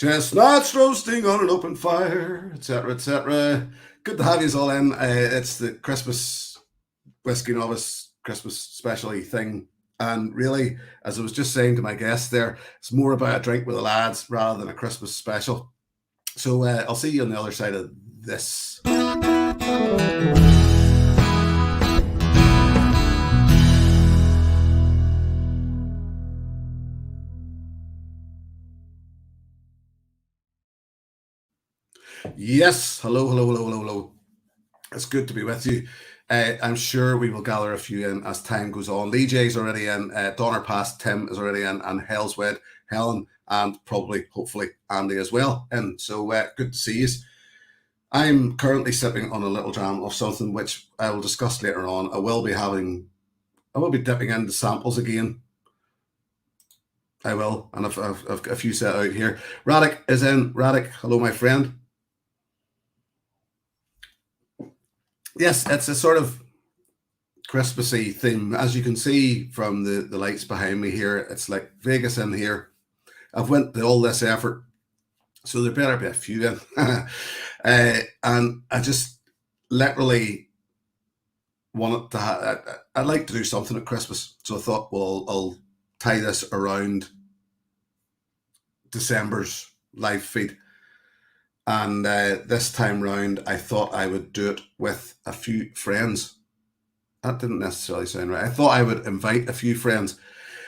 Chestnuts roasting on an open fire, etc., etc. Good to have you all in. It's the Christmas Whiskey Novice Christmas specialty thing. And really, as I was just saying to my guest there, it's more about a drink with the lads rather than a Christmas special. So I'll see you on the other side of this. Yes, hello. It's good to be with you. I'm sure we will gather a few in as time goes on. Lee J's already in, Donner Pass, Tim is already in, and Hellswed, Helen, and probably, hopefully, Andy as well. And so good to see you. I'm currently sipping on a little dram of something which I will discuss later on. I will be dipping into samples again. I will, and I've a few set out here. Radek is in. Radek, hello, my friend. Yes, it's a sort of Christmassy theme. As you can see from the lights behind me here, it's like Vegas in here. I've went to all this effort, so there better be a few in. And I just literally wanted to I'd like to do something at Christmas. So I thought, well, I'll tie this around December's live feed. And this time round, I thought I would do it with a few friends. That didn't necessarily sound right. I thought I would invite a few friends.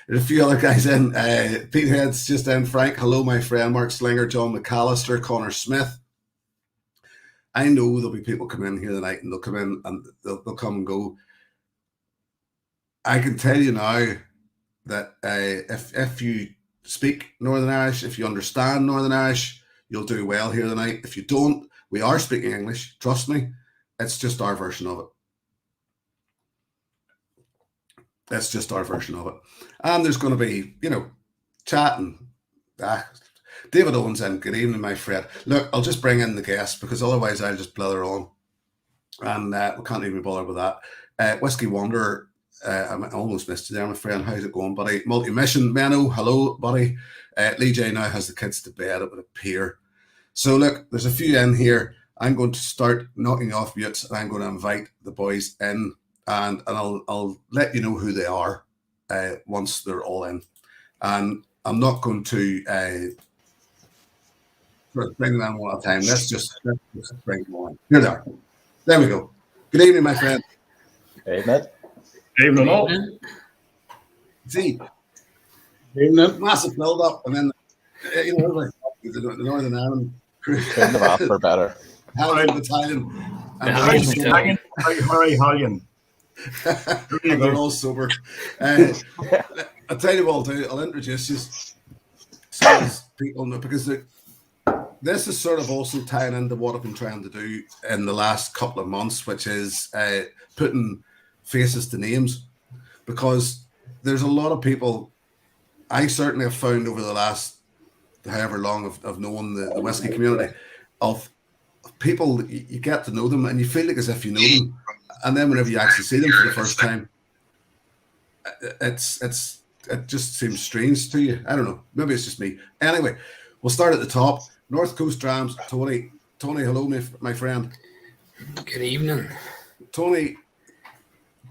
There's a few other guys in. Pete Head's just in. Frank, hello, my friend. Mark Slinger, John McAllister, Connor Smith. I know there'll be people come in here tonight, and they'll come in and they'll come and go. I can tell you now that if you speak Northern Irish, if you understand Northern Irish, you'll do well here tonight. If you don't, we are speaking English. Trust me, it's just our version of it. That's just our version of it. And there's going to be, chatting. David Owens in. Good evening, my friend. Look, I'll just bring in the guest because otherwise I'll just blather on. And we can't even bother with that. Whiskey Wanderer, I almost missed you there, my friend. How's it going, buddy? Multi-mission, Menno, hello, buddy. Lee J now has the kids to bed, it would appear. So look, there's a few in here. I'm going to start knocking off mutes, and I'm going to invite the boys in, and I'll let you know who they are once they're all in. And I'm not going to bring them one at a time. Let's just bring them on. Here they are. There we go. Good evening, my friend. Hey, Matt. Evening all. See, Evening. massive build-up, and then the Northern Ireland crew. Couldn't have asked for better. Hallion Battalion. Hallion. Hallion. They're all sober. I'll tell you what I'll do. I'll introduce you so as people know, because this is sort of also tying into what I've been trying to do in the last couple of months, which is putting faces to names, because there's a lot of people I certainly have found over the last however long of knowing the whiskey community, of people you get to know them and you feel like as if you know them, and then whenever you actually see them for the first time, it just seems strange to you. I don't know, maybe it's just me. Anyway, we'll start at the top. North Coast Drams, Tony, hello, my friend. Good evening, Tony.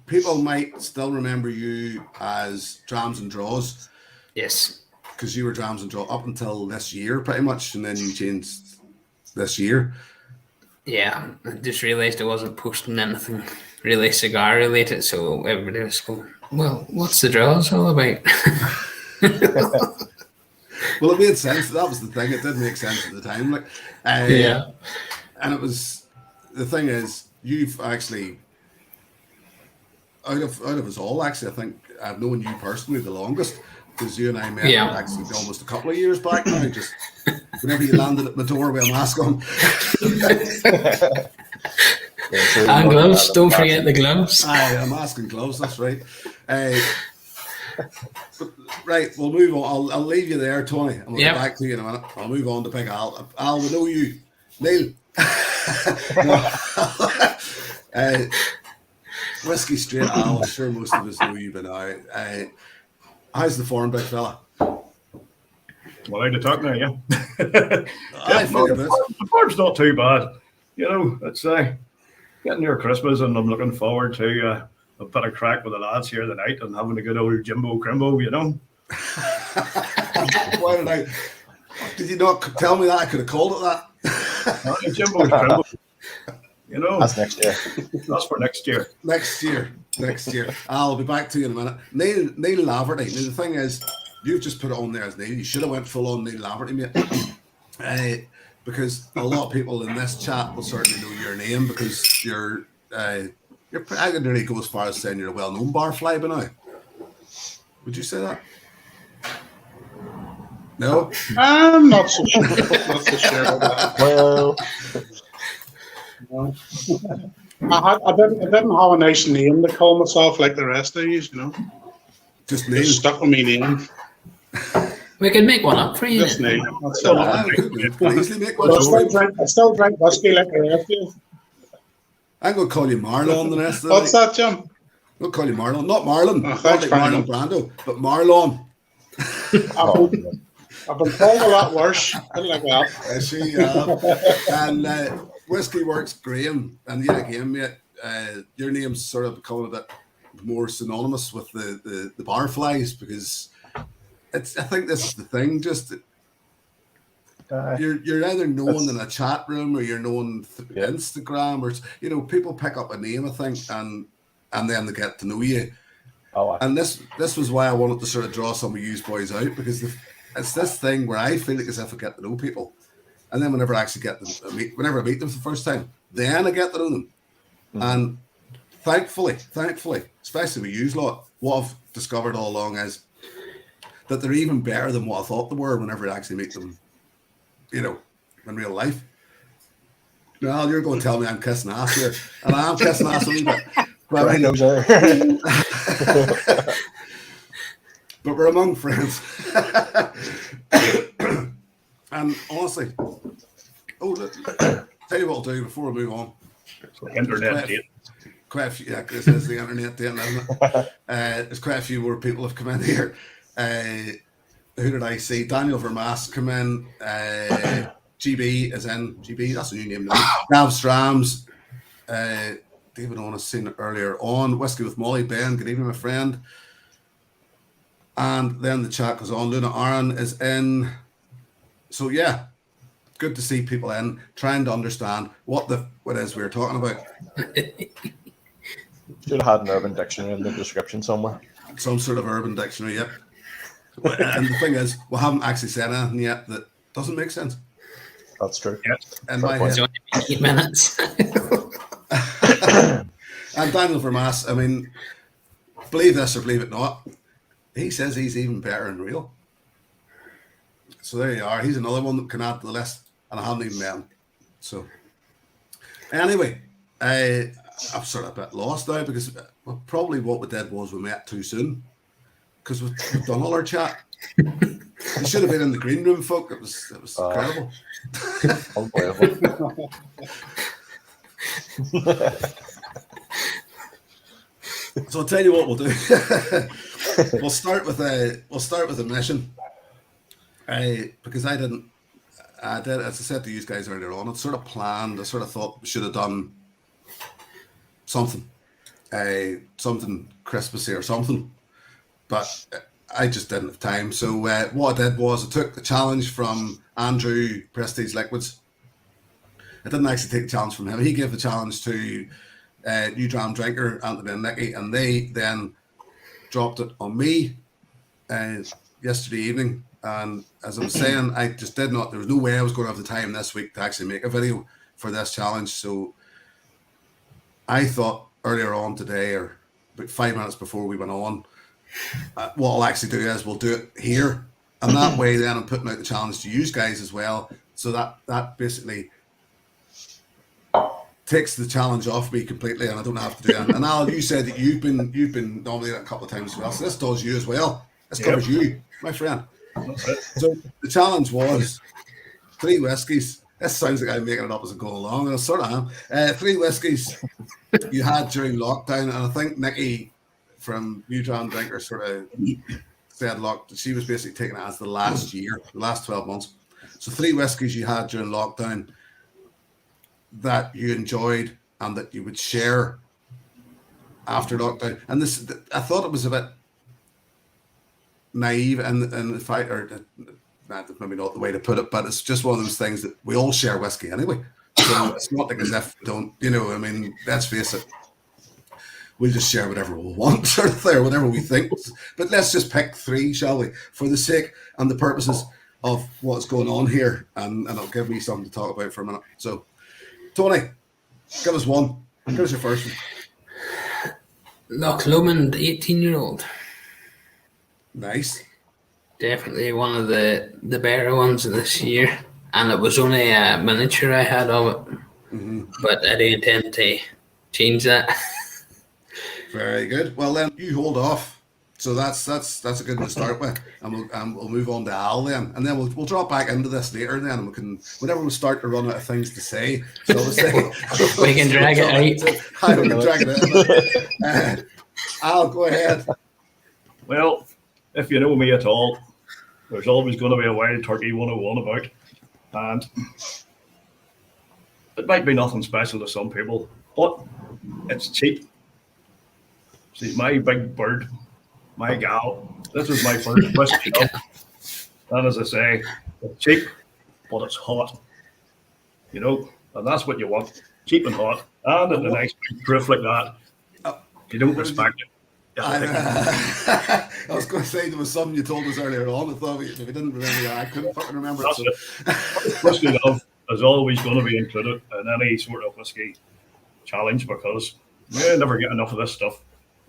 People might still remember you as Drams and Draws. Yes. Because you were Drams and Draw up until this year, pretty much, and then you changed this year. Yeah, I just realised I wasn't posting anything really cigar related, so everybody was going, well, what's the Draws all about? Well, it made sense. That was the thing. It did make sense at the time. Yeah. And it was, the thing is, you've actually, out of us all, actually, I think I've known you personally the longest, because you and I met actually almost a couple of years back now, just whenever you landed at my door with a mask on. And gloves, don't forget the gloves. Aye, a mask and gloves, that's right. But, right, we'll move on. I'll leave you there, Tony, and we'll get back to you in a minute. I'll move on to Big Al. Al, we know you. Neil. Whiskey Straight Al, I'm sure most of us know you by now. How's the form, big fella? Well, out to talk now, yeah. I feel this. The barb's not too bad. You know, it's getting near Christmas, and I'm looking forward to a bit of crack with the lads here tonight and having a good old Jimbo Crimbo, you know. Why did you not tell me that? I could have called it that. Jimbo Crimbo. You know, That's next year. That's for next year. Next year. I'll be back to you in a minute. Neil Laverty. Now, the thing is, you've just put it on there as Neil. You should have went full on Neil Laverty, mate. Because a lot of people in this chat will certainly know your name because you're I could nearly go as far as saying you're a well-known barfly by now. Would you say that? No? I'm not so sure. Not so sure about that. Well, No. I didn't have a nice name to call myself like the rest of you, you know. Just Neil. Just stuck with me name. We could make one up for you. Just name. That's I it. could easily make one. I still drink whiskey like the rest of you. I'm going to call you Marlon the rest of the What's night. that, Jim? We'll call you Marlon. Not Marlon. Oh, Not thanks, like Marlon Brandon. Brando, but Marlon. I've been called a lot worse. I don't like that. And Whiskey Works Graham. And yeah, again, mate, your name's sort of becoming a bit more synonymous with the barflies because I think this is the thing. Just you're either known in a chat room or you're known through Instagram or people pick up a name, I think, and then they get to know you. And this was why I wanted to sort of draw some of you boys out because it's this thing where I feel like as if I get to know people, and then whenever I actually whenever I meet them for the first time, then I get to know them. And thankfully, especially with you lot, what I've discovered all along is that they're even better than what I thought they were whenever I actually meet them, in real life. Well, you're going to tell me I'm kissing ass here, and I am kissing ass a wee bit. But we're among friends. And honestly, tell you what I'll do before we move on. Internet date. Quite a few, this is the internet date, isn't it? There's quite a few more people have come in here. Who did I see? Daniel Vermaas come in. GB is in. GB, that's a new name now. Gav Strams. David Owen has seen it earlier on. Whiskey with Molly. Ben, good evening, my friend. And then the chat goes on. Luna Aaron is in. So yeah, good to see people in, trying to understand what is we're talking about. Should have had an urban dictionary in the description somewhere. Some sort of urban dictionary, yep. And the thing is, we haven't actually said anything yet that doesn't make sense. That's true. In my head. It's only been 8 minutes. And Daniel Vermaas, I mean, believe this or believe it not, he says he's even better in real. So there you are. He's another one that can add to the list, and I haven't even met him. So anyway, I'm sort of a bit lost now because probably what we did was we met too soon because we've done all our chat. You should have been in the green room, folk. It was incredible. Unbelievable. So I'll tell you what we'll do. We'll start with a mission. Because I did, as I said to you guys earlier on, it's sort of planned. I sort of thought we should have done something Christmassy or something, but I just didn't have time. So what I did was I took the challenge from Andrew Prestige Liquids. I didn't actually take the challenge from him. He gave the challenge to New Dram Drinker, Anthony and Nicky, and they then dropped it on me yesterday evening. And as I was saying, I just did not, there was no way I was going to have the time this week to actually make a video for this challenge. So I thought earlier on today, or about 5 minutes before we went on, what I'll actually do is we'll do it here. And that way then I'm putting out the challenge to you guys as well. So that basically takes the challenge off me completely and I don't have to do it. And Al, you said that you've been nominated a couple of times as well. So this does you as well. This covers you, my friend. So the challenge was 3 whiskies. This sounds like I'm making it up as I go along, and I sort of am. 3 whiskies you had during lockdown, and I think Nicky from New Dram Drinker sort of deadlocked. She was basically taking it as the last year, the last 12 months. So 3 whiskies you had during lockdown that you enjoyed and that you would share after lockdown. And this, I thought it was a bit naive and the fact, or that's maybe not the way to put it, but it's just one of those things that we all share whiskey anyway. So it's not like as if we don't, I mean, let's face it, we'll just share whatever we want, sort of thing, or whatever we think. But let's just pick 3, shall we, for the sake and the purposes of what's going on here, and it'll give me something to talk about for a minute. So, Tony, give us one. Give us your first one. Loch Lomond 18-year-old. Nice. Definitely one of the better ones of this year. And it was only a miniature I had of it. Mm-hmm. But I do intend to change that. Very good. Well, then you hold off. So that's a good one to start with, and we'll move on to Al then, and then we'll drop back into this later. Then and we can, whenever we start to run out of things to say, so we can drag it out. I can drag it out. Al, go ahead. Well, if you know me at all, there's always going to be a Wild Turkey 101 about, and it might be nothing special to some people, but it's cheap. See, my big bird, my gal, this is my first whiskey. And as I say, it's cheap, but it's hot. And that's what you want. Cheap and hot. And in a nice big proof like that, if you don't respect it. I was going to say there was something you told us earlier on. I thought if you didn't remember that, I couldn't fucking remember That's it. it. Whiskey love is always going to be included in any sort of whiskey challenge because you never get enough of this stuff.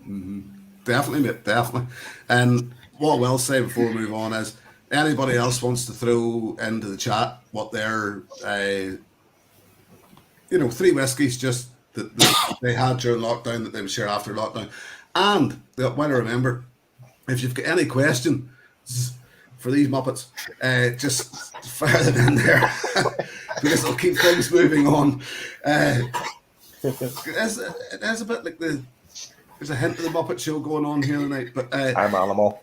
Mm-hmm. Definitely, mate, definitely. And what I will say before we move on is anybody else wants to throw into the chat what their 3 whiskies just that they had during lockdown that they would share after lockdown. And while I remember, if you've got any questions for these Muppets, just fire them in there because it'll keep things moving on. It's a bit like there's a hint of the Muppet Show going on here tonight, but I'm animal.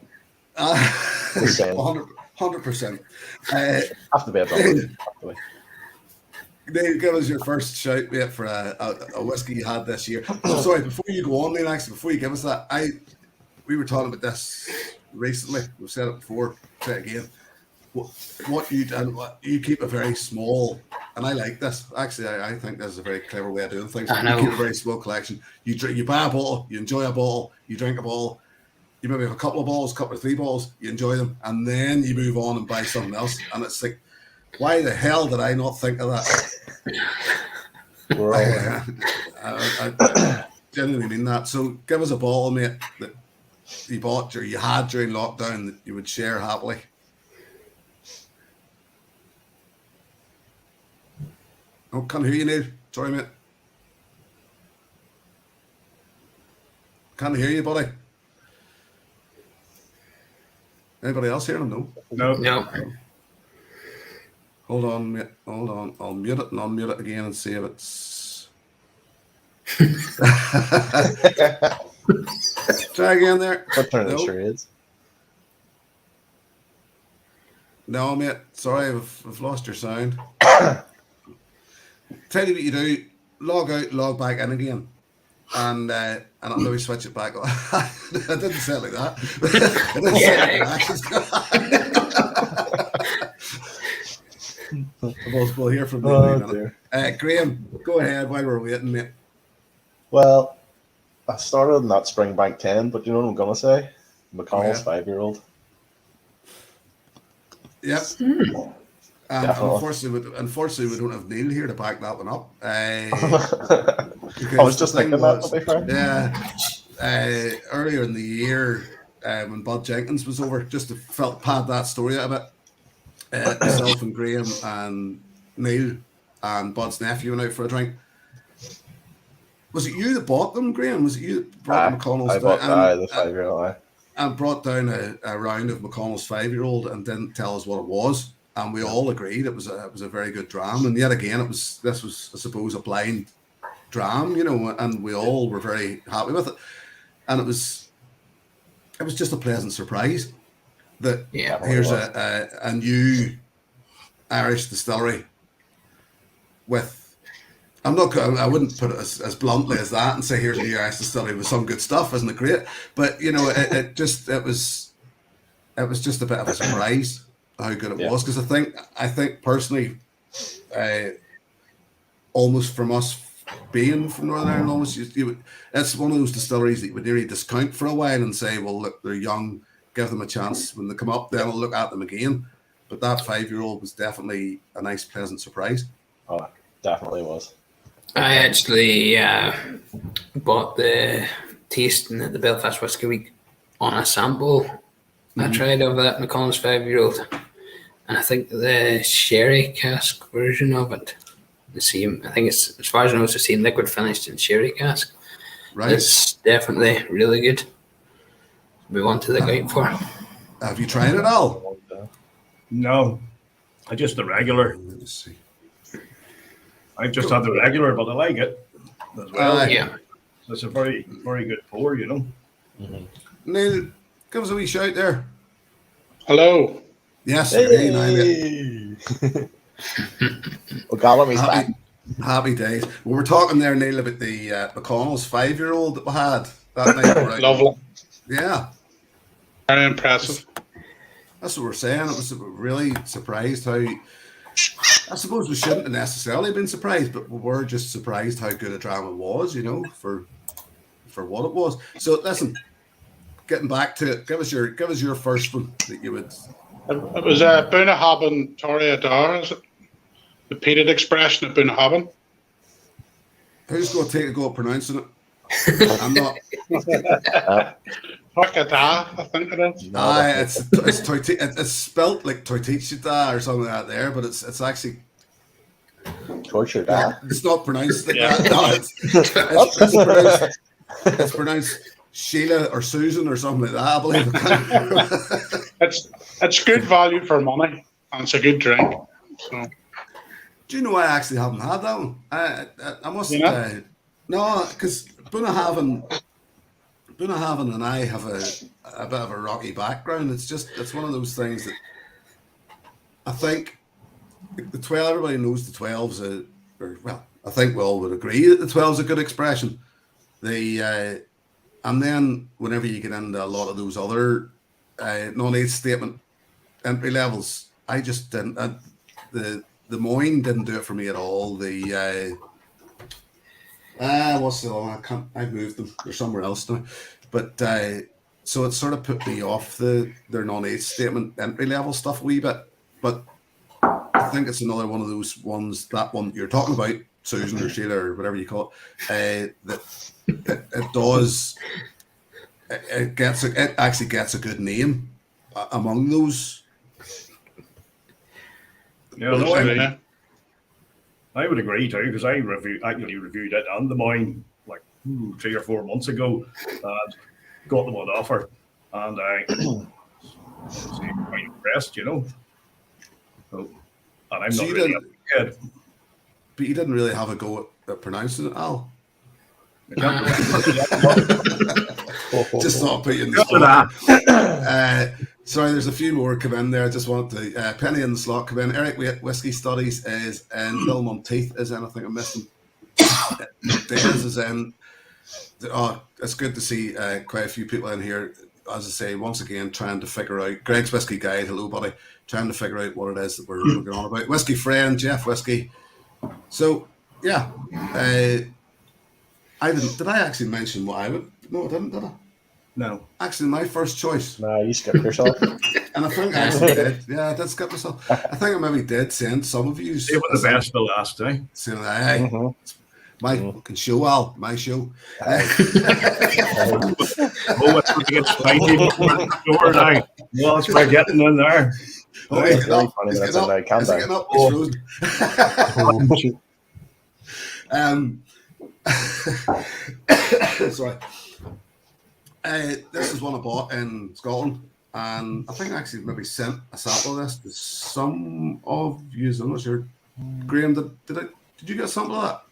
100%. Have to be a dog. Dave, give us your first shout, mate, for a whiskey you had this year. Sorry, before you go on, Neil, actually, before you give us that, we were talking about this recently. We've said it before, say it again. What you keep a very small, and I like this. Actually, I think this is a very clever way of doing things. I know. You keep a very small collection. You buy a bottle, you enjoy a bottle, you drink a bottle. You maybe have a couple of bottles, couple of 3 bottles, you enjoy them, and then you move on and buy something else. And it's like, why the hell did I not think of that? I genuinely mean that. So give us a bottle, mate, that you bought or you had during lockdown that you would share happily. Oh, can't hear you, Neil. Sorry, mate. Can't hear you, buddy. Anybody else hear him? No. No. Hold on, mate. Hold on. I'll mute it and unmute it again and see if it's. Try again there. What turn No. it sure is. No, mate. Sorry, I've lost your sound. Tell you what you do: log out, log back in again, and I'll maybe switch it back. I didn't say it like that. I didn't say it like that. We'll hear from you. Graham, go ahead while we're waiting, mate. Well, I started in that Springbank 10, but you know what I'm going to say? McConnell's 5-year-old. Yep. Unfortunately, we don't have Neil here to back that one up. I was just thinking that, to be fair. Yeah. Earlier in the year, when Bud Jenkins was over, just to pad that story out a bit, myself and Graham and Neil and Bud's nephew went out for a drink. Was it you that bought them, Graham? Was it you that brought the McConnell's? I bought the 5-year-old. And brought down a round of McConnell's 5-year-old and didn't tell us what it was. And we all agreed it was a very good dram. And yet again, this was, I suppose, a blind dram, and we all were very happy with it. And it was just a pleasant surprise. that Yeah. here's a new Irish distillery with. I wouldn't put it as bluntly as that and say here's a new Irish distillery with some good stuff, isn't it great? But you know, it was just a bit of a surprise how good it was, because I think personally, almost from us being from Northern Ireland, almost it's one of those distilleries that you would nearly discount for a while and say, well, look, they're young, give them a chance. When they come up, then I'll look at them again. But that 5-year-old was definitely a nice, pleasant surprise. Oh, definitely was. I actually bought the tasting at the Belfast Whisky Week on a sample. I tried of that McConnell's 5-year-old, and I think the sherry cask version of it, the same. I think it's, as far as I know, it's the same liquid finished in sherry cask. Right. It's definitely really good. We want to look out for. Have you tried it all? No, I just the regular. Let me see. I've just had the regular, but I like it as well. Yeah. So it's a very, very good pour, you know. Neil, give us a wee shout there. Hello. Yes, Hey! O'Gallamy's back. Happy days. We were talking there, Neil, about the McConnell's 5-year-old that we had that night. Right? Lovely. Yeah, Very impressive. that's what we're saying. It was really surprised how. I suppose we shouldn't have necessarily been surprised, but we were just surprised how good a drama was, you know, for what it was. So listen, getting back to it, give us your first one that you would. It was Bunnahabhain Toreador, is it? The peated expression of Bunnahabhain. Who's going to take a go at pronouncing it? I'm not. Toreador, I think it is. It's spelt like Tortichita or something like that there, but it's actually. Torture Yeah, that. it's not pronounced like Yeah. that. No, it's pronounced Sheila or Susan or something like that, I believe. It's good value for money, and it's a good drink. So Do you know I actually haven't had that one? I must You know? no, because Bunnahabhain and I have a bit of a rocky background. It's one of those things that I think the 12. Everybody knows the 12's I think we all would agree that the 12's a good expression. And then whenever you get into a lot of those other non-age statement entry levels, I just didn't. The Moyne didn't do it for me at all. What's the one? I've moved them. They're somewhere else now. But so it sort of put me off their non-age statement entry level stuff a wee bit. But I think it's another one of those ones, that one you're talking about, Susan or Sheila or whatever you call it, that it does. It actually gets a good name among those. Yeah, no, I would agree too, because I actually reviewed it and the Moyne like 3 or 4 months ago, and got them on offer, and I was quite impressed, you know. So, and I'm So not you really didn't- good. But you didn't really have a go at pronouncing it, Al. I can't Just not put you in the remember spot. that. Sorry, there's a few more come in there. I just want to Penny in the slot come in. Eric Whiskey Studies is in. Bill Monteith is in. I think I missed him. Dez is in. Oh, it's good to see quite a few people in here. As I say, once again, trying to figure out Greg's Whiskey Guide. Hello, buddy. Trying to figure out what it is that we're going on about. Whiskey Friend, Jeff Whiskey. So, yeah. I didn't. Did I actually mention what I would? No, I didn't, did I? No. Actually, my first choice. No, you skipped yourself. And I think I actually did. Yeah, I did skip myself. I think I maybe did send some of you. It was the best the last time. Saying, hey, it's my fucking show, Al. My show. Oh, it's going to get spicy before the door now. Well, it's by getting in there. Oh, Right, he's really getting up. funny He's that's getting in up. there, calm Is he down. getting up? He's frozen. Sorry. This is one I bought in Scotland, and I think I actually maybe sent a sample of this to some of you. I'm not sure. Graham, did you get a sample of that?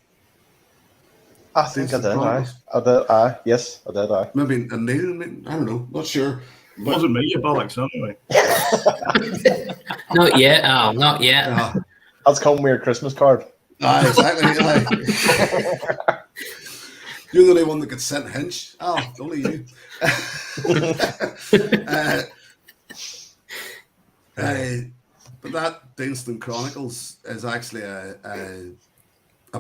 I think I did. I did. Yes, I did. Maybe a Neil, I don't know, not sure. It wasn't me, Alex, anyway. Not yet. Oh, not yet. That's come with your Christmas card. Exactly. You're the only one that gets sent a hinge. Oh, only you. But that Deanston Chronicles is actually a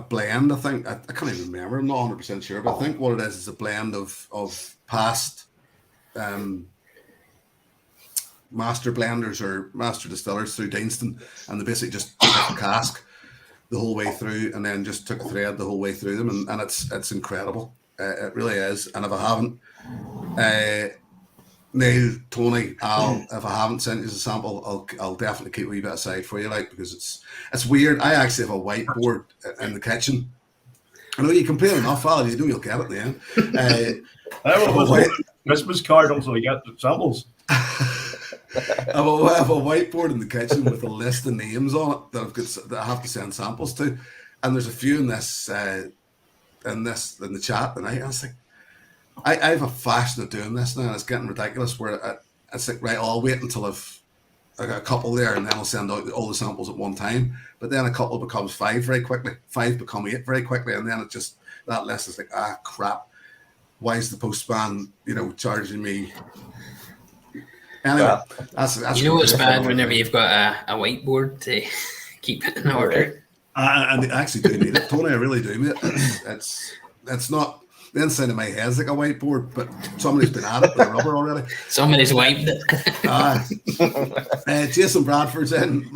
blend, I think. I can't even remember. I'm not 100% sure, but I think what it is a blend of past master blenders or master distillers through Deanston, and they basically just took a cask the whole way through and then just took a thread the whole way through them, and it's incredible. It really is. And if I haven't, Neil, Tony, Al, if I haven't sent you a sample, I'll definitely keep a wee bit aside for you, like, because it's weird. I actually have a whiteboard in the kitchen. I know you complain enough, Al. You know you'll get it in the end. I have a Christmas card also to get the samples. I have a whiteboard in the kitchen with a list of names on it that I have to send samples to, and there's a few in this in the chat tonight. I was like, I have a fashion of doing this now, and it's getting ridiculous. Where it's like, right, I'll wait until I got a couple there, and then I'll send out all the samples at one time. But then a couple becomes 5 very quickly, 5 become 8 very quickly, and then it just, that list is like, crap. Why is the postman, charging me? Anyway, that's you know what's bad whenever you've got a whiteboard to keep it in order. And they actually do need it, Tony. I really do, mate. It's not the inside of my head's like a whiteboard, but somebody's been at it with a rubber already. Somebody's wiped it. Jason Bradford's in,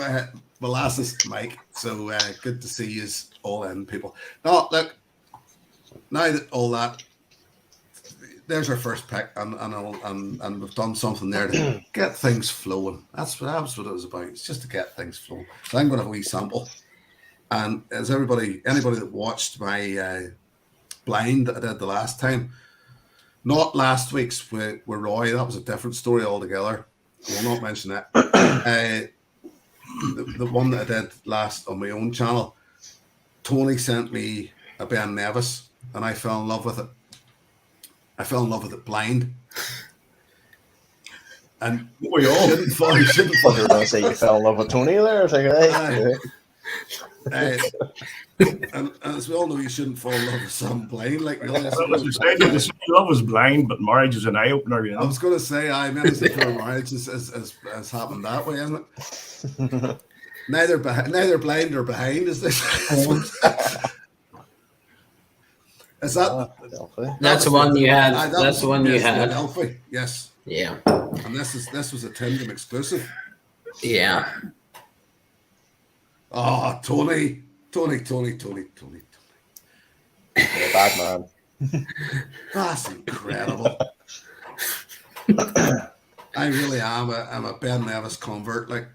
Molasses Mike. So good to see you all in, people. No, look, now that all that. There's our first pick, and we've done something there to get things flowing. That's what it was about. It's just to get things flowing. So I'm going to have a wee sample. And as anybody that watched my blind that I did the last time, not last week's with Roy, that was a different story altogether. I will not mention that. The one that I did last on my own channel, Tony sent me a Ben Nevis, and I fell in love with it. I fell in love with it blind. And we all shouldn't fall. You were going to say you fell in love with Tony there. It's like, and as we all know, you shouldn't fall in love with some blind. Like, really, love is blind, but marriage is an eye opener. I was going to say, marriage has happened that way, isn't it? Neither blind or behind, is this? Is that? That's the one you had. That's the one you had. Elfie, yes. Yeah. And this was a Tindem exclusive. Yeah. Oh, Tony. Bad man. That's incredible. I really am. I'm a Ben Nevis convert. Like,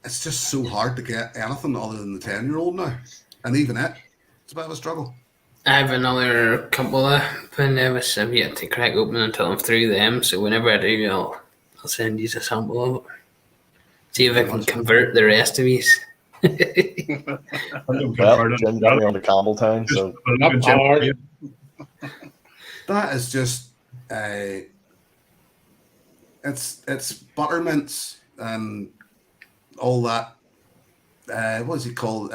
it's just so hard to get anything other than the 10-year-old now, and even it's a bit of a struggle. I have another couple of Ben Nevis I've yet to crack open until I'm through them. So whenever I do, I'll send you a sample of it. See if I can convert the rest of these. Well, Jim got me on to Campbelltown, so not hard. That is just it's buttermints and all that. What is it called?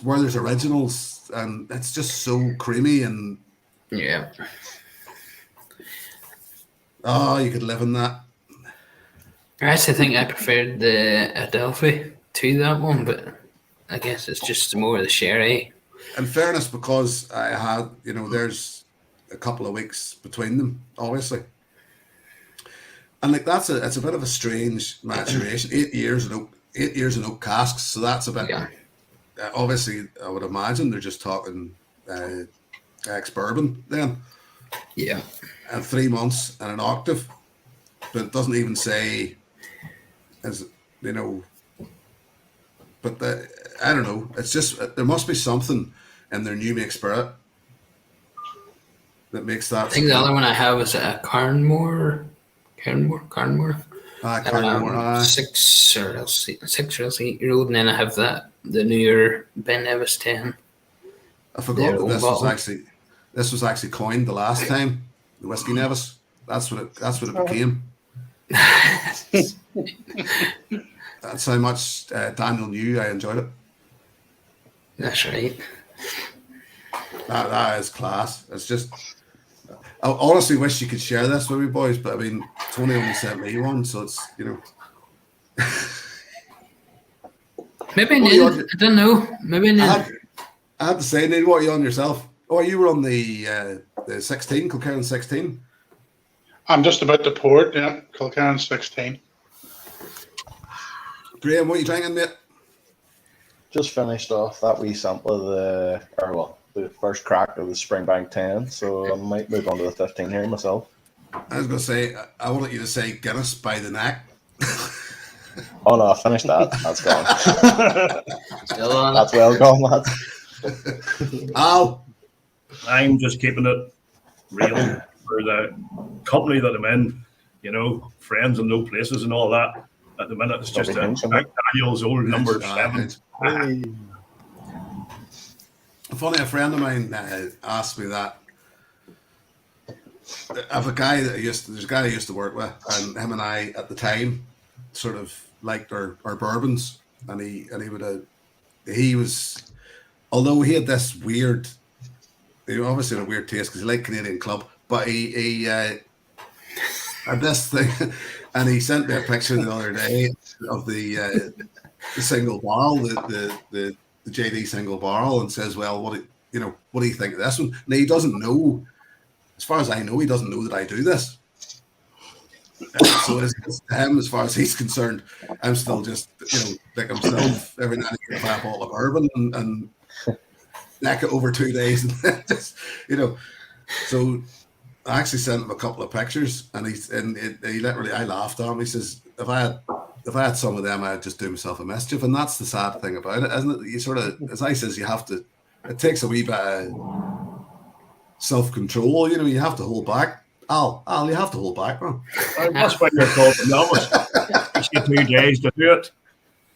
Werther's Originals, and it's just so creamy and yeah. Oh, you could live in that. I actually think I preferred the Adelphi to that one, but I guess it's just more of the sherry. In fairness, because I had, there's a couple of weeks between them, obviously. And like it's a bit of a strange maturation. 8 years in oak casks, so that's a bit. Yeah. Obviously, I would imagine they're just talking ex-bourbon then. Yeah. And 3 months and an octave, but it doesn't even say, but I don't know. It's just, there must be something in their new make spirit that makes that. I think the other one I have is a Carnmore. 6 or else 8 year old, and then I have the newer Ben Nevis 10. I forgot that this was actually coined the last time, the Whiskey Nevis. That's what it became. That's how much Daniel knew I enjoyed it. That's right. That is class. It's just, I honestly wish you could share this with me, boys, but I mean, Tony only sent me one, so it's, Maybe What are Neil, you on? I don't know. Maybe Neil. I had to say, Neil, what are you on yourself? Oh, you were on the 16, Kilkerran 16. I'm just about to pour it, yeah. Kilkerran 16. Graham, what are you drinking, mate? Just finished off that wee sample of the first crack of the Springbank 10, so I might move on to the 15 here myself. I was going to say, I wanted you to say Guinness by the neck. Oh no, I finished that. That's gone. Still on. That's well gone, lads. Al, I'm just keeping it real for the company that I'm in, friends in low places and all that. At the minute, it's just Daniel's old number 7. Funny, a friend of mine asked me that. I have a guy there's a guy I used to work with, and him and I at the time sort of liked our bourbons, and he was, although he had this weird, obviously a weird taste because he liked Canadian Club, but he had this thing, and he sent me a picture the other day of the single barrel, the JD single barrel, and says, "Well, what do you think of this one?" Now he doesn't know, as far as I know, he doesn't know that I do this. So it's to him, as far as he's concerned, I'm still just like himself. Every now and again, buy a bottle of bourbon and neck it over 2 days, and just So I actually sent him a couple of pictures, and he literally, I laughed at him. He says, if I had some of them, I'd just do myself a mischief. And that's the sad thing about it, isn't it? You sort of, as I says, it takes a wee bit of self-control. You have to hold back. Al, you have to hold back, man. That's why you're called a novice. It's you 2 days to do it.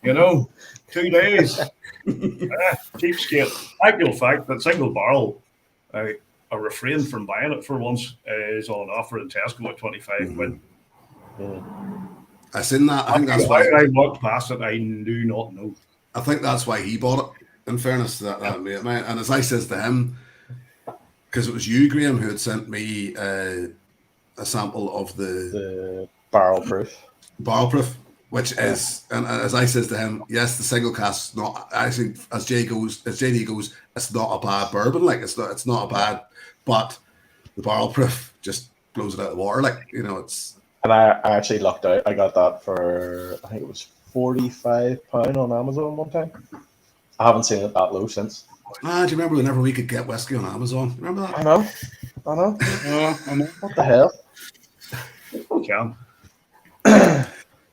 2 days. Cheapskate. Actual fact that single barrel, I refrained from buying it for once, is on offer in Tesco at 25 quid. I seen that. I think that's why why I walked past it. I do not know. I think that's why he bought it. In fairness to that mate, man. And as I says to him, because it was you, Graham, who had sent me a sample of the barrel proof, which is, and as I says to him, yes, the single cask not actually, as JD goes, it's not a bad bourbon, like it's not a bad, but the barrel proof just blows it out of the water, like it's. And I actually lucked out. I got that for, I think it was £45 on Amazon one time. I haven't seen it that low since. Do you remember whenever we could get whiskey on Amazon? Remember that? I know. I know. What the hell?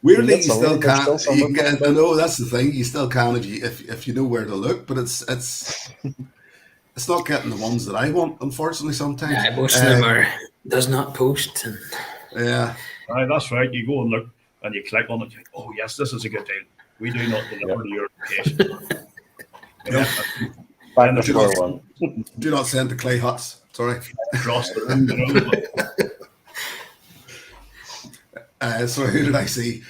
Weirdly, you still can. You can get, I know that's the thing. You still can if you know where to look, but it's not getting the ones that I want, unfortunately. Sometimes. Yeah, most of them does not post. Yeah. Aye, that's right. You go and look, and you click on it. You think, oh yes, this is a good deal. We do not deliver to your location. Do not send to Clay Huts. Sorry. Across the room, So who did I see?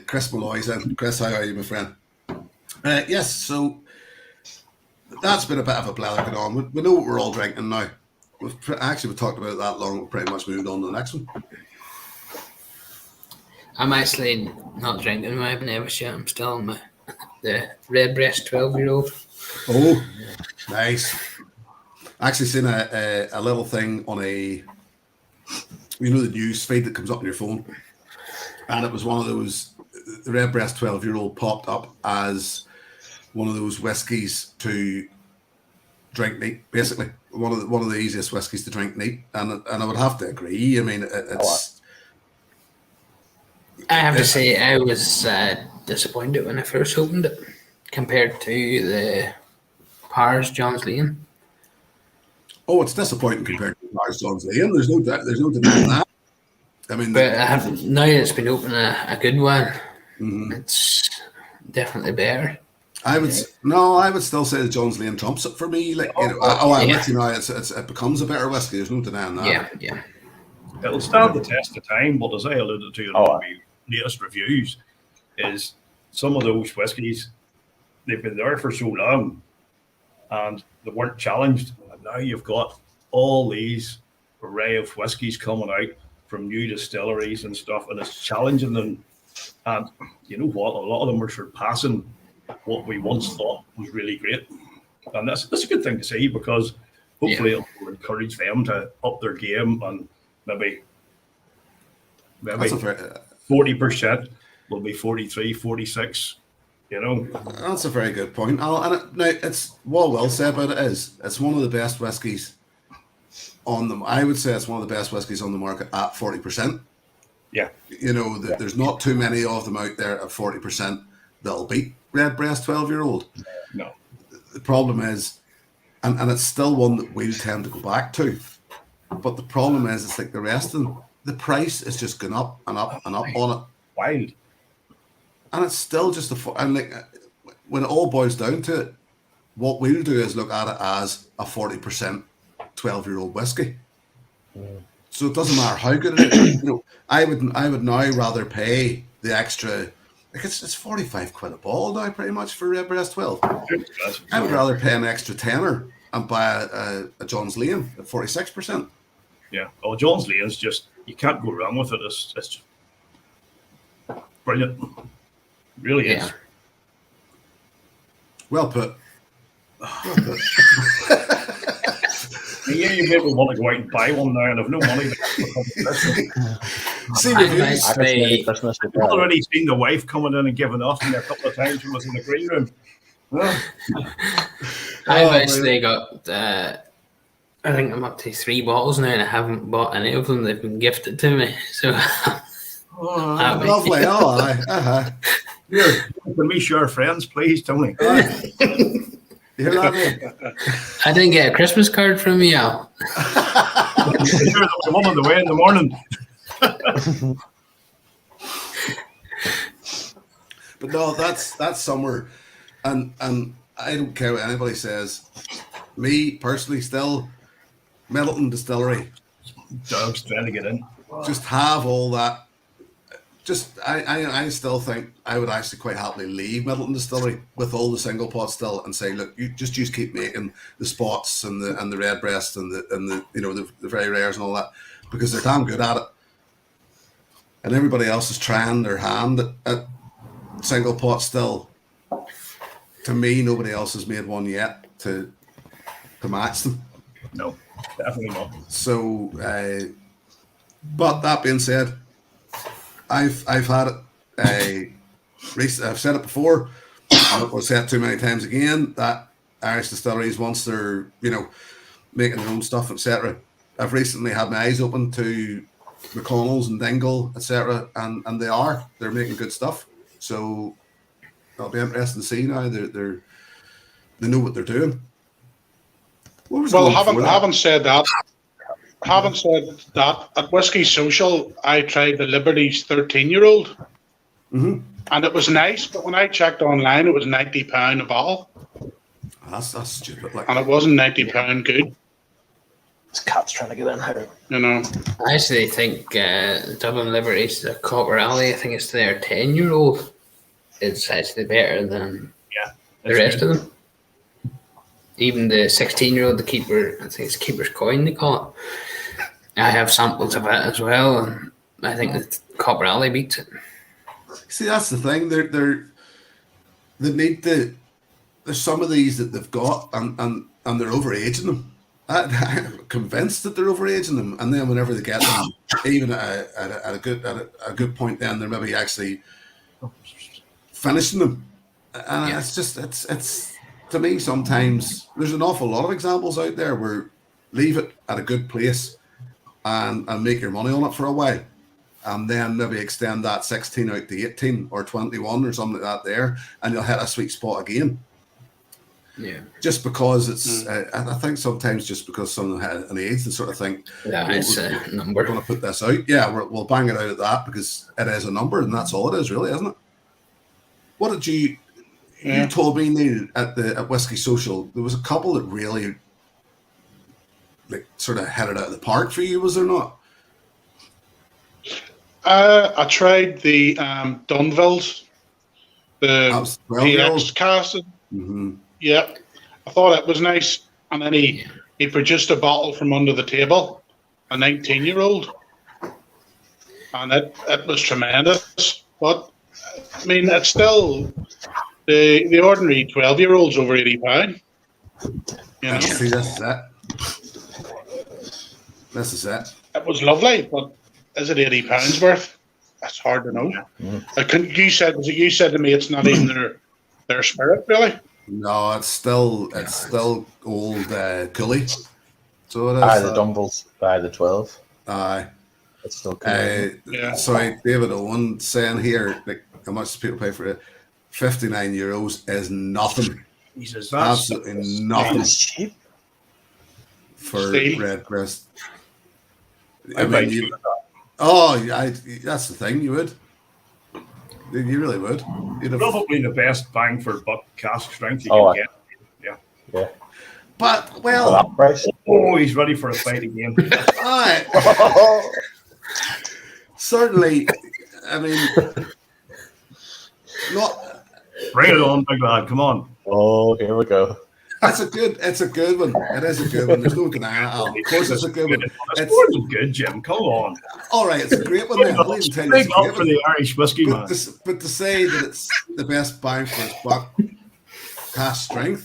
Chris Malloy said, "Chris, how are you, my friend?" Yes. So that's been a bit of a blather going on. We know what we're all drinking now. We've talked about it that long. We've pretty much moved on to the next one. I'm actually not drinking my Nevis yet. I'm still on the Redbreast 12-year-old. Oh, nice. I actually seen a little thing on the news feed that comes up on your phone, and it was one of those. The Redbreast 12-year-old popped up as one of those whiskies to drink neat, basically one of the easiest whiskies to drink neat, and I would have to agree. I mean, it's. I have to say, I was disappointed when I first opened it compared to the Pars John's Lane. Oh, it's disappointing compared to Pars John's Lane. There's no denying that. I mean, but now that it's been open a good one, it's definitely better. I would still say that John's Lane trumps it for me. Like, I'm with you now. It becomes a better whiskey. There's no denying that. Yeah. It'll stand the test of time, but as I alluded to in one of my latest reviews, is some of those whiskies, they've been there for so long and they weren't challenged. And now you've got all these array of whiskies coming out from new distilleries and stuff, and it's challenging them. And you know what? A lot of them are surpassing what we once thought was really great. And that's a good thing to see, because hopefully it will encourage them to up their game, and maybe 40% will be 43, 46, you know. That's a very good point. And now, it's what Will said about it is, it's one of the best whiskies on them. I would say it's one of the best whiskies on the market at 40%. Yeah. You know, there's not too many of them out there at 40% that'll beat Redbreast 12-year-old. No. The problem is, and it's still one that we'll tend to go back to, but the problem is, it's like the rest of them, the price is just going up and up and up on it. Wild. And it's still just and like, when it all boils down to it, what we'll do is look at it as a 40% 12-year-old whiskey. So it doesn't matter how good it is. You know, I would now rather pay the extra. Like it's 45 quid a bottle now, pretty much, for Redbreast 12. I would rather pay an extra tenner and buy a John's Lane at 46%. Yeah. Oh, John's Lane is just, you can't go wrong with it. It's just brilliant. Really is. Well put. Yeah, you people want to go out and buy one now, and I've no money. See, I've already seen the wife coming in and giving off me a couple of times when I was in the green room. I've actually got, I think I'm up to 3 bottles now, and I haven't bought any of them. They've been gifted to me. So, lovely. Oh, aye. Here, can we share friends, please, Tony? You hear that, mate? I didn't get a Christmas card from you, Al. Sure, there was one on the way in the morning. But no, that's summer, and I don't care what anybody says. Me personally, still, Middleton Distillery. Dogs trying to get in. Just have all that. Just I still think I would actually quite happily leave Middleton Distillery with all the single pots still, and say, look, you keep making the spots and the Redbreast and the you know the very rares and all that, because they're damn good at it. And everybody else is trying their hand at single pot still. To me, nobody else has made one yet to match them. No, definitely not. So, but that being said, I've had it. I've said it before. I'm not going to say it too many times again. That Irish distilleries, once they're making their own stuff, etc. I've recently had my eyes open to McConnell's and Dingle, etc. And they're making good stuff. So it'll be interesting to see now. They know what they're doing. Having said that, at Whiskey Social, I tried the Liberty's 13-year-old, and it was nice. But when I checked online, it was £90 a bottle. That's stupid. And it wasn't £90 good. This cat's trying to get in here. You know. I actually think Dublin Liberty's, the Copper Alley, I think it's their 10-year-old. It's actually better than the rest of them. Even the 16-year-old, the Keeper, I think it's Keeper's Coin they call it. I have samples of it as well, and I think the Copper Alley beats it. See, that's the thing. They need to. There's some of these that they've got, and they're overaging them. I'm convinced that they're overaging them, and then whenever they get them, even at a good point, then they're maybe actually finishing them. And it's just it's to me, sometimes there's an awful lot of examples out there where leave it at a good place and make your money on it for a while, and then maybe extend that 16 out to 18 or 21 or something like that there, and you'll hit a sweet spot again. Yeah. Just because it's, I think sometimes just because someone had an age, they sort of think, it's a number. We're going to put this out. Yeah, we'll bang it out at that because it is a number, and that's all it is, really, isn't it? What did you told me, Neil, at Whiskey Social, there was a couple that really sort of hit it out of the park for you, was there not? I tried the Dunvilles, That the was 12-year-old. PX cast. Mm-hmm. Yeah, I thought it was nice. And then he produced a bottle from under the table, a 19-year-old. And it was tremendous. But, I mean, it's still the ordinary 12-year-old's over £80. You know? See, this is it. This is it. It was lovely, but is it £80 worth? That's hard to know. You said to me it's not even their spirit, really? No, it's still old Cooley. So it is. Aye, the Dumbles. Aye, the 12. Aye. It's still cool. Yeah. Sorry, David Owen saying here, like, how much people pay for it? €59 is nothing. Jesus, that's Absolutely nothing It's cheap. for Steve? Redbreast. I mean, that's the thing. You would. You really would. You'd have, probably the best bang for buck cask strength you Oh, can get. Yeah. but For well, that price. Oh, he's ready for a fight again. aye, certainly. I mean, not. Bring it on, big lad. Come on. Oh, here we go. It's a good one. It is a good one. There's no denying it. Of course, it's a good one. It's more than good, Jim. Come on. All right, it's a great one. Then I'll even tell you it's Big a up great for one. the Irish whiskey, man. But to say that it's the best bang for its buck cast strength,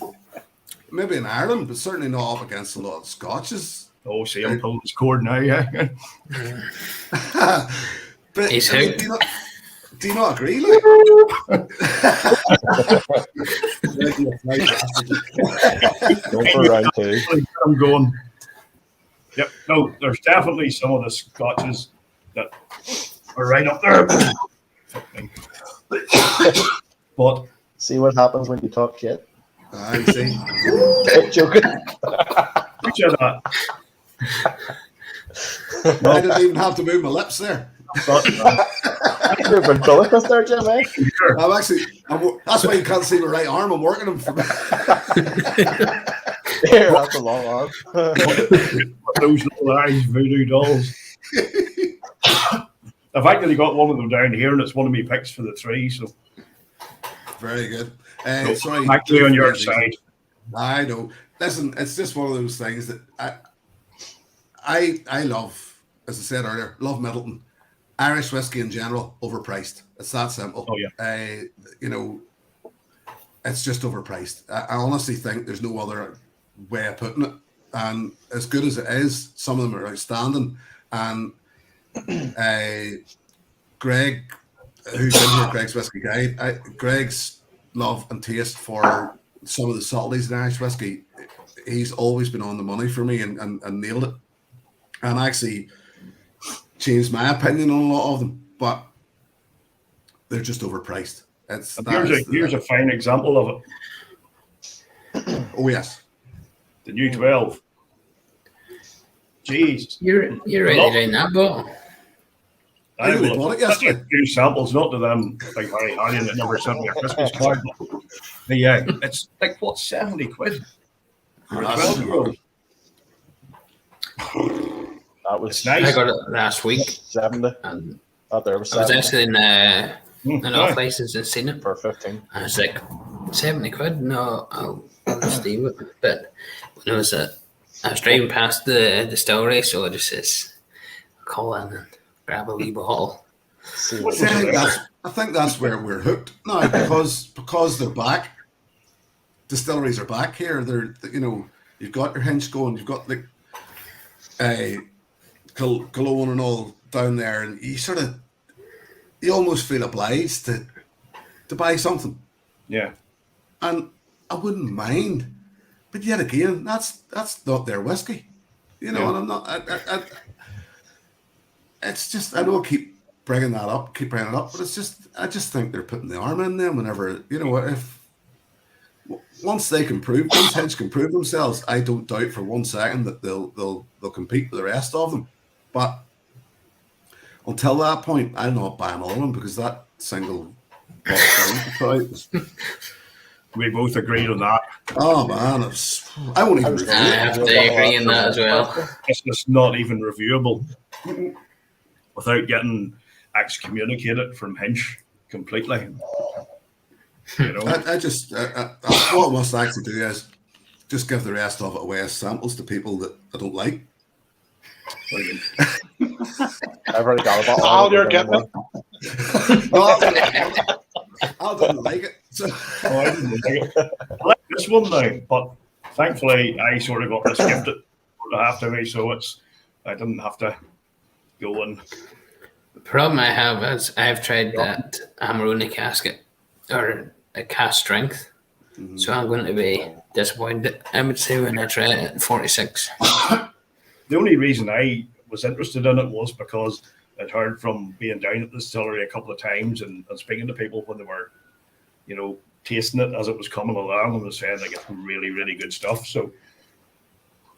maybe in Ireland, but certainly not up against a lot of Scotches. Oh, see, I'm pulling his cord now, yeah. But He's I mean, hooked. do you not agree? Like, Go for round two. I'm going. Yep. No, there's definitely some of the Scotches that are right up there. But See what happens when you talk shit. I see. Joking. which of that? I didn't even have to move my lips there. But, You've been prolific there, Jim, eh? sure. That's why you can't see my right arm. I'm working them for. Here, that's a long arm. Those little Irish voodoo dolls. I've actually got one of them down here, and it's one of my picks for the three. So, Very good. so Sorry, actually on your side. I know. Listen, it's just one of those things that I love. As I said earlier, love Middleton. Irish whiskey in general, overpriced. It's that simple. Oh, yeah. It's just overpriced. I honestly think there's no other way of putting it. And as good as it is, some of them are outstanding. And Greg, who's in here, Greg's Whiskey Guide, Greg's love and taste for some of the subtleties in Irish whiskey, he's always been on the money for me and nailed it. And actually changed my opinion on a lot of them, but they're just overpriced. Here's a fine example of it. Oh yes, The new 12. Jeez. You're ready down that bottle. I really bought it yesterday. A few samples, not to them like Harry Hallion that never sent me a Christmas card. But yeah, it's like what, 70 quid for a 12-year-old. That was It's nice. I got it last week, 70. and Out there was I was 70 actually in an off license and seen it. for 15. I was like, 70 quid? No, I'll just leave it. But when I was driving past the distillery, so I just says, call in and grab a wee bottle. See What what See, I think that's where we're hooked now because they're back. Distilleries are back here. They're you've got your hinge going. You've got like Cologne and all down there, and you almost feel obliged to buy something. Yeah. And I wouldn't mind, but yet again, that's not their whiskey, And I'm not. It's just I know I keep bringing it up, but it's just I just think they're putting the arm in them whenever if once Hinge can prove themselves, I don't doubt for 1 second that they'll compete with the rest of them, but until that point, I'll not buy another one because that single box We both agreed on that. oh man, I won't even review I it. have to agree on that as well. It's just not even reviewable without getting excommunicated from Hinch completely. You know, I just what I must actually do is just give the rest of it away as samples to people that I don't like. I've already got a bottle. Al, you're getting it. I didn't like it. So. Oh, I didn't like it. I like this one now, but thankfully I sort of got this gifted after me, so I didn't have to go and. The problem I have is I've tried that Amarone casket or a cast strength, so I'm going to be disappointed. I would say when I try it at 46. The only reason I was interested in it was because I'd heard from being down at the distillery a couple of times and speaking to people when they were, you know, tasting it as it was coming along and was saying like it's really, really good stuff. So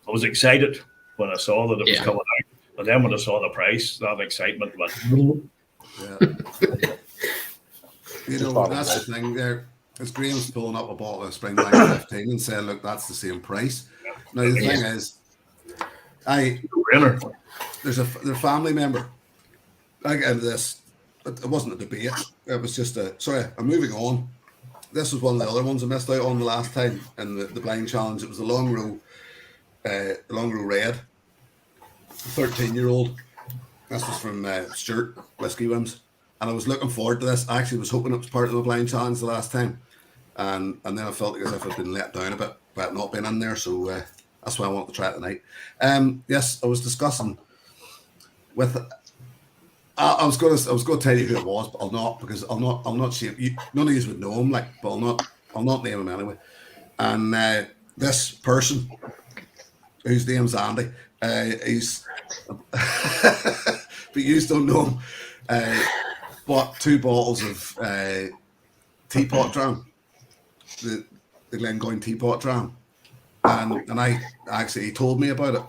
I was excited when I saw that it was coming out. But then when I saw the price, that excitement went. Yeah. You know, that's the thing there. As Graham's pulling up a bottle of Springbank 15 and saying, look, that's the same price. Now, the thing is, there's a family member. I get this. It wasn't a debate. It was just I'm moving on. This was one of the other ones I missed out on the last time in the blind challenge. It was the Long Row Red, 13-year-old. This was from Stuart Whiskey Whims. And I was looking forward to this. I actually was hoping it was part of the blind challenge the last time. And then I felt as if I'd been let down a bit by it not being in there. So that's why I wanted to try it tonight. Yes, I was discussing with. I was going to tell you who it was, but I'll not because I'll not share. None of you would know him, but I'll not name him anyway. And this person, whose name's Andy, he's, but you don't know him. Bought 2 bottles of teapot dram, the Glengoyne teapot dram, and I actually he told me about it.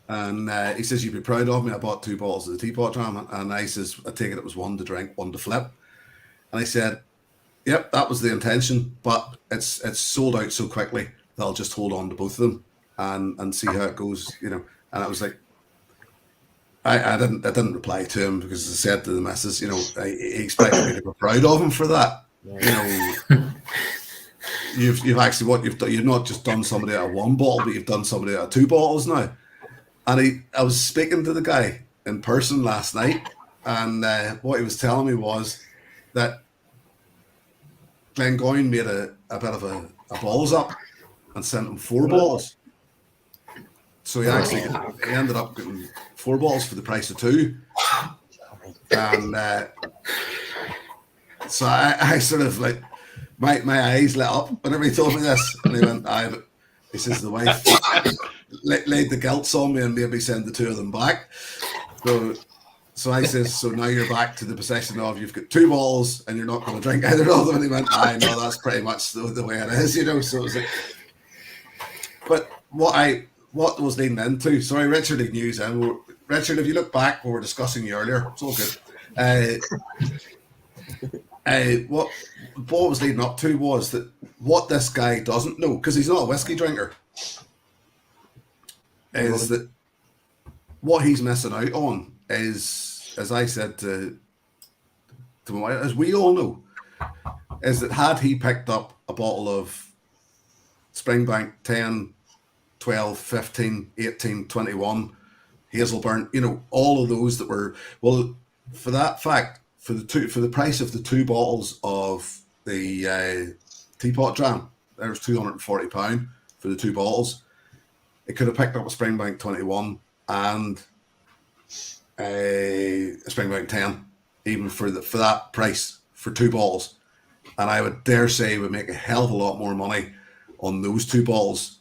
And he says, you'd be proud of me. I bought 2 bottles of the teapot dram. And I says, I take it was 1 to drink, 1 to flip. And I said, yep, that was the intention. But it's sold out so quickly that I'll just hold on to both of them and see how it goes, you know. And I was like, I didn't reply to him because I said to the missus, you know, he expected me to be proud of him for that. You know, you've actually what you've done. You've not just done somebody out of 1 bottle, but you've done somebody out of 2 bottles now. And I was speaking to the guy in person last night, and what he was telling me was that Glengoyne made a bit of a balls up and sent him 4 bottles. So he ended up getting 4 bottles for the price of 2. And so I sort of like my eyes lit up whenever he told me this, and he went, he says the wife laid the guilt on me and maybe send the 2 of them back. So I says, so now you're back to the position of you've got 2 bottles and you're not going to drink either of them. And he went, I know that's pretty much the way it is, you know. So it was like, but what was leading into? Sorry, Richard, he news. Richard, if you look back, we were discussing you earlier. It's all good. What was leading up to was that what this guy doesn't know, because he's not a whiskey drinker, is that what he's missing out on is, as I said to my wife, as we all know, is that had he picked up a bottle of Springbank 10, 12, 15, 18, 21, Hazelburn, you know, all of those that were, well, for that fact, for the price of the 2 bottles of the teapot dram, there was £240 for the 2 bottles. It could have picked up a Springbank 21 and a Springbank 10, even for that price for 2 bottles. And I would dare say would make a hell of a lot more money on those 2 bottles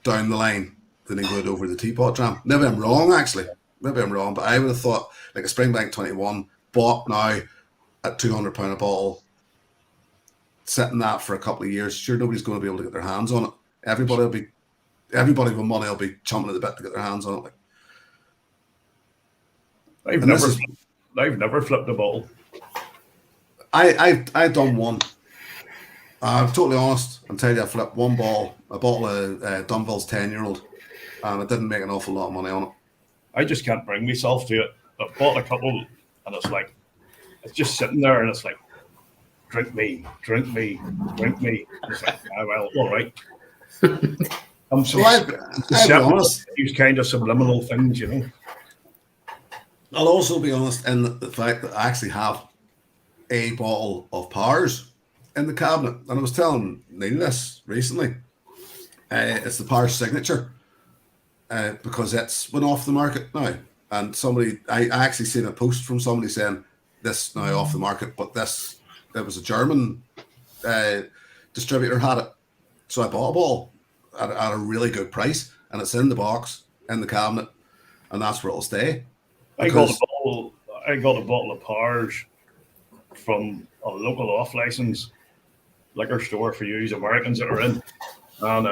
down the line than he would over the teapot dram. Maybe I'm wrong, actually. Maybe I'm wrong, but I would have thought like a Springbank 21 bought now at £200 a bottle, sitting that for a couple of years. Sure, nobody's going to be able to get their hands on it. Everybody with money will be chomping at the bit to get their hands on it. Like, I've never flipped a bottle. I've done one. I'm totally honest. I'm telling you, I flipped 1 bottle, a bottle of Dunville's 10-year-old, and I didn't make an awful lot of money on it. I just can't bring myself to it. I bought a couple, and it's just sitting there, and it's like, drink me, drink me, drink me. And it's like, well, all right. I'm so I'll be honest. these kind of subliminal things, you know. I'll also be honest in the fact that I actually have a bottle of Powers in the cabinet, and I was telling Neil this recently. It's the Powers Signature because it's went off the market now. And I actually seen a post from somebody saying this now off the market, but it was a German distributor had it, so I bought a bottle at a really good price, and it's in the box in the cabinet, and that's where it'll stay. I got a bottle of Powers from a local off-license liquor store for you Americans that are in, and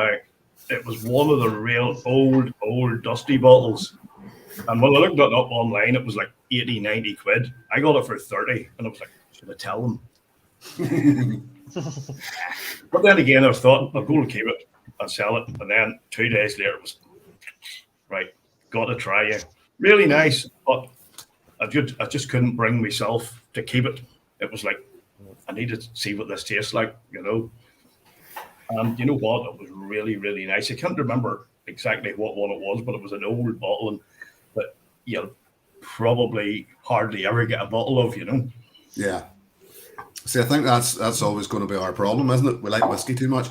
it was one of the real old dusty bottles. And when I looked it up online, it was like 80, 90 quid. I got it for 30, and I was like, should I tell them? But then again, I thought, I'll go and keep it and sell it. And then 2 days later, it was, right, got to try it. Really nice, but I just couldn't bring myself to keep it. It was like, I needed to see what this tastes like, you know. And you know what? It was really, really nice. I can't remember exactly what one it was, but it was an old bottle that you'll probably hardly ever get a bottle of, you know. Yeah. See, I think that's always going to be our problem, isn't it? We like whiskey too much.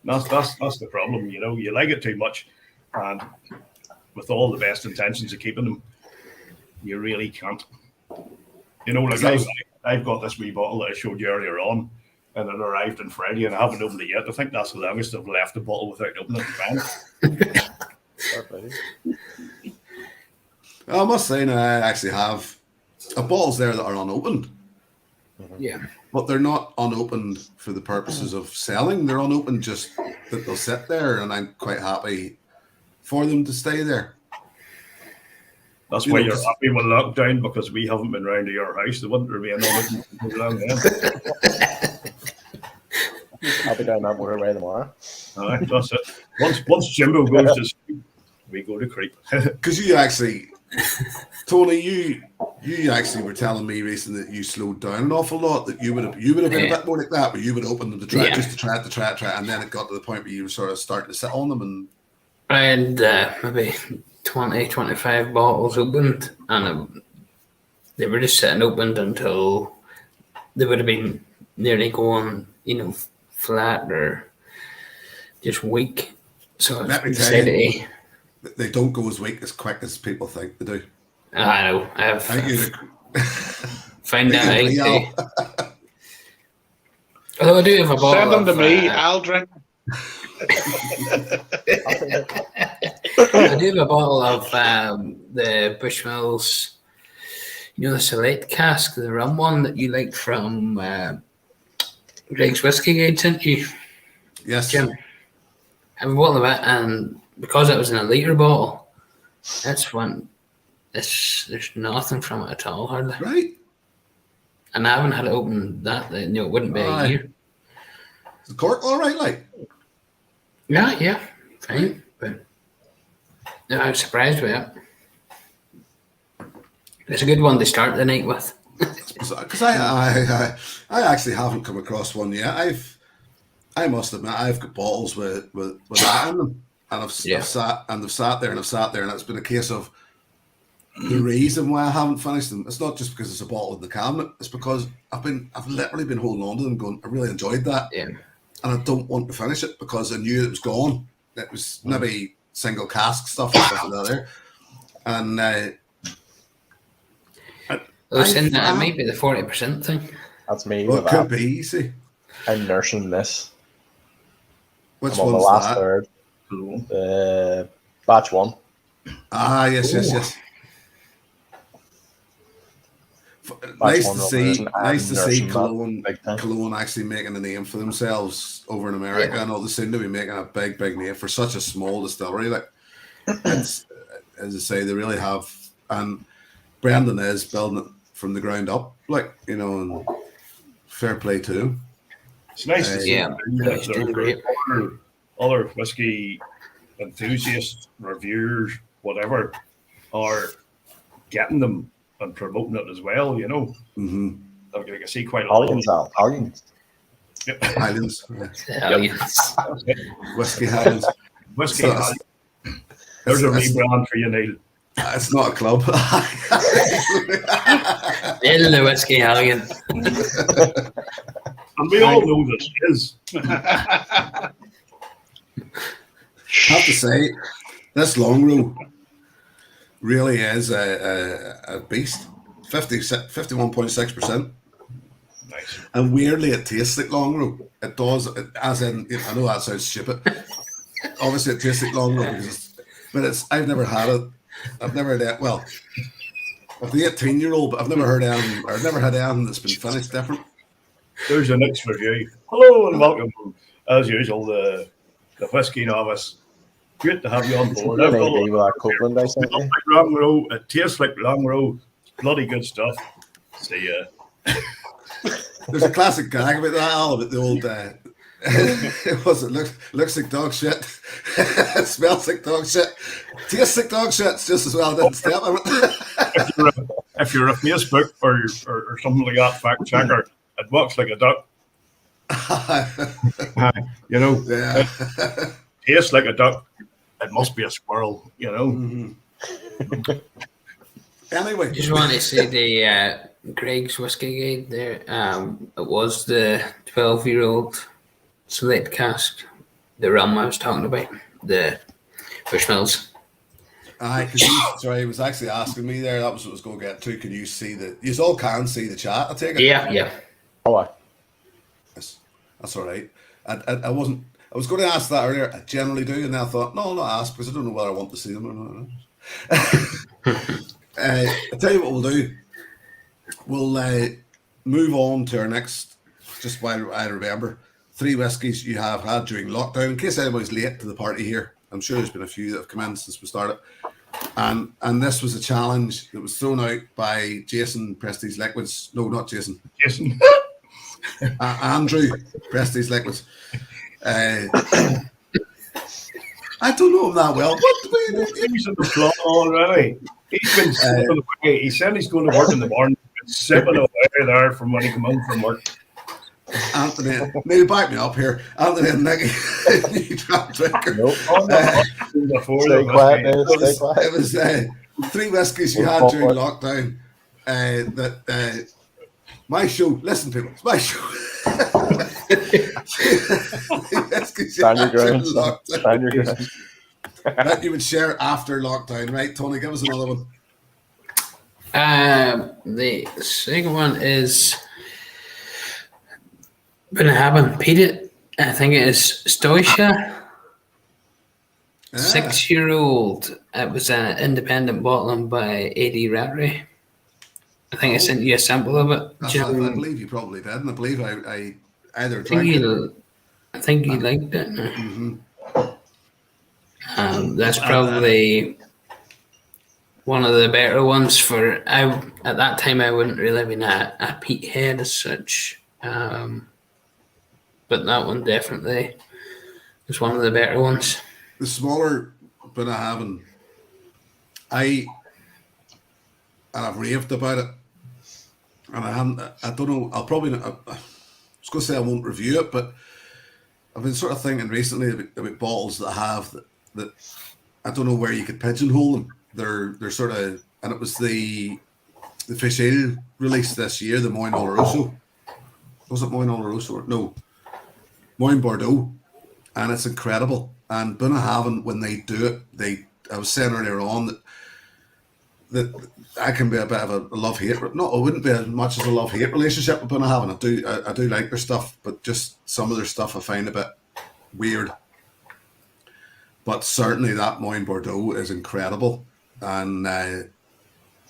That's the problem, you know. You like it too much, and with all the best intentions of keeping them, you really can't. You know, like I've got this wee bottle that I showed you earlier on, and it arrived on Friday, and I haven't opened it yet. I think that's the longest I've left the bottle without opening it. I must say now, I actually have bottles there that are unopened. Yeah. But they're not unopened for the purposes of selling. They're unopened just that they'll sit there, and I'm quite happy for them to stay there. That's why you're happy with lockdown, because we haven't been round to your house. There wouldn't remain unopened for long then. I'll be down that motorway tomorrow. All right, that's it. Once Jimbo goes to sleep, we go to creep. Because you actually, Tony, you actually were telling me recently that you slowed down an awful lot. That you would have been a bit more like that, where you would open them to try, just to try it, and then it got to the point where you were sort of starting to sit on them. And I had maybe 20, 25 bottles opened, and they were just sitting opened until they would have been nearly going, you know, flat or just weak. So let me tell you, they don't go as weak as quick as people think they do. I know. I've found that out. Although I do have a bottle. Send them to me. I'll drink. I do have a bottle of the Bushmills, you know, the Palate cask, the rum one that you like from Greg's Whiskey Guide sent you. Yes, Jim. I have a bottle of it, and because it was in a litre bottle, that's one. There's nothing from it at all, hardly. Right. And I haven't had it open that. You know, it wouldn't be a year. Is the cork all right, like? Yeah, fine. But no, I was surprised with it. It's a good one to start the night with. Because I actually haven't come across one yet. I must admit, I've got bottles with that in them, and I've sat there, and it's been a case of the reason why I haven't finished them. It's not just because it's a bottle in the cabinet. It's because I've literally been holding on to them, going, I really enjoyed that, and I don't want to finish it because I knew it was gone. It was maybe single cask stuff and stuff like that there, and it might be the 40% thing. That's me. Well, it could be easy. I'm nursing this. Which I'm on one's the last that? third. Batch 1. Ah, yes. Nice to see Cologne actually making a name for themselves over in America. I know they seem to be making a big name for such a small distillery. Like, it's, as I say, they really have. And Brendan is building it from the ground up, like, you know, and fair play to him. It's nice to see he's doing great. Other whiskey enthusiasts, reviewers, whatever, are getting them and promoting it as well, you know. Mm-hmm. Like I see quite a lot of Hallions. Highlands. Hallions. Whiskey Highlands. Whiskey. It's There's a it's- rebrand for you, Neil. It's not a club. In the Whiskey Hallion. And we all know this is. I have to say, this long row really is a beast. 51.6%. Nice. And weirdly, it tastes like long row. It does, as in, I know that sounds stupid. Obviously, it tastes like long row, I've never had it. I've never had it. Well, I'm the 18-year-old, but I've never had anything that's been finished different. There's your next review. Hello and welcome, as usual, the whiskey novice. Great to have you on board. I've got a with that Copeland I sent you. long row. It tastes like long row. Bloody good stuff. See ya. There's a classic gag about that, Al, about the old. It looks like dog shit. It smells like dog shit. Tastes like dog shit. It's just as well. Didn't step on it. If you're a Facebook or something like that fact checker, it walks like a duck. You know, Yeah. tastes like a duck. It must be a squirrel. You know. Mm-hmm. Anyway, Just want to say the Greg's Whiskey Guide there. It was the 12-year-old select cask, the rum I was talking about, the Bushmills. sorry, he was actually asking me there. That was what I was going to get to. Can you see you all can see the chat? I take it. Yeah. Oh, I. That's all right. I wasn't. I was going to ask that earlier. I generally do, and then I thought, no, I'll not ask because I don't know whether I want to see them or not. I'll tell you what we'll do. We'll move on to our next, just while I remember, 3 whiskies you have had during lockdown. In case anybody's late to the party here, I'm sure there's been a few that have come in since we started. And this was a challenge that was thrown out by Jason Prestige Liquids. No, not Jason. Jason. Andrew Prestige Liquids. I don't know him that well. What do we He's in the plot already. He's been sipping away. He said he's going to work in the morning. He's been sipping away there from when he come home from work. Anthony, maybe back me up here. Anthony and Nicky, you drop drinker. Nope. Before Stay the quiet whiskey. now. Stay quiet. It was 3 whiskies you had during lockdown. That my show. Listen, people, it's my show. Stand your ground. Stand your ground. That you would share after lockdown, right? Tony, give us another one. The second one is Bunnahabhain Palate. I think it is Stoisha. 6-year-old. It was an independent bottling by A.D. Rattray. I think I sent you a sample of it. I believe you probably did, and I believe I either I drank it. think you liked it. Mm-hmm. That's probably one of the better ones for. At that time, I wouldn't really have been a peat head as such, but that one definitely was one of the better ones. The smaller Bunnahabhain, I've raved about it, and I don't know. I'll probably. I was going to say I won't review it, but I've been sort of thinking recently about bottles that have that I don't know where you could pigeonhole them. They're sort of, and it was the Fish Ale release this year, the Moine Oloroso. Was it Moine Oloroso? No, Moine Bordeaux, and it's incredible. And Bunnahabhain, when they do it, I was saying earlier on that I can be a bit of a love-hate. No, it wouldn't be as much as a love-hate relationship with Bunnahabhain. I do like their stuff, but just some of their stuff I find a bit weird. But certainly that Moine Bordeaux is incredible, and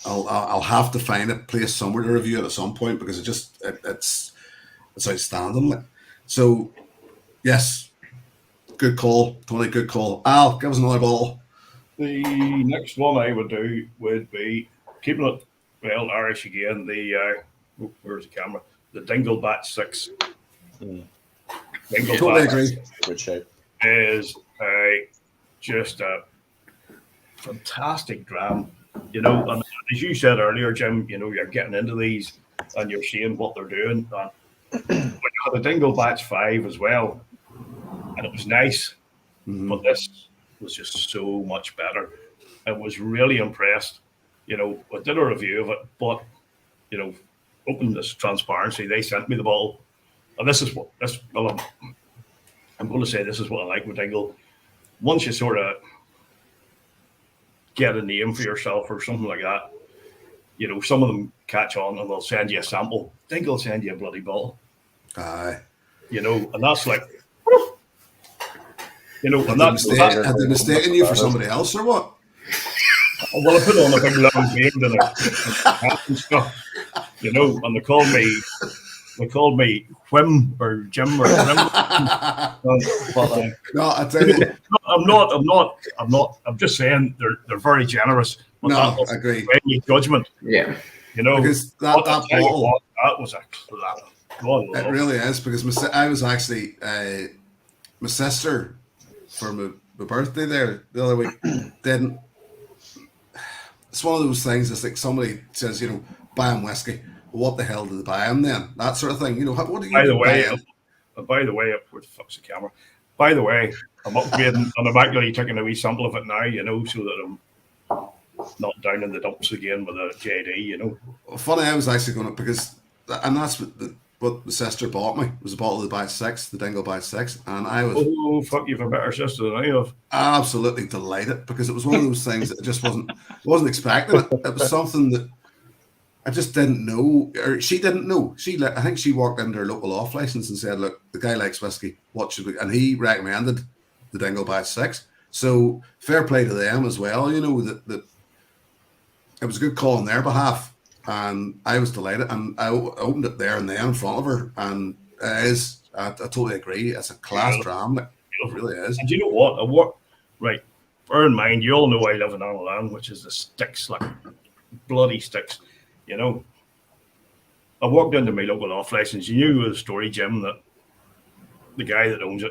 I'll have to find a place somewhere to review it at some point because it's outstanding. So yes, good call, Tony. Good call. Al, give us another bottle. The next one I would do would be keeping it Irish again. The where's the camera? The Dingle Batch 6. Dingle Totally Batch agree. Good shape. is just a fantastic dram. You know, and as you said earlier, Jim, you know, you're getting into these and you're seeing what they're doing. And we had a Dingle Batch 5 as well, and it was nice, but this was just so much better. I was really impressed. You know, I did a review of it, but, you know, open this transparency, they sent me the bottle. And this is what, well, I'm going to say this is what I like with Dingle. Once you sort of get a name for yourself or something like that, you know, some of them catch on and they'll send you a sample. Dingle will send you a bloody bottle. Aye. You know, and that's like, you know, and Had they mistaken you for somebody else or what? well, I put on a big long beard and a hat and stuff, you know, and they called me Whim or Jim or Whim. No, I tell you, I'm just saying they're very generous. But no, I agree. Any judgment, Yeah. you know, Because that bottle, that was a clap. it really is. Because I was actually my sister for my birthday there the other week. Didn't. It's one of those things. It's like somebody says, you know, buy him whiskey. Well, what the hell did they buy him then? That sort of thing. You know, what do you? By the way, where the fuck's the camera? By the way, I'm upgrading and I'm actually taking a wee sample of it now. You know, so that I'm not down in the dumps again with a JD. You know. Well, funny, I was actually going to because, and that's what my sister bought me was a bottle of the Batch 6, the Dingle Batch 6, and I was fuck, you've a better sister than I have. Absolutely delighted because it was one of those things that I just wasn't expecting it. It was something that I just didn't know, or she didn't know. I think she walked into her local off license and said, "Look, the guy likes whiskey. What should we?" And he recommended the Dingle Batch 6. So fair play to them as well. You know that it was a good call on their behalf. And I was delighted, and I opened it there and then in front of her, and it is. I totally agree. It's a class dram. It really is. And you know what? Right. Bear in mind, you all know I live in Hallion, which is the sticks, like bloody sticks. You know. I walked into my local off license. You knew the story, Jim, that the guy that owns a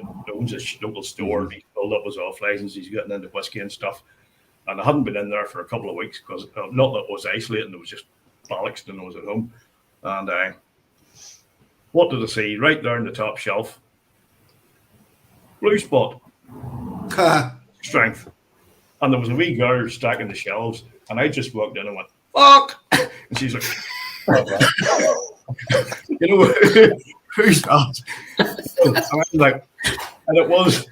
local store. He filled up his off license. He's getting into whiskey and stuff, and I hadn't been in there for a couple of weeks because not that it was isolating. It was just bollocks and I was at home. And what did I see? Right there on the top shelf. Blue Spot. Strength. And there was a wee girl stacking the shelves. And I just walked in and went, fuck! And she's like, you know, who's that? And I was like, and it was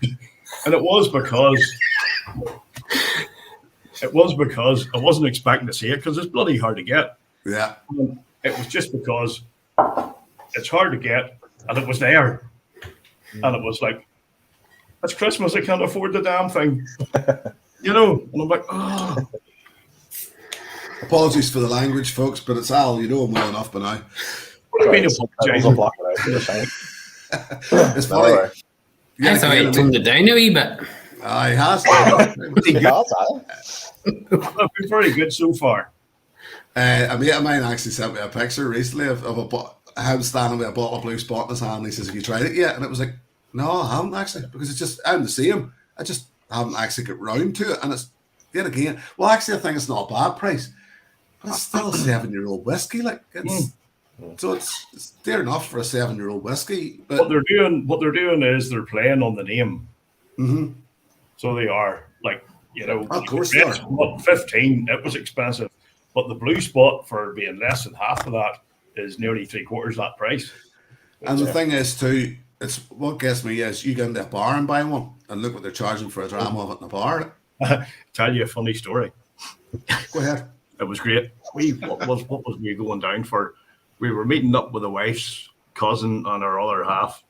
because I wasn't expecting to see it because it's bloody hard to get. Yeah. It was just because it's hard to get, and it was there. And it was like, it's Christmas, I can't afford the damn thing. You know? And I'm like, oh. Apologies for the language, folks, but it's Al. You know him well enough by now. What do you mean apologize? It's funny. I thought he toned it down a wee bit. He has. I've been very good so far. A mate of mine actually sent me a picture recently of him standing with a bottle of Blue Spot in his hand. And he says, "Have you tried it yet?" And it was like, "No, I haven't actually, because it's just I'm the same. I just haven't actually got round to it." And it's yet again. Well, actually, I think it's not a bad price, but it's still a 7-year-old whiskey. Like so it's dear enough for a 7-year-old whiskey. But what they're doing is they're playing on the name. Mm-hmm. So they are, like, you know, of course they are. What, 15? It was expensive. But the Blue Spot, for being less than half of that, is nearly 3/4 that price. And the thing is, too, it's what gets me is you go into a bar and buy one and look what they're charging for a dram of it in the bar. Tell you a funny story. Go ahead. It was great. What was we going down for? We were meeting up with the wife's cousin and our other half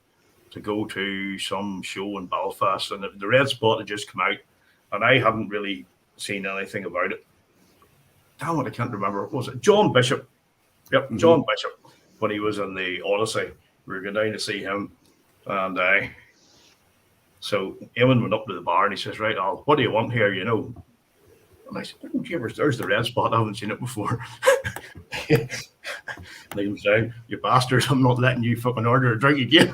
to go to some show in Belfast, and the Red Spot had just come out, and I hadn't really seen anything about it. Damn it, I can't remember. Was it John Bishop? Yep, mm-hmm. John Bishop. When he was in the Odyssey, we were going down to see him, and so Eamon went up to the bar and he says, "Right, Al, what do you want here? You know?" And I said, "There's the Red Spot. I haven't seen it before." And he was saying, "You bastards! I'm not letting you fucking order a drink again."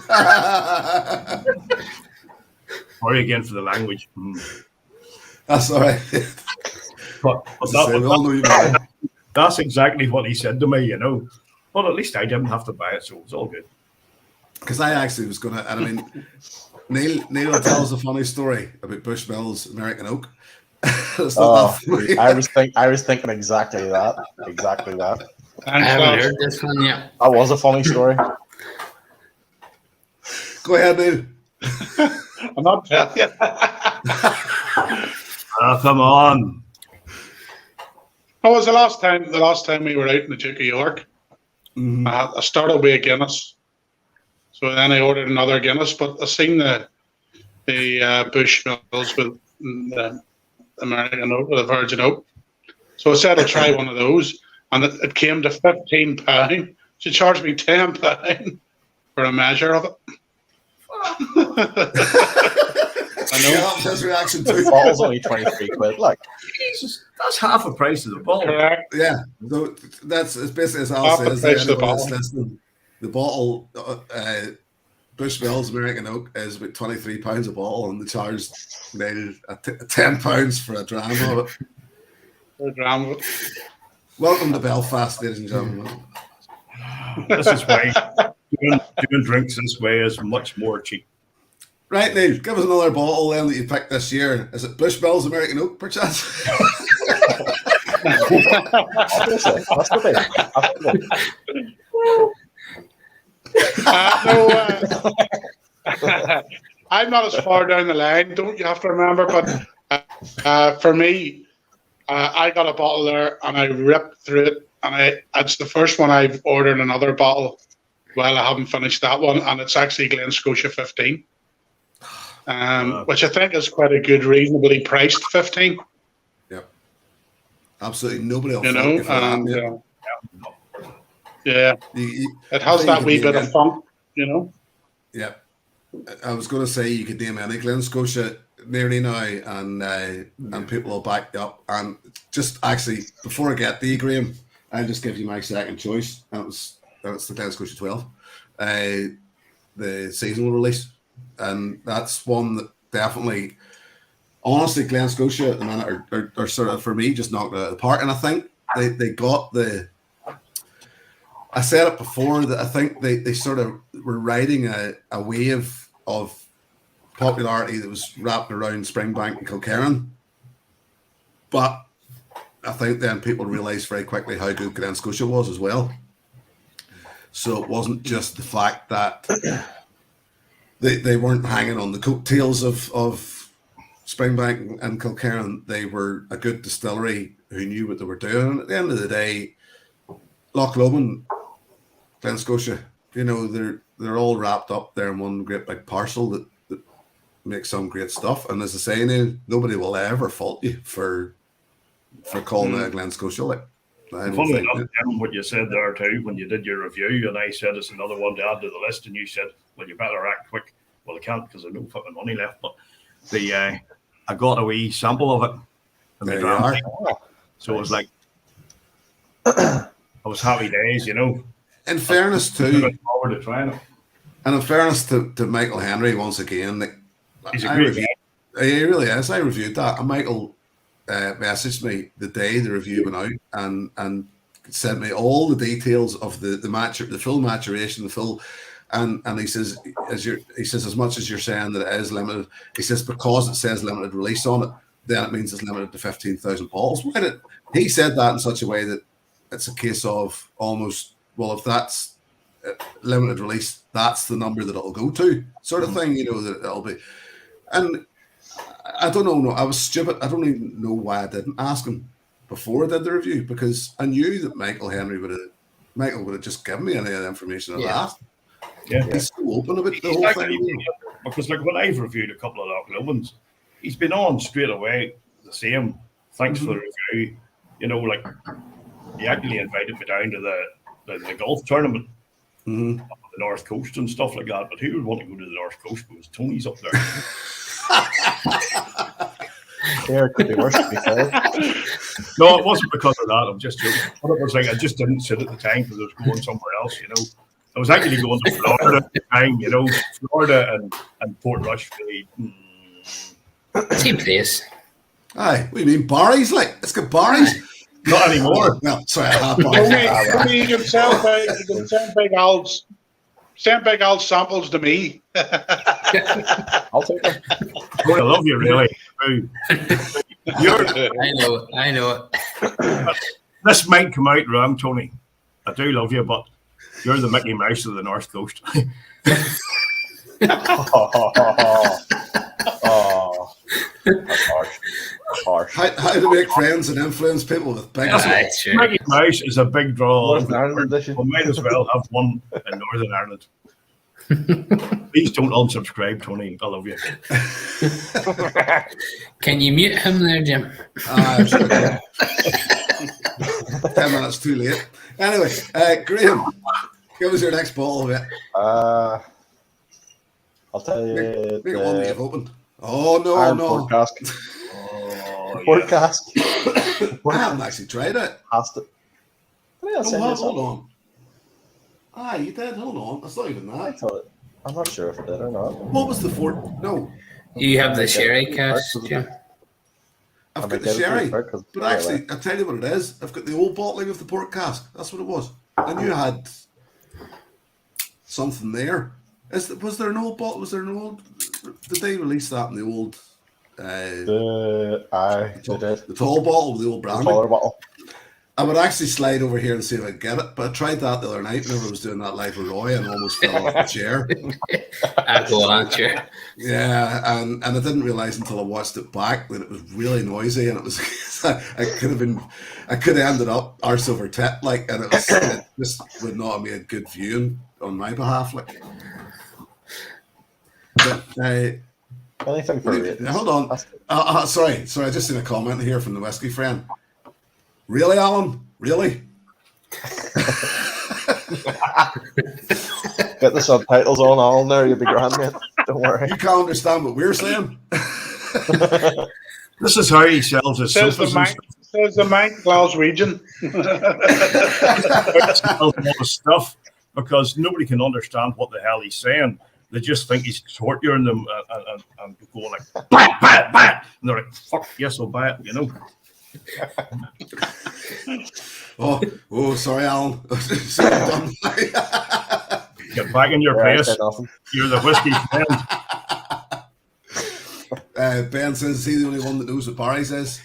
Sorry again for the language. That's all right. But We all know you know. that's exactly what he said to me, you know. But at least I didn't have to buy it, so it was all good. Because I actually was gonna, and I mean, Neil will tell us a funny story about Bushmills American Oak. It's not that funny. I was thinking exactly that. Exactly that. I haven't heard this one yet. That was a funny story. Go ahead, Neil. I'm not telling you. Come on. What was the last time we were out in the Duke of York? Mm-hmm. I started with a Guinness. So then I ordered another Guinness, but I seen the Bushmills with the American Oak, the Virgin Oak. So I said I'll try one of those, and it came to £15. She charged me £10 for a measure of it. I know. Yeah, his reaction The too. bottle's only 23 quid. Like, Jesus, that's half the price of the bottle. Correct. Yeah, so it's basically as Al Half the says. price of the Anyone that's bottle. listening, the bottle, Bushmills American Oak is about £23 a bottle, and they charged Neil £10 for a dram of it. A gram of it. Welcome to Belfast, ladies and gentlemen. This is why doing drinks this way is much more cheap. Right, Neil, give us another bottle then that you picked this year. Is it Bushmills American Oak, perchance? obviously, that's the thing. That's the thing. No, I'm not as far down the line, don't you have to remember, but for me, I got a bottle there and I ripped through it, and it's the first one I've ordered another bottle. Well, I haven't finished that one, and it's actually Glen Scotia 15, which I think is quite a good, reasonably priced 15. Yep. Absolutely nobody will You fault know, you for that, and mate. yeah, it has that wee bit of funk, you know. Yeah, I was going to say you could name any Glen Scotia nearly now, and people will back you up. And just actually, before I get to you, Graham, I'll just give you my second choice. It's the Glen Scotia 12, the seasonal release, and that's one that definitely, honestly, Glen Scotia at the minute are sort of, for me, just knocked it out of the park. And I think they got the. I said it before that I think they sort of were riding a wave of popularity that was wrapped around Springbank and Kilkerran. But I think then people realised very quickly how good Glen Scotia was as well. So it wasn't just the fact that they weren't hanging on the coattails of Springbank and Kilkerran. They were a good distillery who knew what they were doing. And at the end of the day, Loch Lomond, Glen Scotia, you know, they're all wrapped up there in one great big parcel that makes some great stuff. And as I say, Neil, nobody will ever fault you for calling it a Glen Scotia. Like, Funny enough, Tim, what you said there too, when you did your review, and I said it's another one to add to the list, and you said, well, you better act quick. Well, I can't because I've no fucking money left. But I got a wee sample of it. And there you are. So it was like, I was happy days, you know. In fairness to, Looking forward to trying it. and in fairness to Michael Henry, once again, like, He's a great guy. He really is. I reviewed that, and Michael messaged me the day the review went out, and sent me all the details of the full maturation, the full, and he says as much as you're saying that it is limited, he says because it says limited release on it, then it means it's limited to 15,000 bottles. He said that in such a way that it's a case of almost, well, if that's limited release, that's the number that it'll go to, sort of thing, you know, that it'll be. And I don't know, no, I was stupid. I don't even know why I didn't ask him before I did the review, because I knew that Michael would have just given me any of the information I'd asked. Yeah. He's so open about the whole Actually, thing. because like when I've reviewed a couple of Loch Lomond's, he's been on straight away the same. Thanks for the review. You know, like he actually invited me down to the golf tournament up on the North Coast and stuff like that. But who would want to go to the North Coast because Tony's up there? Yeah, it could be worse, to be fair. No, it wasn't because of that. I'm just joking. But it was like I just didn't sit at the time because I was going somewhere else, you know. I was actually going to Florida at the time, you know, Florida and Port Rush really. Same place. Aye, what do you mean barries? Like, it's got barries. Not anymore. No, sorry, I have barries. Tony, you can send big old samples to me. I'll take them. I love you, really. I know it. This might come out wrong, Tony. I do love you, but you're the Mickey Mouse of the North Coast. Oh, that's harsh. That's harsh. How to make friends and influence people with big Aye, sure. Mickey Mouse is a big draw. Northern Ireland edition. We might as well have one in Northern Ireland. Please don't unsubscribe, Tony. I love you. Can you mute him there, Jim? 10 minutes too late. Anyway, Graham, give us your next bottle of it. I'll tell you. Make it one that you've opened. Oh, no, Iron no. Port cask. Oh, Port yeah. cask. I haven't actually tried it. Has to. Yeah, Hold on. Ah, you did. Hold on. That's not even I that. thought. I'm not sure if it did or not. What was the fort? No, You have the sherry cask, Jim. I've got the sherry. But actually, I'll tell you what it is. I've got the old bottling of the port cask. That's what it was. I knew I had something there. Was there an old bottle? Was there an old? Did they release that in the old? They did. The tall bottle with the old brandy. Taller bottle. I would actually slide over here and see if I could get it, but I tried that the other night whenever I was doing that live with Roy and almost fell off the chair. I go on, sure. Yeah, and I didn't realise until I watched it back that it was really noisy, and it was I could have ended up arse over tit, like, and it just would not have made good viewing on my behalf, like. But Anything for it. hold on, sorry, I just seen a comment here from the whiskey friend. Really, Alan? Really? Get the subtitles on all there, you'll be grand, mate. Don't worry. You can't understand what we're saying. This is how he sells his Says sofas. the Mount Glaswegian. Sells all the stuff because nobody can understand what the hell he's saying. They just think he's torturing them and going like, buy it. And they're like, fuck, yes, I'll buy it, you know. Oh, sorry, Alan. Get back in your place. You're the whiskey friend. Ben says, is he the only one that knows what Barry's is?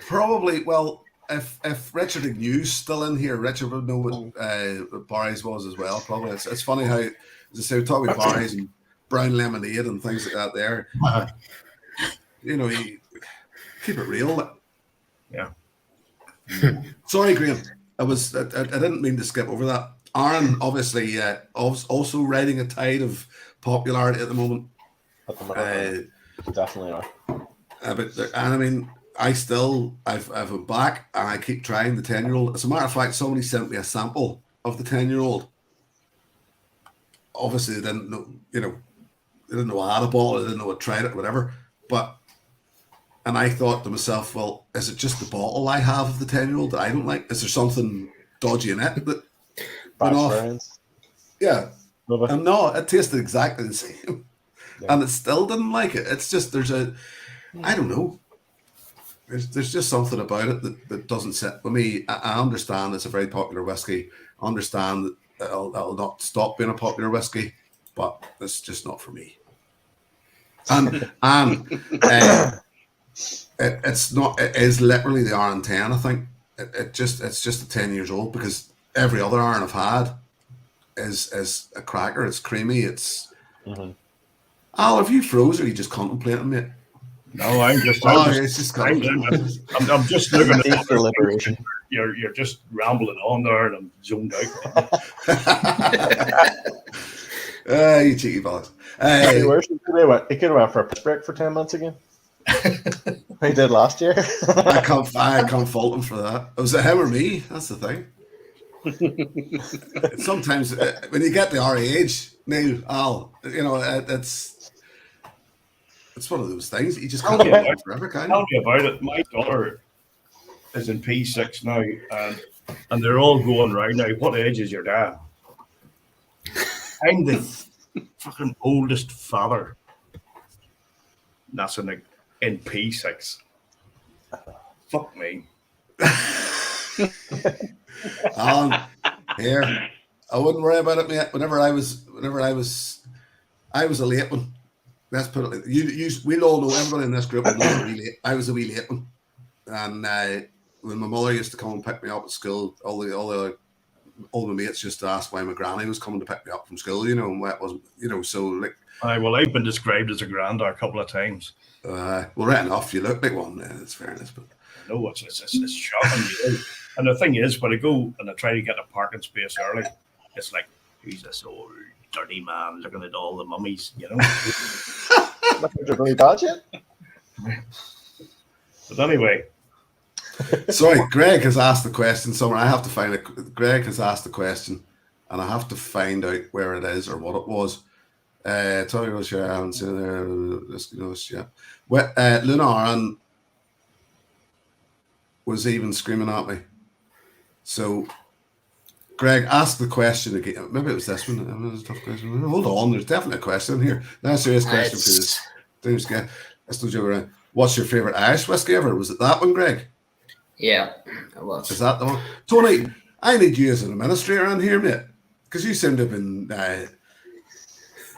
Probably. Well, if Richard Agnew's still in here, Richard would know what Barry's was as well. Probably. It's funny how, as I say, we talk about Barry's and brown lemonade and things like that there. You know, you keep it real. Yeah. Sorry, Graham. I didn't mean to skip over that. Aaron, obviously, also riding a tide of popularity at the moment. Definitely are. And I mean, I've been back and I keep trying the 10-year-old. As a matter of fact, somebody sent me a sample of the 10-year-old. Obviously, they didn't know, they didn't know I had a bottle, they didn't know I tried it, whatever. And I thought to myself, well, is it just the bottle I have of the 10-year-old that I don't like? Is there something dodgy in it that went off? Yeah. And no, it tasted exactly the same. Yeah. And it still didn't like it. It's just, I don't know. There's just something about it that doesn't sit with me. I understand it's a very popular whiskey. I understand that it'll not stop being a popular whiskey, but it's just not for me. And it's not. It is literally the RN10. I think it's just 10 years old because every other RN I've had is a cracker. It's creamy. It's. Mm-hmm. Al, have you froze or are you just contemplating it? No, I'm just looking at deliberation. You're just rambling on there, and I'm zoned out. You cheeky balls. He could have went for a piss break for 10 months again. He did last year. I can't fault him for that. Was it him or me? That's the thing. Sometimes when you get the our age now, Al, it's one of those things that you just can't do forever, can you? Tell me about it. My daughter is in P6 now, and they're all going right now. What age is your dad? I'm the fucking oldest father. That's in P6. Fuck me. Alan, here, I wouldn't worry about it, mate. Whenever I was a late one. Let's put it like we'll all know, everybody in this group will know I was a wee late one. And when my mother used to come and pick me up at school, all my mates used to ask why my granny was coming to pick me up from school, you know, and why it wasn't, you know, so like. Well, I've been described as a grandar a couple of times. Well, right enough, you look like one. It's fairness, but No, it's shocking. You know? And the thing is, when I go and I try to get a parking space early, it's like, who's this old dirty man looking at all the mummies, you know? Look at your blue budget. But anyway. Sorry, Greg has asked the question somewhere. I have to find it. Greg has asked the question, and I have to find out where it is or what it was. Tell me what I haven't seen there. Yeah. Well, Lunaran was even screaming at me. So, Greg, ask the question again. Maybe it was this one. It was a tough question. Hold on, there's definitely a question here. That's a serious question for this. Let's not joke around. What's your favourite Irish whiskey ever? Was it that one, Greg? Yeah, it was. Is that the one? Tony, I need you as an administrator on here, mate, because you seem to have been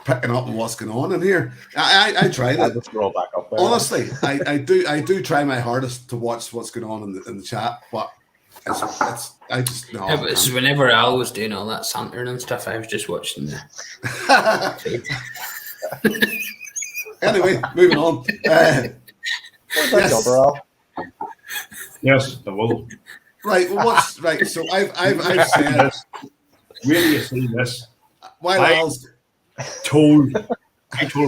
picking up on what's going on in here. I tried I'll it. just scroll back up there. Honestly, I do try my hardest to watch what's going on in the chat, but I just no. It was whenever Al was doing all that Santern and stuff, I was just watching the feed. Anyway, moving on. Yes. Yes, the will. Right. Well, what's right? So I've said. Where do you see this? While Al's I told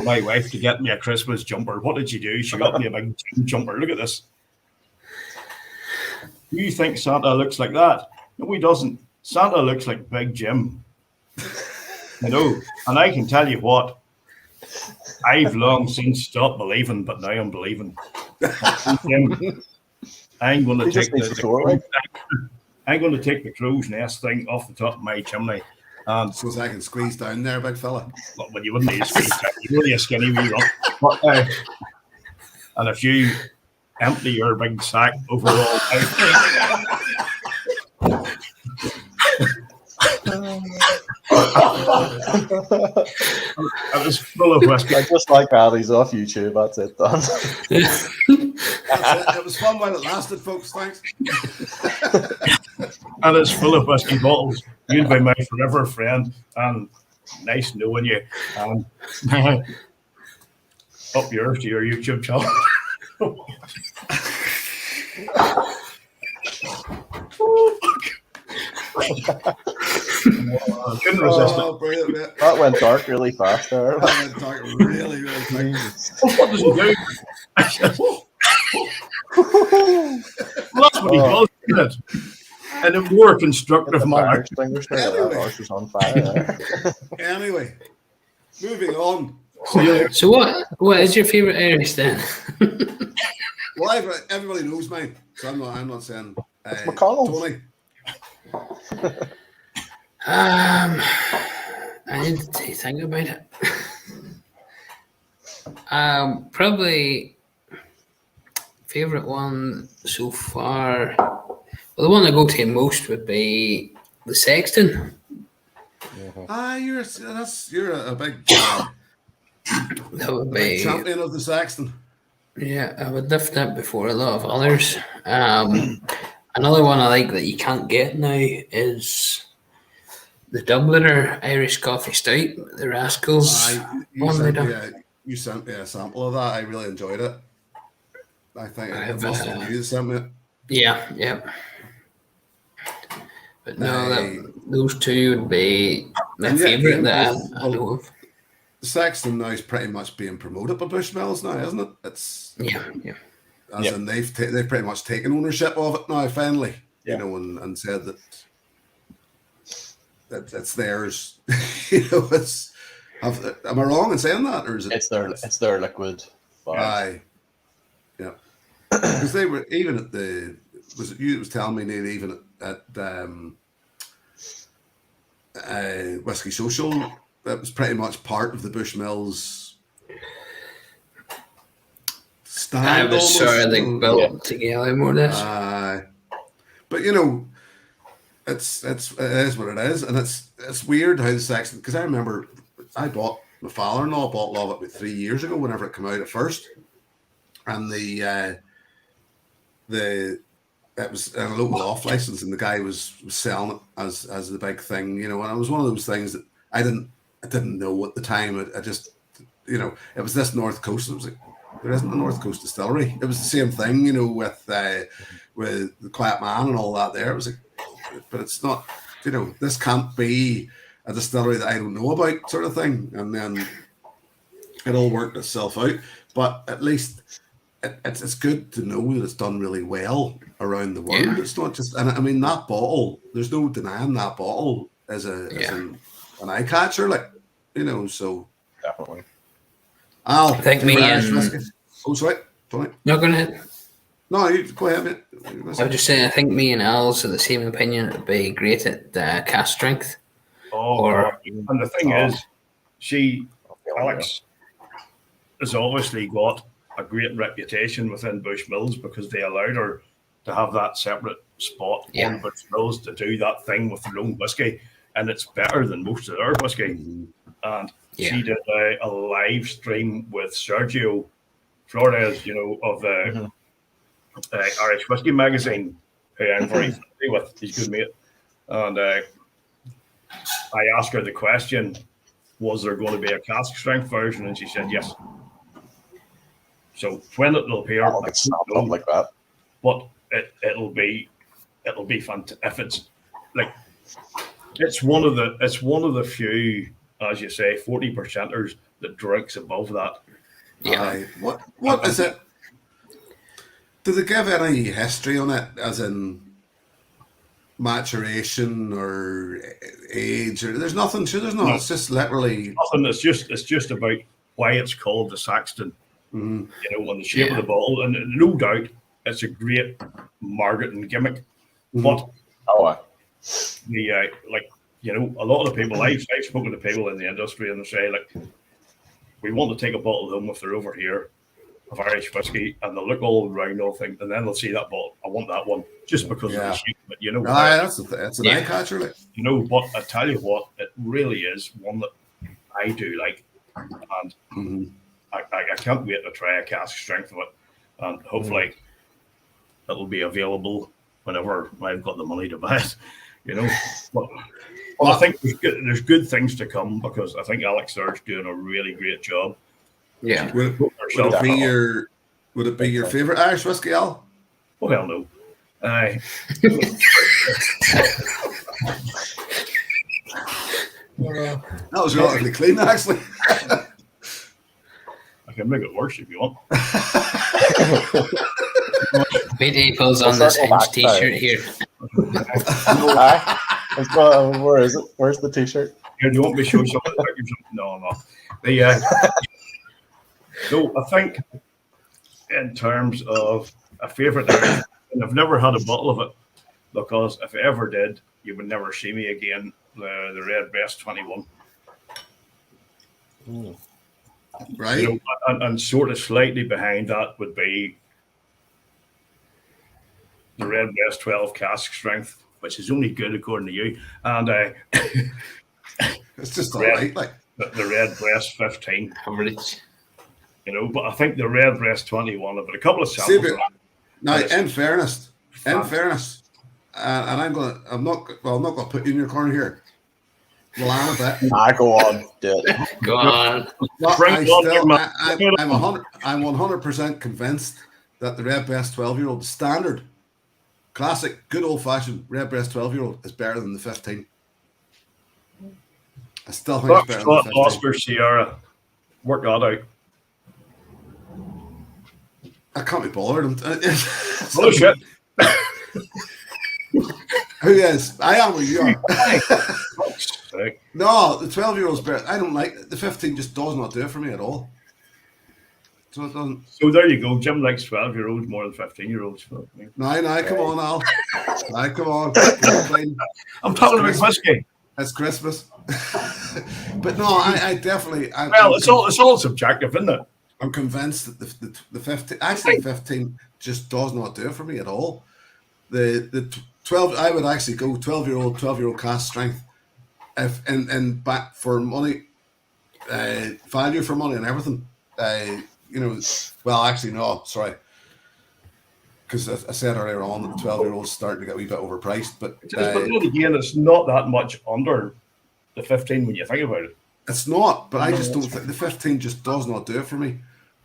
my wife to get me a Christmas jumper. What did she do? She got me a big jumper. Look at this. Do you think Santa looks like that? No, he doesn't. Santa looks like Big Jim. You know, and I can tell you what, I've long since stopped believing, but now I'm believing. I'm going to take the crow's nest thing off the top of my chimney. And so I can squeeze down there, big fella. Well, you wouldn't need to squeeze down. You're only a skinny wee rump. But, and if you empty your big sack overall I was full of whiskey. I just like Ali's off YouTube. That's it, done. That's it. It was fun while it lasted, folks. Thanks. And it's full of whiskey bottles. You'd be my forever friend, and nice knowing you. And up yours to your YouTube channel. Couldn't resist it. Brilliant, mate. That went dark really fast there. That went dark really, really quick. What does he do? Well, that's what he does, isn't it? In a more constructive manner. That horse is on fire there. Anyway, moving on. So what is your favourite Irish then? Well, everybody knows mine, so I'm not saying. McConnell's. Tony. I need to think about it. Probably favourite one so far. Well, the one I go to most would be the Sexton. You're a big That would be champion of the Sexton. Yeah, I would lift that before a lot of others. Another one I like that you can't get now is the Dubliner Irish Coffee Stout, the Rascals. You sent me a sample of that. I really enjoyed it. I think it must have you sent me it. Yeah. But no, those two would be my favourite that I know of. The Sexton now is pretty much being promoted by Bushmills now, isn't it? It's yeah. And they've pretty much taken ownership of it now. Finally, you know, and said that it's theirs. You know, am I wrong in saying that, or is it? It's their liquid. Aye, yeah. Because they were even at was it you that was telling me, Neil, even at Whiskey Social, that was pretty much part of the Bushmills stand. was almost, sort of like you know. built together more or less. But you know, it is what it is, and it's weird how the Sexton, because I remember my father-in-law bought a lot of it about 3 years ago whenever it came out at first, and it was a local off license, and the guy was selling it as the big thing, you know. And it was one of those things that I didn't know at the time. I just, you know, it was this North Coast. It was like, there isn't a North Coast distillery. It was the same thing, you know, with the Quiet Man and all that. There, it was like, but it's not, you know, this can't be a distillery that I don't know about, sort of thing. And then it all worked itself out. But at least it's good to know that it's done really well around the world. Yeah. It's not just, and I mean, that bottle, there's no denying that bottle is an eye catcher, like, you know. So Definitely. Al, I think me and oh, sorry, Tony. no, go ahead. No, you go ahead, mate. I was just saying, I think me and Al's are the same opinion. It'd be great at cask strength. And the thing is, Alex has obviously got a great reputation within Bushmills because they allowed her to have that separate spot on Bushmills to do that thing with their own whiskey, and it's better than most of their whiskey. And she did a live stream with Sergio Flores, you know, of the Irish Whiskey magazine, who I'm very friendly with. He's a good mate. And I asked her the question, was there going to be a cask strength version? And she said yes. So when it'll appear, I'll get snapped up like that. But it'll be fantastic. If it's like, it's one of the few, as you say, 40%ers that drinks above that. Yeah. What is it? Do they give any history on it, as in maturation or age? Or there's nothing. Sure, there's not. No. It's just literally nothing. It's just about why it's called the Sexton. You know, on the shape of the bottle, and no doubt it's a great marketing gimmick. But the like, you know, a lot of the people I've spoken to people in the industry, and they say, like, we want to take a bottle home if they're over here of Irish whiskey, and they'll look all around, all thing, and then they'll see that bottle. I want that one just because of the shape of it, you know. That's an eye catcher, like. You know, but I tell you what, it really is one that I do like, and I can't wait to try a cask strength of it, and hopefully it'll be available whenever I've got the money to buy it, you know. But I think there's good things to come, because I think Alex there's doing a really great job. Yeah. Would it be your favourite Irish whiskey, Al? Oh, hell no. That was relatively clean, actually. I can make it worse if you want. BD pulls on this Hinge t-shirt here. Where is it? Where's the t-shirt? Here, do you want me to show something? No. No, I think in terms of a favourite Irish, and I've never had a bottle of it, because if I ever did, you would never see me again. The Redbreast 21. Right. You know, and sort of slightly behind that would be the Redbreast 12 cask strength, which is only good according to you. And it's just alright, like the Redbreast 15. Average. You know, but I think the Redbreast 21, but a couple of samples. Now, in fairness, and I'm not going to put you in your corner here. Well, I'm a bit. Go on, dude. Go on. I'm 100% convinced that the Redbreast 12-year-old standard, classic, good old-fashioned Redbreast 12-year-old is better than the 15. I still think it's better than the 15. Oscar Sierra, work that out. I can't be bothered. Oh shit! Who is? I am where you are. No, the 12-year-old's better. I don't like the 15. Just does not do it for me at all. So it doesn't. So there you go. Jim likes 12-year-olds more than 15-year-olds. No, come on, Al. Come on. I'm talking about whiskey. It's Christmas. But no, I definitely. Well, it's all subjective, isn't it? I'm convinced that the 15 just does not do it for me at all. The 12, I would actually go 12-year-old cask strength, if and back for money, value for money and everything. Well, actually no, sorry, because I said earlier on that the 12-year-olds starting to get a wee bit overpriced, but but then again, it's not that much under the 15 when you think about it. it's not. But I just don't think the 15 just does not do it for me.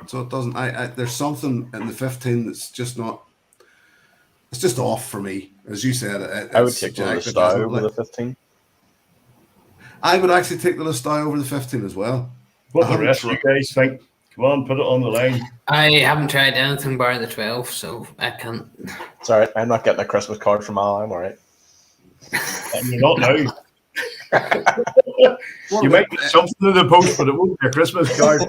So it doesn't. There's something in the 15 that's just not. It's just off for me, as you said. I would take the Listau over the 15. I would actually take the Listau over the 15 as well. What the rest of you guys think? Come on, put it on the line. I haven't tried anything bar the 12, so I can't. Sorry, I'm not getting a Christmas card from Al. I'm all right. You're not now. You might get something in the post, but it won't be a Christmas card.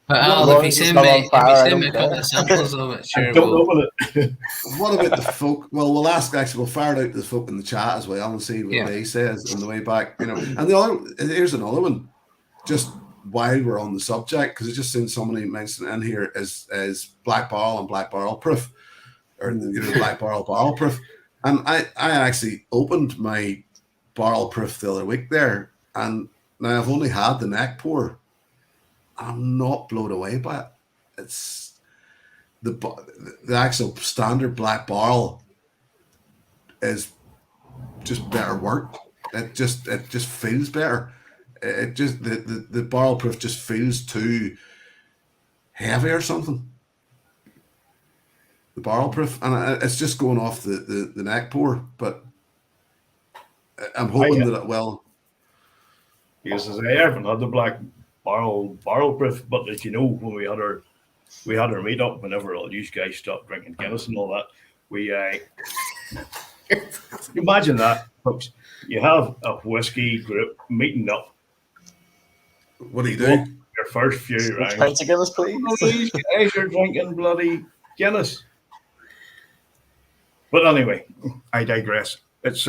But Al, if you send me a couple of samples of it, sure. Don't open it. What about the folk? Well, we'll fire it out to the folk in the chat as well and see what they says on the way back. And the other, here's another one, just while we're on the subject, because I just seen somebody mention in here is black barrel and black barrel proof, or black barrel proof. And I actually opened my barrel proof the other week there, and now I've only had the neck pour. I'm not blown away by it. It's the actual standard black barrel is just better work. It just feels better. It just the barrel proof just feels too heavy or something. The barrel proof, and it's just going off the neck pour. But I'm hoping that it will. Because as I haven't had the black barrel proof, but as you know, when we had our meet up, whenever all you guys stopped drinking Guinness and all that, we imagine that, folks. You have a whiskey group meeting up. What do you do? Your first few rounds. Pints of Guinness, please. Oh, these guys are drinking bloody Guinness. But anyway, I digress. It's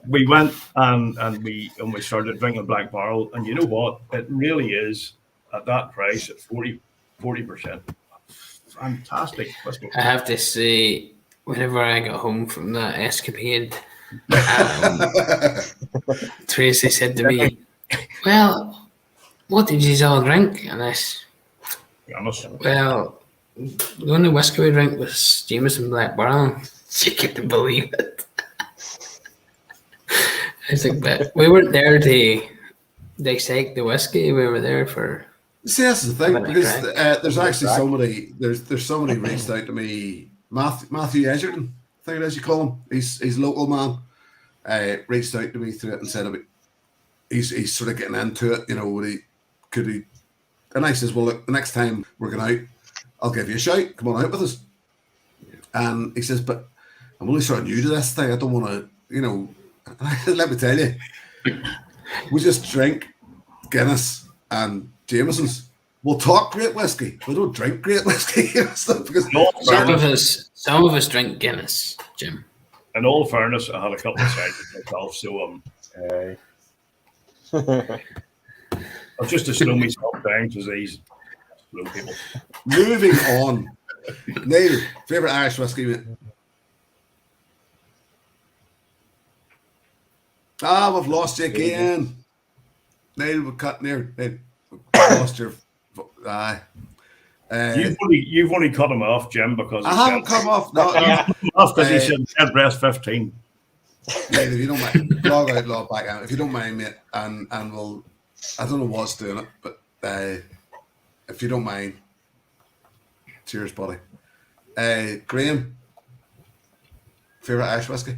we went and we started drinking Black Barrel, and you know what? It really is at that price at 40%. Fantastic whiskey. I have to say, whenever I got home from that escapade, Tracy said to me, "Well, what did you all drink?" And I said, "Well, the only whiskey we drank was Jameson Black Barrel." She couldn't believe it. I was like, but we weren't there to dissect the whiskey. We were there for. See, that's the thing, because there's actually somebody. There's somebody reached out to me, Matthew Edgerton, I think it is you call him. He's a local man. Reached out to me through it and said about he's sort of getting into it. You know, could he? And I says, well, look, the next time we're going out, I'll give you a shout. Come on out with us. And he says, but I'm only sort of new to this thing. I don't want to, you know. Let me tell you, we just drink Guinness and Jameson's. We'll talk great whiskey. We don't drink great whiskey. Because some of us drink Guinness, Jim. In all fairness, I had a couple of sides myself, so I'm just a slow myself down because these slow people. Moving on. Neil, favourite Irish whiskey, mate? We've lost you again. Neil, we're cutting here. Neil, we've lost your. You've only cut him off, Jim, because I haven't cut him off. No, because he said Redbreast 15. Neil, if you don't mind, log back out. If you don't mind, mate, and we'll. I don't know what's doing it, but if you don't mind, cheers, buddy. Graham, favourite Irish whiskey?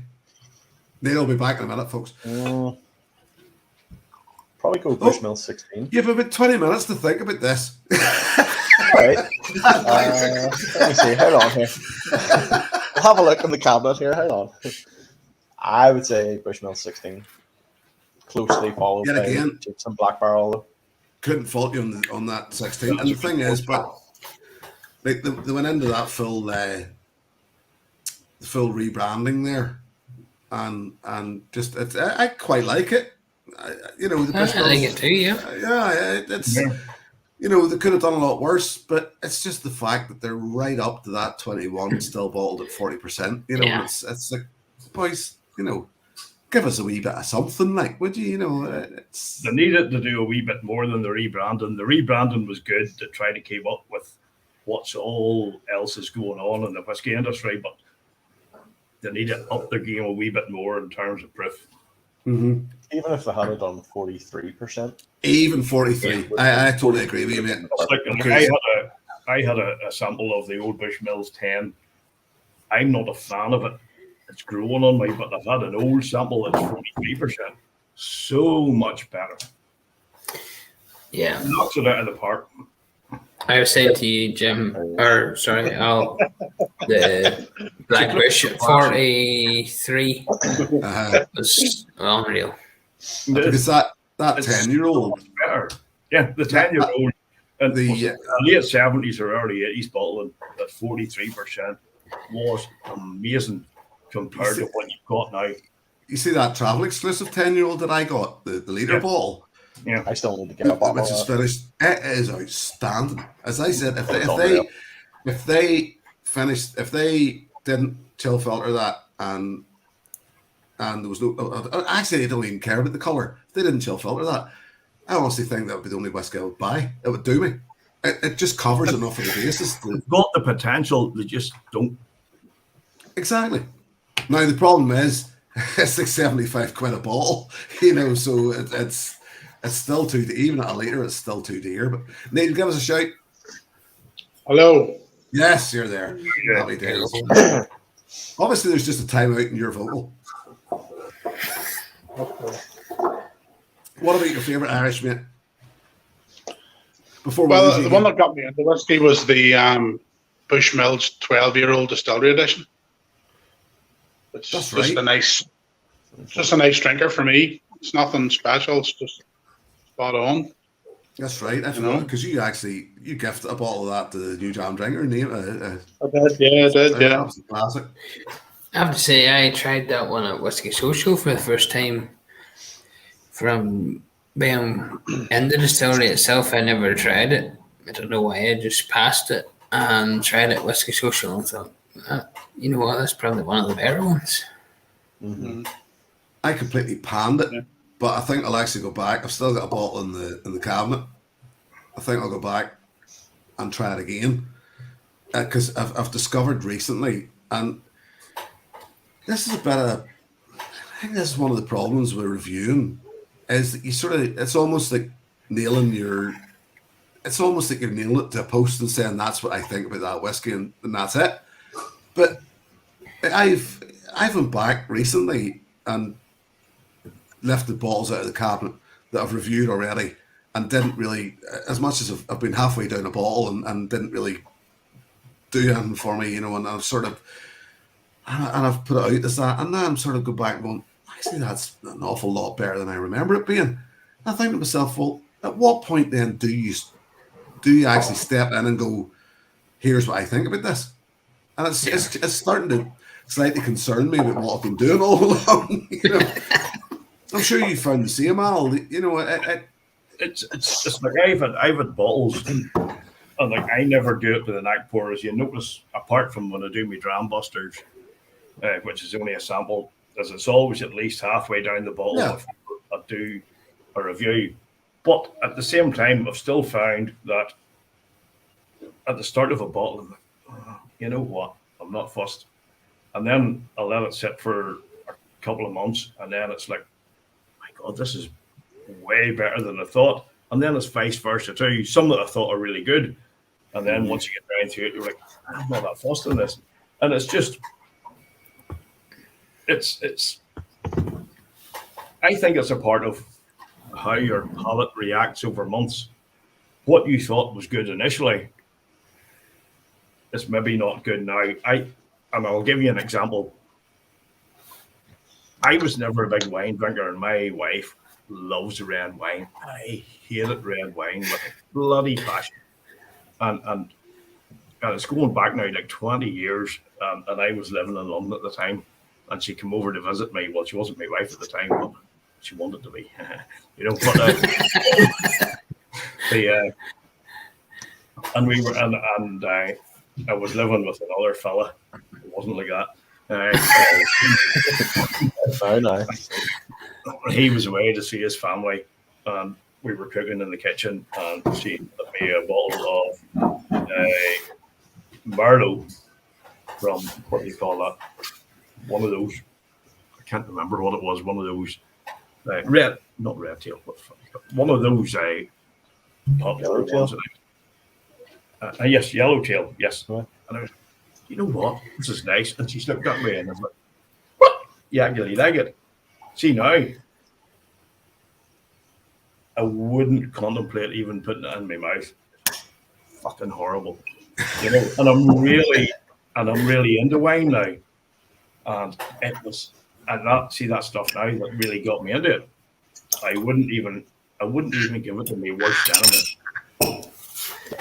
Neil will be back in a minute, folks. Probably go Bushmill 16. You have about 20 minutes to think about this. All right. Let me see. Hold on here. I'll have a look in the cabinet here. Hold on. I would say Bushmill 16. Closely followed by some Black Barrel. Couldn't fault you on that 16. And the thing is, but like they went into that full rebranding there. And just I quite like it. You know, the I like it too. Yeah. Yeah, it's You know, they could have done a lot worse, but it's just the fact that they're right up to that 21, still bottled at 40%. You know, and it's like, boys, you know, give us a wee bit of something, like, would you? You know, they needed to do a wee bit more than the rebranding. The rebranding was good to try to keep up with what's all else is going on in the whiskey industry, but they need to up their game a wee bit more in terms of proof. Even if they had it done 43%. Even 43. I totally agree with you, mate. I had a sample of the Old Bushmills 10. I'm not a fan of it. It's growing on me, but I've had an old sample that's 43%. So much better. Yeah. Knocks it out of the park. I was saying to you, Jim, or sorry, Al, the Black Bush at 43 was unreal. Because that 10-year-old. Yeah, the 10-year-old. And the late 70s or early 80s bottling at 43% was amazing compared to what you've got now. You see that travel exclusive 10-year-old that I got, the liter bottle? Yeah, I still need to get a bottle. Which is finished. It is outstanding. As I said, if they didn't chill filter that and there was no, actually I don't even care about the colour. If they didn't chill filter that, I honestly think that would be the only whiskey I would buy. It would do me. It just covers enough of the basis. They've got the potential, they just don't. Exactly. Now the problem is it's like 75 quid a bottle, you know, so it's still too, even at a litre, it's still too dear. But Neil, give us a shout. Hello. Yes, you're there. Yeah. Happy days. Obviously, there's just a timeout in your vocal. What about your favourite Irish, mate? The one that got me into whiskey was the Bushmills 12-year-old distillery edition. It's That's just right. a nice drinker for me. It's nothing special. It's just spot on. That's right. I forgot because you gifted a bottle of that to the New Jam drinker. I did. Yeah. That was a classic. I have to say, I tried that one at Whiskey Social for the first time. From being in the distillery itself, I never tried it. I don't know why. I just passed it and tried it at Whiskey Social and thought, you know what, that's probably one of the better ones. Mm-hmm. I completely panned it, but I think I'll actually go back. I've still got a bottle in the cabinet. I think I'll go back and try it again because I've discovered recently, and this is I think this is one of the problems with reviewing, is that you sort of, it's almost like nailing it to a post and saying that's what I think about that whiskey and that's it. But I've went back recently and lifted bottles out of the cabinet that I've reviewed already and didn't really, as much as I've been halfway down a bottle and didn't really do anything for me, you know, and I've sort of, and I've put it out as that, and now I'm sort of go back and going, actually that's an awful lot better than I remember it being. I think to myself, well, at what point then do you actually step in and go, here's what I think about this? And it's starting to slightly concern me about what I've been doing all along. You know, I'm sure you found the same, Al. You know, it's just like I've had bottles, and like I never do it with an neck pour, as you notice. Apart from when I do my dram busters, which is only a sample, as it's always at least halfway down the bottle before I do a review. But at the same time, I've still found that at the start of a bottle, I'm like, you know what, I'm not fussed. And then I'll let it sit for a couple of months, and then it's like, my God, this is way better than I thought. And then it's vice versa too. Some that I thought are really good, and then once you get down to it, you're like, I'm not that fussed on this. And it's just, it's. I think it's a part of how your palate reacts over months. What you thought was good initially is maybe not good now. And I'll give you an example. I was never a big wine drinker, and my wife loves red wine. I hated red wine with bloody passion. And it's going back now like 20 years, and I was living in London at the time, and she came over to visit me. Well, she wasn't my wife at the time, but she wanted to be. You know, but and we were, and I was living with another fella. It wasn't like that. No. He was away to see his family, and we were cooking in the kitchen, and she got me a bottle of Merlot from, what do you call that? One of those. I can't remember what it was. One of those not red tail, but one of those popular ones. Yes, yellowtail. Yes. Right. And I was, you know what? This is nice. And she's looked at me and I was like, what? Yeah, I really like it. See now, I wouldn't contemplate even putting it in my mouth. Fucking horrible. You know, and I'm really into wine now. And it was, and that stuff now that really got me into it. I wouldn't even give it to my worst enemy.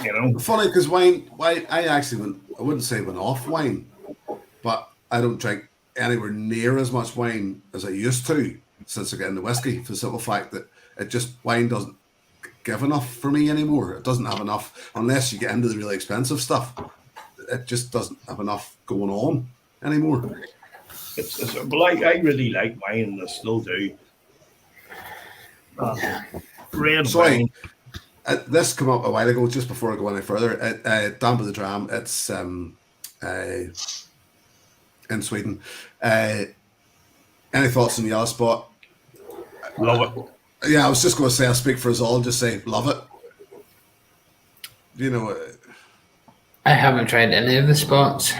You know, Funny because wine. I wouldn't say went off wine, but I don't drink anywhere near as much wine as I used to since I got into whiskey. For the simple fact that wine doesn't give enough for me anymore. It doesn't have enough unless you get into the really expensive stuff. It just doesn't have enough going on anymore. But I really like wine, and I still do. Red wine. This came up a while ago, just before I go any further. Down by the Dram, it's in Sweden. Any thoughts on the yellow spot? Love it. Yeah, I was just going to say, I'll speak for us all. Just say, love it. You know, I haven't tried any of the spots.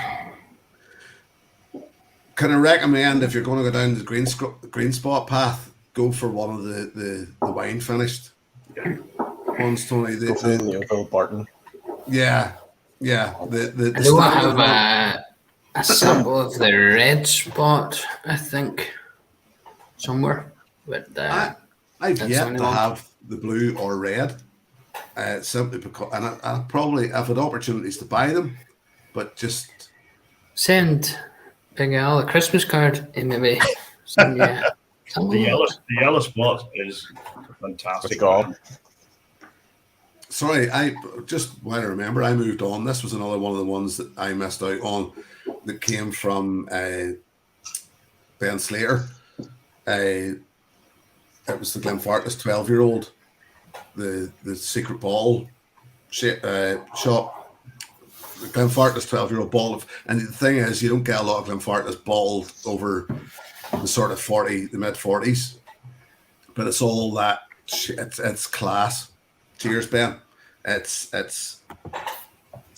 Can I recommend, if you're going to go down the green spot path, go for one of the wine finished ones, Tony. The Barton. Yeah. I know I have a sample of the red spot, I think, somewhere. But I've yet to have the blue or red, simply because, and I probably have had opportunities to buy them, but just send Big Al a Christmas card and maybe send the yellow spot is fantastic. Sorry, I just while I remember, I moved on. This was another one of the ones that I missed out on that came from Ben Slater. It was the Glenfarclas 12-year-old, the secret ball shop. The Glenfarclas 12-year-old ball and the thing is, you don't get a lot of Glenfarclas bottled over the sort of the mid 40s, but it's all that. It's class. Cheers, Ben. It's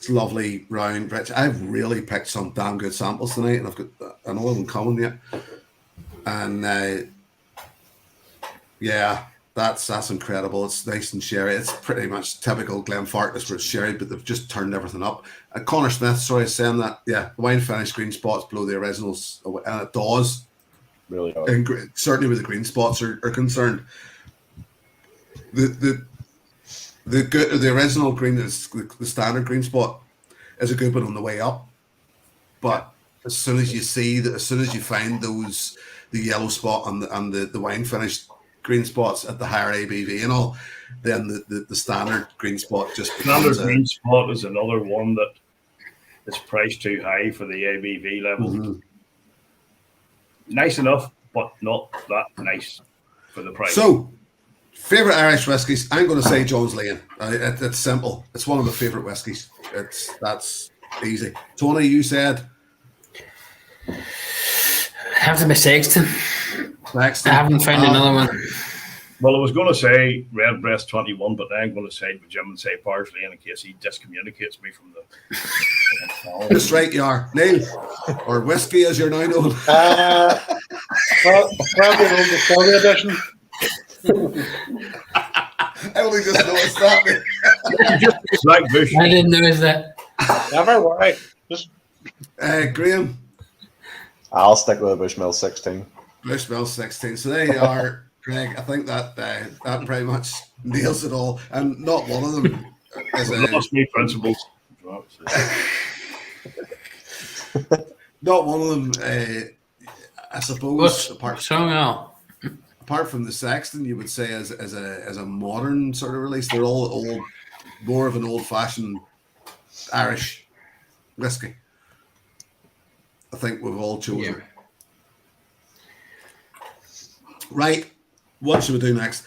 lovely, round, rich. I've really picked some damn good samples tonight, and I've got another one coming yet. And yeah, that's incredible. It's nice and sherry. It's pretty much typical Glenfarclas where it's sherry, but they've just turned everything up. Connor Smith, sorry, saying that. Yeah, the wine finish green spots below the originals, and it does. Really does. Certainly, where the green spots are concerned. The original green, the standard green spot, is a good one on the way up. But as soon as you find the yellow spot and the wine finished green spots at the higher ABV and all, then the standard green spot just becomes green spot is another one that is priced too high for the ABV level. Mm-hmm. Nice enough, but not that nice for the price. So, favorite Irish whiskies? I'm going to say John's Lane. It's simple. It's one of my favorite whiskies. That's easy. Tony, you said have to be Sexton. I haven't found another one. Well, I was going to say Redbreast 21, but I'm going to side with Jim and say Parsley in case he discommunicates me from the. That's right, you are. Neil, or Whiskey as you're now known. Probably on the Distillery edition. I only just noticed that. Like Bush. I didn't notice that. Never worry. Graham. I'll stick with the Bushmill 16. Bushmill 16. So there you are, Greg. I think that pretty much nails it all. And not one of them is lost me principles. Not one of them, I suppose. Apart from the Sexton, you would say as a modern sort of release, they're all old, more of an old-fashioned Irish whiskey. I think we've all chosen. Yeah. Right, what should we do next?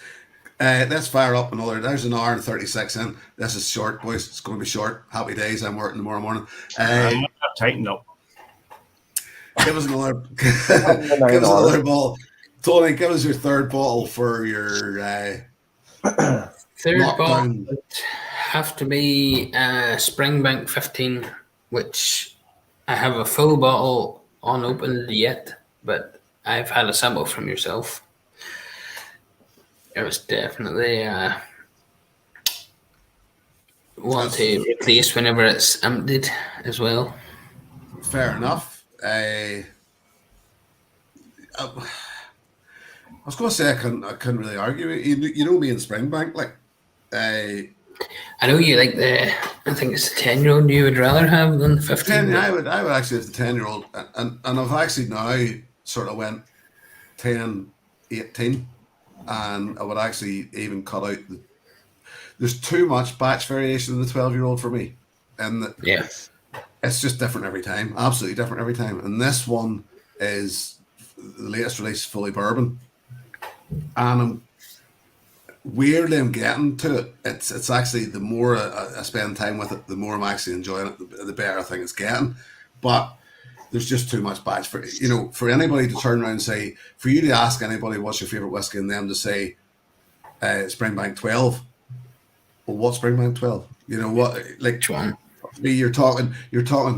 Let's fire up another. There's an hour and 36 in. This is short, boys. It's going to be short. Happy days. I'm working tomorrow morning. Tighten up. Give us another. Give us another bottle. Tony, give us your third bottle for your Third bottle lockdown. would have to be Springbank 15, which I have a full bottle unopened yet, but I've had a sample from yourself. It was definitely one to replace whenever it's emptied as well. Fair enough. I was going to say I couldn't really argue. You know me in Springbank, like. I know you like I think it's the 10-year-old you would rather have than the 15. I would actually have the 10-year-old, and I've actually now sort of went 10, 18, and I would actually even cut out there's too much batch variation in the 12-year-old for me, and Yeah. it's just different every time, absolutely different every time. And this one is the latest release, fully bourbon, and weirdly I'm getting to it. It's actually the more I spend time with it, the more I'm actually enjoying it, the better I think it's getting. But there's just too much batch for for anybody to turn around and say, for you to ask anybody what's your favorite whiskey and them to say Springbank 12. Well, what's Springbank 12? You know what? Like, Which one? you're talking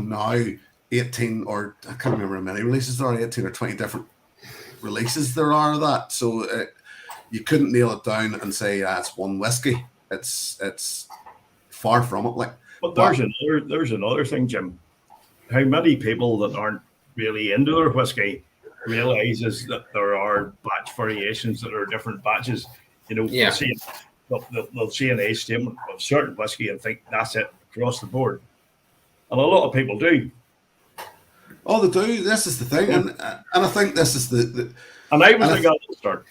now 18, or I can't remember how many releases there are, 18 or 20 different releases there are of that. So you couldn't nail it down and say it's one whiskey. It's far from it. Like, But there's another thing, Jim. How many people that aren't really into their whiskey realizes that there are batch variations that are different batches? Yeah. They'll see an age statement of certain whiskey and think that's it across the board, and a lot of people do. Oh, they do. This is the thing, and I think this is the And I was the guy to start.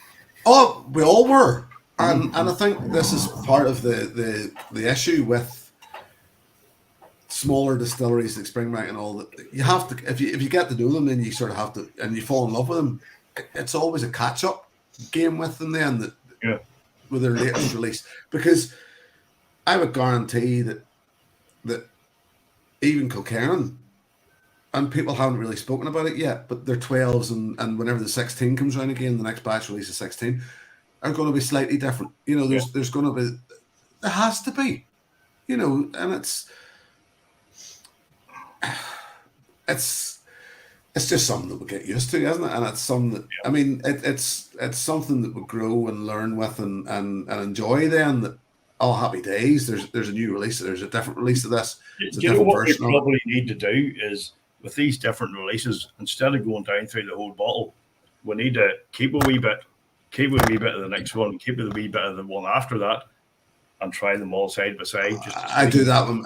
Oh, we all were, and I think this is part of the issue with smaller distilleries like Springbank and all that. You have to, if you get to know them, then you sort of have to, and you fall in love with them. It's always a catch up game with them then, with their latest release, because I would guarantee that even Kilkerran, and people haven't really spoken about it yet, but their 12s and whenever the 16 comes around again, the next batch release of 16 are going to be slightly different. There's going to be, there has to be, and it's just something that we get used to, isn't it? And it's something that, I mean, it's something that we grow and learn with and enjoy then. That, happy days. There's a new release. There's a different release of this. It's a different what we version of it. probably need to do is, with these different releases, instead of going down through the whole bottle, we need to keep a wee bit of the next one, keep a wee bit of the one after that, and try them all side by side. I do that one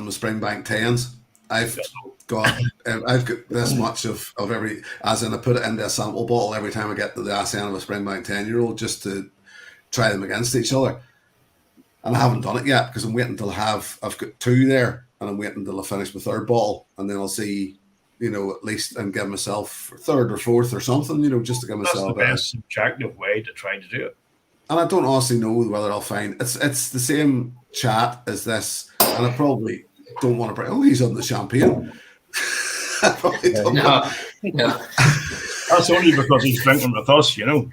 with Springbank 10s. I've got this much of every, as in I put it into a sample bottle every time I get to the ASEAN of a Springbank 10-year-old just to try them against each other. And I haven't done it yet because I'm waiting until I've got two there, and I'm waiting until I finish my third bottle, and then I'll see, at least, and give myself third or fourth or something, just to give myself. That's the best subjective way to try to do it. And I don't honestly know whether I'll find it's the same chat as this, and I probably don't want to bring. Oh, he's on the champagne. I probably don't. No. That's only because he's drinking with us, It's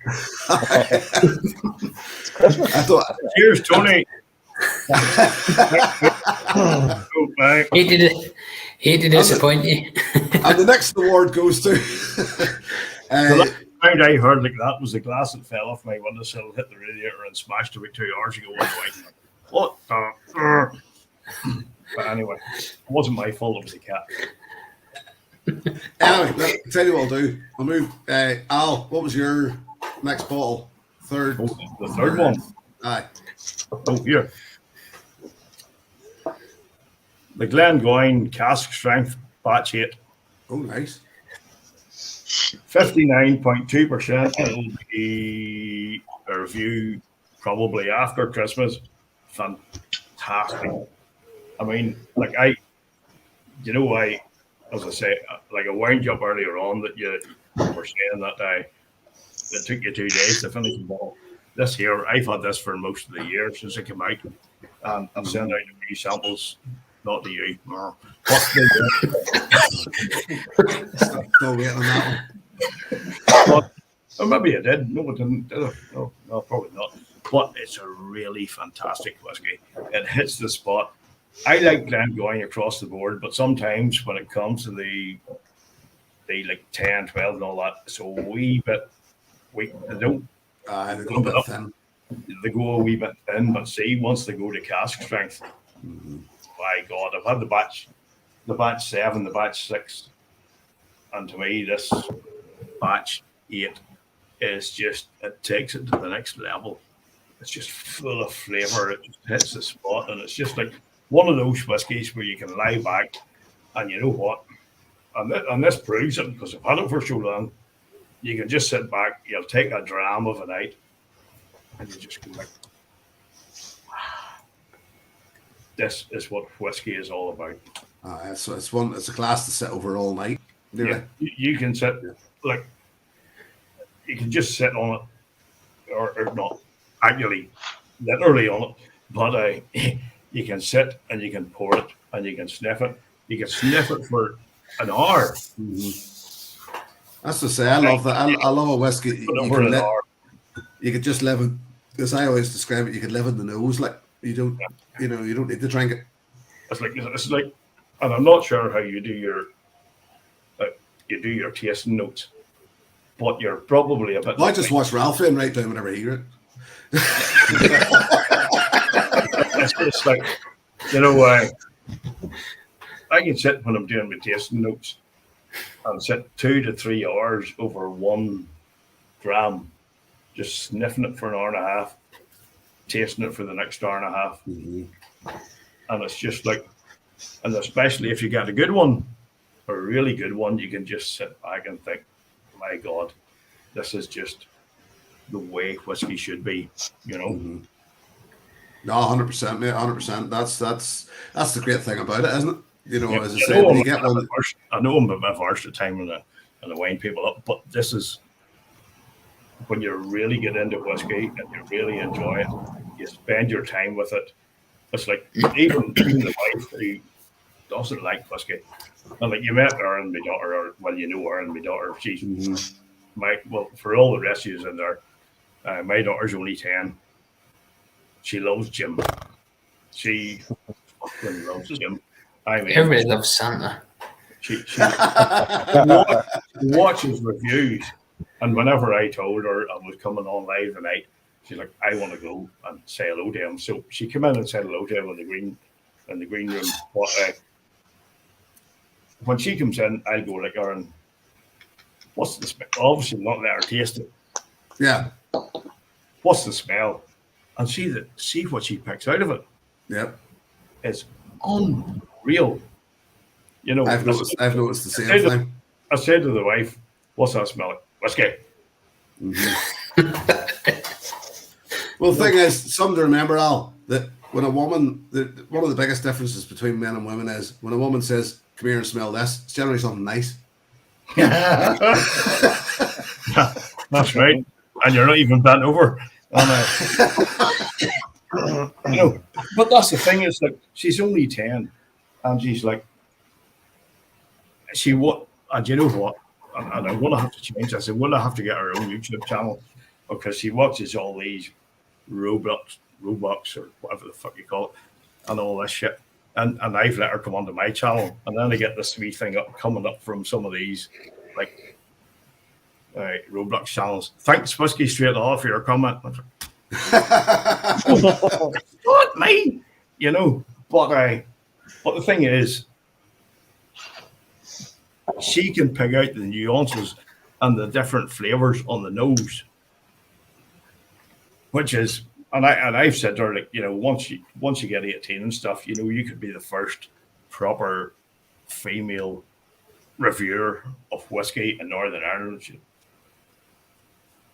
Christmas. I thought. Cheers, Tony. Hate to disappoint you. And the next award goes to. The last time I heard like that was the glass that fell off my windowsill, hit the radiator, and smashed about 2 hours ago. What the? But anyway, it wasn't my fault. It was a cat. Anyway, look, tell you what I'll do. I'll move. Al, what was your next bottle? Third. Oh, the third one. Aye. Oh, here. The Glengoyne cask strength batch 8. Oh, nice. 59.2%. It'll be a review probably after Christmas. Fantastic. I mean, as I say, like I wound you up earlier on that you were saying that it took you 2 days to finish the bottle. This here, I've had this for most of the year since it came out. And I've sent out a few samples, not to you. But Still waiting on that but, or maybe I did. No, it didn't. Did I? No, probably not. But it's a really fantastic whiskey. It hits the spot. I like them going across the board, but sometimes when it comes to the like 10, 12 and all that, it's a wee bit weak. They don't one. They go a bit thin. they go a wee bit thin, but see, once they go to cask strength, my God, I've had the batch 7, the batch 6, and to me, this batch 8 is just, it takes it to the next level. It's just full of flavour. It just hits the spot, and it's just like one of those whiskies where you can lie back, and you know what? And this proves it because I've had it for so long. You can just sit back, you'll take a dram of a night, and you just go like, this is what whiskey is all about. It's a class to sit over all night. Really. Yeah, you can sit, like, you can just sit on it, or not actually, literally on it, but you can sit and you can pour it and you can sniff it. You can sniff it for an hour. Mm-hmm. That's to say, I love that. I love a whiskey. You could just live in, as I always describe it, you could live in the nose. Like you don't need to drink it. It's like, and I'm not sure how you do your tasting notes, but you're probably a bit. Well, I just watch Ralphie and write down whenever I hear it. It's just like, I can sit when I'm doing my tasting notes and sit 2 to 3 hours over 1 dram, just sniffing it for an hour and a half, tasting it for the next hour and a half. Mm-hmm. And it's just like, and especially if you get a good one, a really good one, you can just sit back and think, my God, this is just the way whiskey should be, Mm-hmm. No, 100%, mate, 100%. That's the great thing about it, isn't it? As I said, when you get one. I know I'm a bit harsh at time and I wind people up, but this is when you really get into whiskey and you really enjoy it, you spend your time with it. It's like even the wife who doesn't like whiskey. And like you met her and my daughter, or well, you know her and my daughter. She's for all the rest of you in there, my daughter's only 10. She loves Jim. She fucking loves Jim. I mean, everybody loves Santa. She watches reviews, and whenever I told her I was coming on live tonight, she's like, I want to go and say hello to him. So she came in and said hello to him in the green room. But when she comes in, I'll go like, Aaron, what's the smell? Obviously not let her taste it. Yeah. What's the smell? And see what she picks out of it. Yep. It's unreal. I've noticed the same thing. I said to the wife, what's that smell like? Whiskey. Mm-hmm. Well, the thing is, something to remember, Al, that when a woman, one of the biggest differences between men and women is when a woman says, come here and smell this, it's generally something nice. Yeah, that's right. And you're not even bent over. But that's the thing, is like she's only 10 and she's like, and you know what? And I'm gonna have to change this. I'm gonna have to get her own YouTube channel because she watches all these Roblox or whatever the fuck you call it, and all this shit. And I've let her come onto my channel, and then I get this wee thing coming up from some of these like Roblox channels. Thanks, Whiskey Straight Off, for your comment. Not me, But the thing is, she can pick out the nuances and the different flavors on the nose, which is, and I've said to her, like, once you get 18 and stuff, you could be the first proper female reviewer of whiskey in Northern Ireland.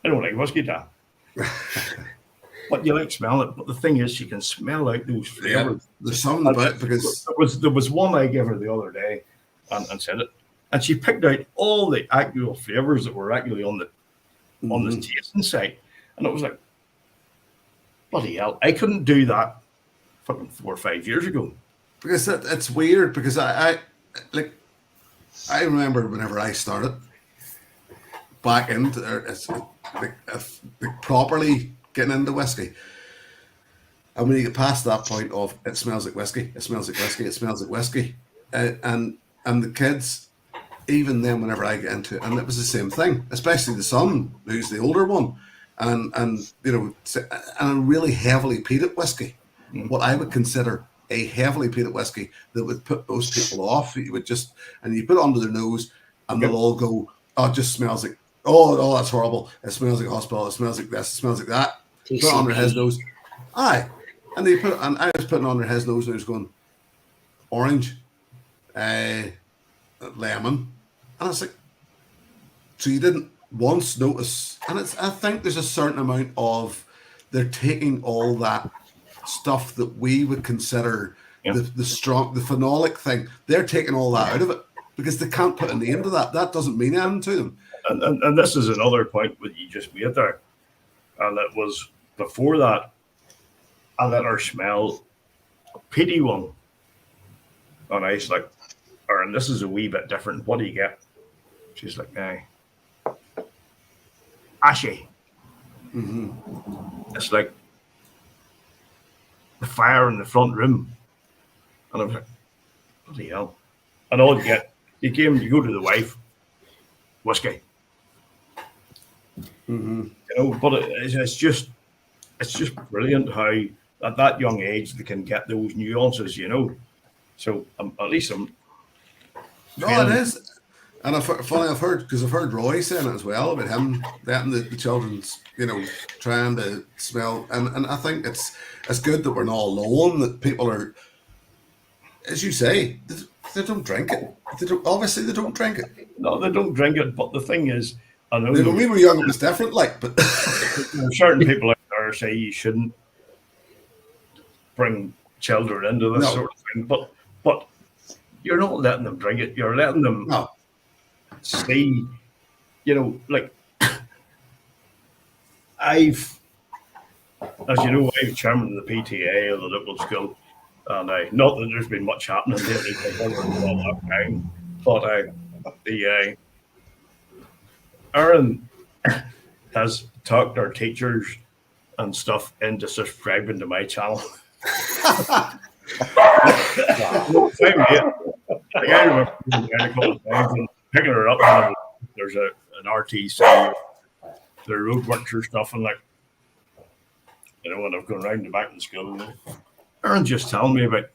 I don't like whiskey, Dan. but you like smelling it. But the thing is, you can smell out those Yeah, flavors. there's something about it because There was one I gave her the other day and said it, and she picked out all the actual flavors that were actually on the tasting site, and it was like, bloody hell, I couldn't do that fucking 4 or 5 years ago. because it's weird because I remember whenever I started back into properly getting into whiskey. And when you get past that point of it smells like whiskey, it smells like whiskey, it smells like whiskey, and the kids, even then, whenever I get into it, and it was the same thing, especially the son, who's the older one, and you know, and a really heavily peated whiskey, what I would consider a heavily peated whiskey that would put most people off. You would just, and you put it under their nose, and they'll all go, "Oh, it just smells like, oh, that's horrible. It smells like hospital. It smells like this. It smells like that." Put it under his nose, aye. And they put, and I was putting under his nose, and I was going, orange, lemon, and I was like, so you didn't once notice, and I think there's a certain amount of they're taking all that stuff that we would consider the strong, the phenolic thing. They're taking all that out of it because they can't put a name to that. That doesn't mean anything to them. And this is another point that you just made there, and it was before that. I let her smell a peaty one. And I was like, and this is a wee bit different. What do you get? She's like, ashy. It's like the fire in the front room. And I was like, bloody hell. And all you get, you go to the wife, whiskey. You know, but it's just brilliant how at that young age they can get those nuances, you know. So at least I'm. No, it is, and I've heard Roy saying it as well about him letting the children's, you know, trying to smell, and I think it's good that we're not alone. That people are, as you say, they don't drink it. Obviously they don't drink it. No, they don't drink it. But the thing is, I know when we were young, it was different. Like, but there are certain people out there say you shouldn't bring children into this sort of thing, but you're not letting them drink it. You're letting them see, you know, like as you know, I'm chairman of the PTA of the local school, and not that there's been much happening lately over all that time, but Aaron has talked our teachers and stuff into subscribing to my channel. I remember a couple of times and picking her up and there's an RTC, the roadworks or stuff, and like, you know, when I've gone round the back of the school, Aaron's just telling me about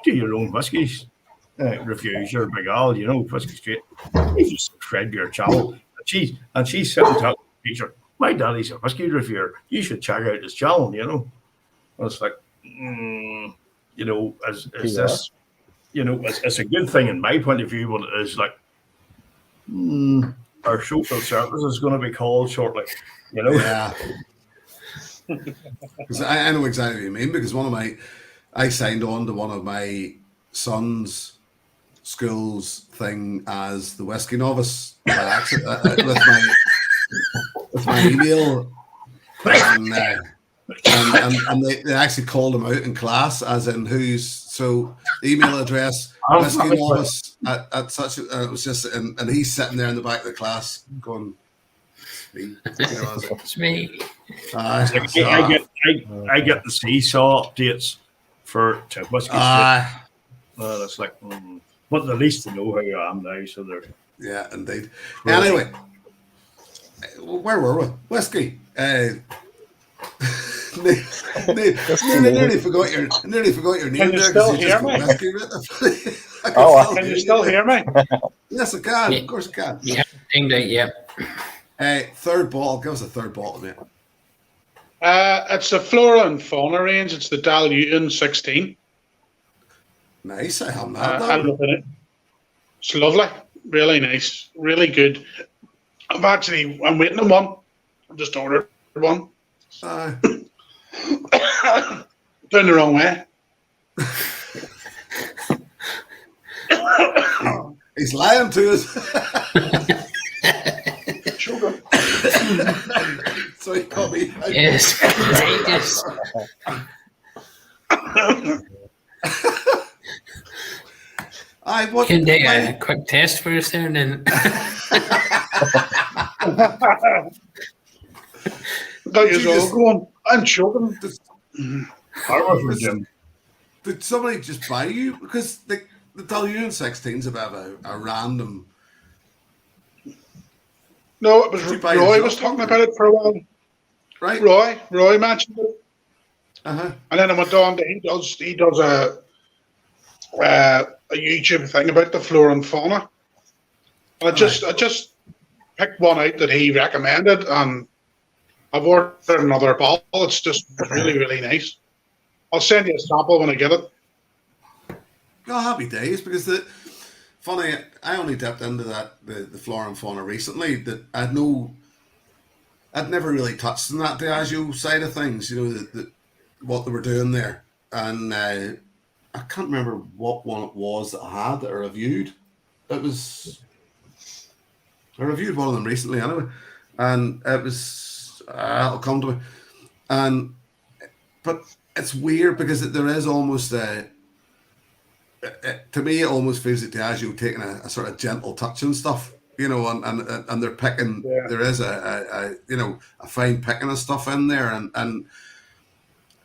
do your own whiskies reviews. You're a big owl, you know, Whiskey Street. You just subscribe to your channel. And she's sitting talking to the teacher. My daddy's a whiskey reviewer. You should check out his channel, you know. And it's like, you know, as this, you know, it's a good thing in my point of view, but it is like, our social service is going to be called shortly, you know. Yeah. Because I know exactly what you mean, because I signed on to one of my son's school's thing as the whiskey novice by accident, with my email, and they actually called him out in class as in so email address whiskey novice at such it was just and he's sitting there in the back of the class going, it's me. I get the seesaw updates to Whiskey Street. It's like, but at least they know who I am now, so they're indeed. Anyway, where were we? Whiskey. Nearly forgot your name. Can you still hear me? Can you still hear me? Yes, I can. Yeah. Of course, I can. Yeah, yeah. Third bottle. Give us a third bottle, mate. It's the Flora and Fauna range. It's the Hallion 16. Nice. I haven't had that. It's lovely. Really nice. Really good. I'm waiting on one. I just ordered one. Down the wrong way. He's lying to us. Sugar. So he caught me. Yes, contagious. What, Can do a quick test for us there and then. Got you all going. I'm choking. Did somebody just buy you? Because the Hallion 16's about a random. No, it was Did you buy Roy it was talking about it for a while. Right. Roy mentioned it. Uh-huh. And then I went on to, he does a YouTube thing about the flora and fauna. And I just picked one out that he recommended, and I've ordered another bottle. It's just really, really nice. I'll send you a sample when I get it. Oh, happy days, because funny, I only dipped into the flora and fauna recently. That I'd never really touched on that Diageo side of things. You know, what they were doing there, and I can't remember what one it was that I had that I reviewed. I reviewed one of them recently anyway, and it was it'll come to me, but it's weird because there is almost to me it almost feels like Diageo taking a sort of gentle touch and stuff, you know, and they're picking. Yeah. There is a fine picking of stuff in there, and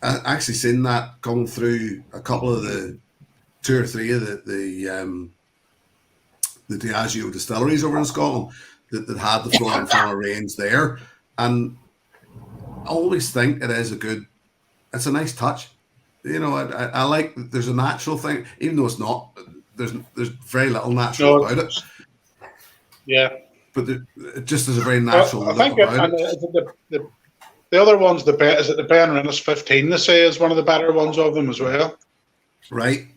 I actually seen that come through a couple of the 2 or 3 of the Diageo distilleries over in Scotland that had the flora and fauna range there, and I always think it's a nice touch. You know, I like that there's a natural thing, even though it's not. There's very little natural about it. Yeah, but it just is a very natural. I think the other one's the Ben Rennes 15. They say is one of the better ones of them as well. Right.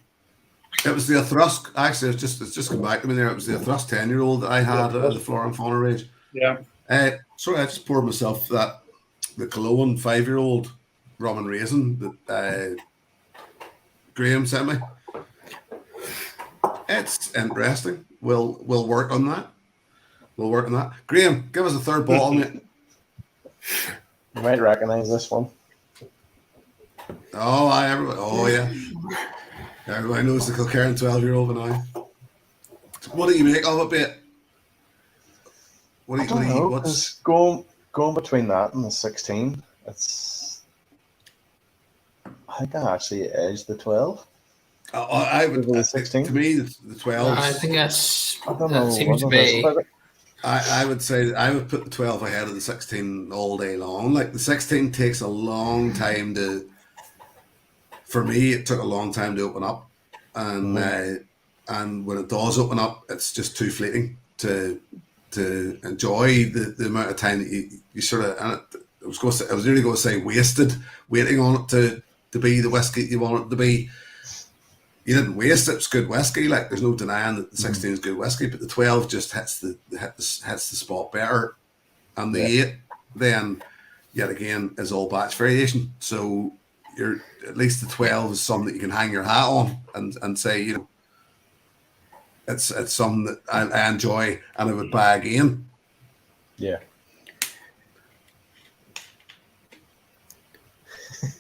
It was the Thrust. Actually, it's just come back to me there. It was the Thrust 10-year-old that I had the flora and fauna range. Yeah. Sorry, I just poured myself the Cologne 5-year-old rum and raisin that Graham sent me. It's interesting. We'll work on that. Graham, give us a third bottle, mate. You might recognize this one. Oh yeah. Everybody knows the Kilkerran 12-year-old and I. What do you make of it, mate? I don't know. It's going between that and the 16. I think I actually edged the 12. I would. The 16. To me, the 12. I think that's. I don't know. That seems to be. I would say I would put the 12 ahead of the 16 all day long. Like the 16 takes a long time to. For me, it took a long time to open up, and when it does open up, it's just too fleeting to enjoy the amount of time that you sort of. And I was really going to say wasted waiting on it to be the whiskey you want it to be. You didn't waste it. It's good whiskey. Like there's no denying that the 16 is good whiskey, but the 12 just hits the spot better, and the 8 then yet again is all batch variation. So you're at least the 12 is something that you can hang your hat on and say, you know, it's something that I enjoy and I would buy again. Yeah.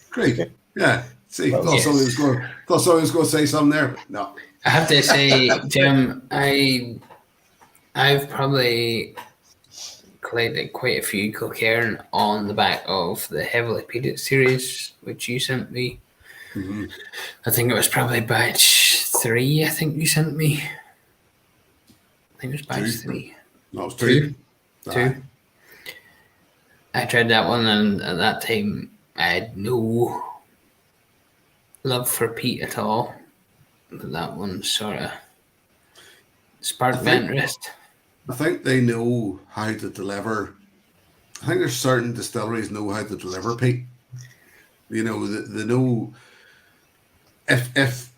Great. Yeah. See, thought somebody was going to say something there, but no. I have to say, Jim, I've probably collected quite a few Kilkerran on the back of the heavily peated series, which you sent me. Mm-hmm. I think it was probably batch 3. I think you sent me. I think it was batch 3. No, it was 2. 2. I tried that one, and at that time, I had no love for peat at all. But that one sort of sparked my interest. I think they know how to deliver. I think there's certain distilleries know how to deliver peat. You know, they know if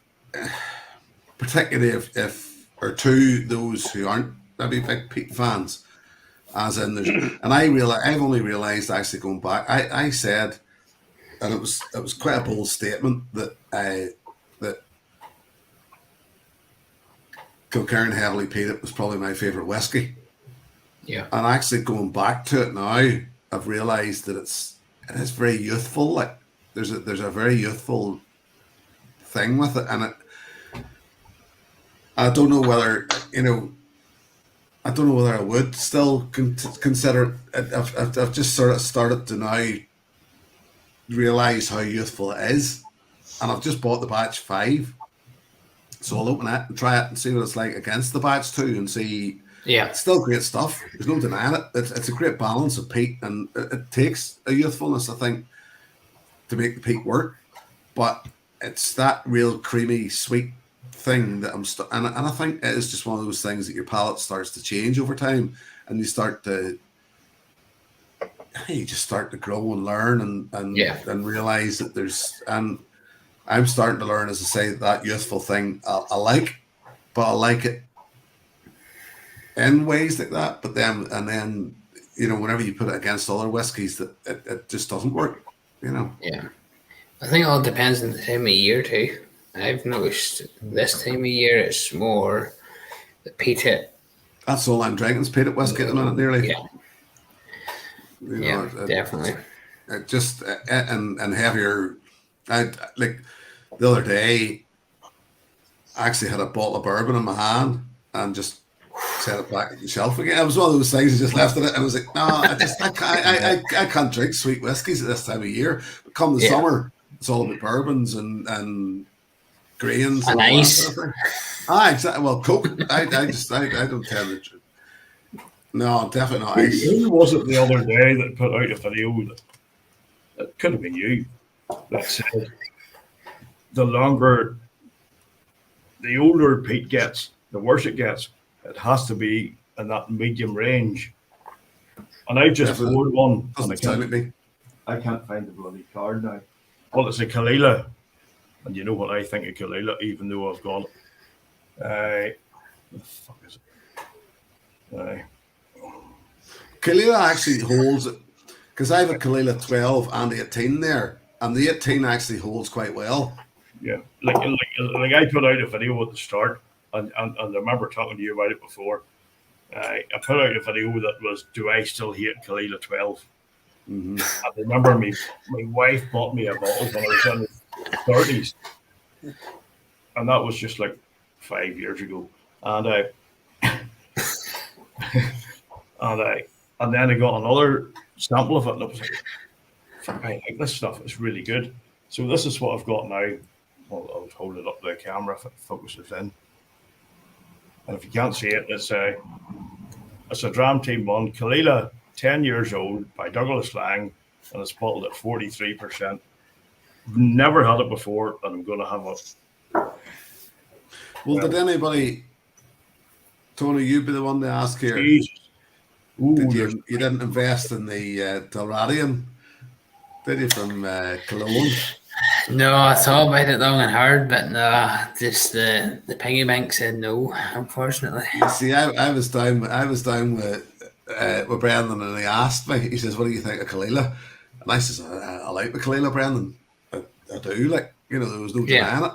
particularly if or to those who aren't maybe big peat fans, as in there's, and I've only realised actually going back. I said and it was quite a bold statement that that Kilkerran Heavily Peated was probably my favourite whiskey. Yeah. And actually going back to it now, I've realised that it is very youthful. Like there's a very youthful thing with it, and I don't know whether I don't know whether I would still consider it. I've just sort of started to now realise how youthful it is, and I've just bought the batch 5, so I'll open it and try it and see what it's like against the batch 2 and see. Yeah. It's still great stuff. There's no denying it. It's a great balance of peat, and it takes a youthfulness, I think, to make the peat work. But it's that real creamy, sweet thing that and I think it is just one of those things that your palate starts to change over time, and you just start to grow and learn and realize that and I'm starting to learn, as I say, that youthful thing I like, but I like it in ways like that. But then whenever you put it against other whiskies, that it just doesn't work. Yeah. I think it all depends on the time of year too. I've noticed this time of year it's more the peated. That's all I'm drinking is peated whiskey at the minute, nearly. Yeah. Definitely. It just and heavier. I like the other day. I actually had a bottle of bourbon in my hand and just set it back at the shelf again. It was one of those things I just left it. And I was like, no, I can't drink sweet whiskies at this time of year. But come the summer, it's all about bourbons and grains and ice. Exactly. Well, Coke. I don't tell the truth. No, definitely not ice. Who was it the other day that put out a video that could have been you that said the older peat gets, the worse it gets. It has to be in that medium range. And I just poured one. Doesn't sound like me. I can't find the bloody card now. Well, it's a Kalila. And you know what I think of Kalila, even though I've got it. What the fuck is it? Kalila actually holds it, because I have a Kalila 12 and 18 there, and the 18 actually holds quite well. Yeah, like I put out a video at the start, and I remember talking to you about it before. I put out a video that was, do I still hate Kalila 12? Mm-hmm. I remember my wife bought me a bottle when I was in the 30s, and that was just like 5 years ago. And and then I got another sample of it, and I was like, fuck, I like this stuff. It's really good. So this is what I've got now. Well, I'll hold it up to the camera if it focuses in. And if you can't see it, it's a Dram Team 1 Kalila, 10 years old, by Douglas Lang, and it's bottled at 43%. Never had it before, and I'm going to have it. Well, did anybody, Tony, you be the one to ask here? Jesus. Ooh, you didn't invest in the Delradian, did you, from Cologne? No, I thought about it long and hard, but no, just the piggy bank said no, unfortunately. You see, I was down with Brendan, and he asked me. He says, "What do you think of Kalila?" And I says, "I like the Kalila, Brendan. I do. Like, there was no denying it."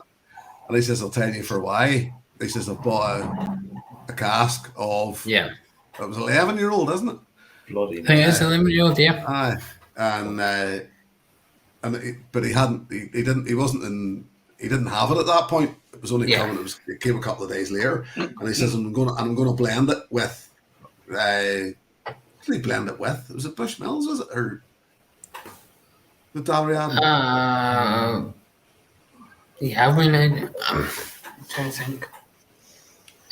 And he says, "I'll tell you for why." He says, "I've bought a cask of It was 11-year-old, isn't it? Bloody. I think it's 11-year-old, yeah. Aye, but he didn't have it at that point. It was only coming. It came a couple of days later, and he says, "I'm gonna blend it with." What did he blend it with? Was it Bushmills? Was it, or the Dalriad? You have me now. I'm trying to think.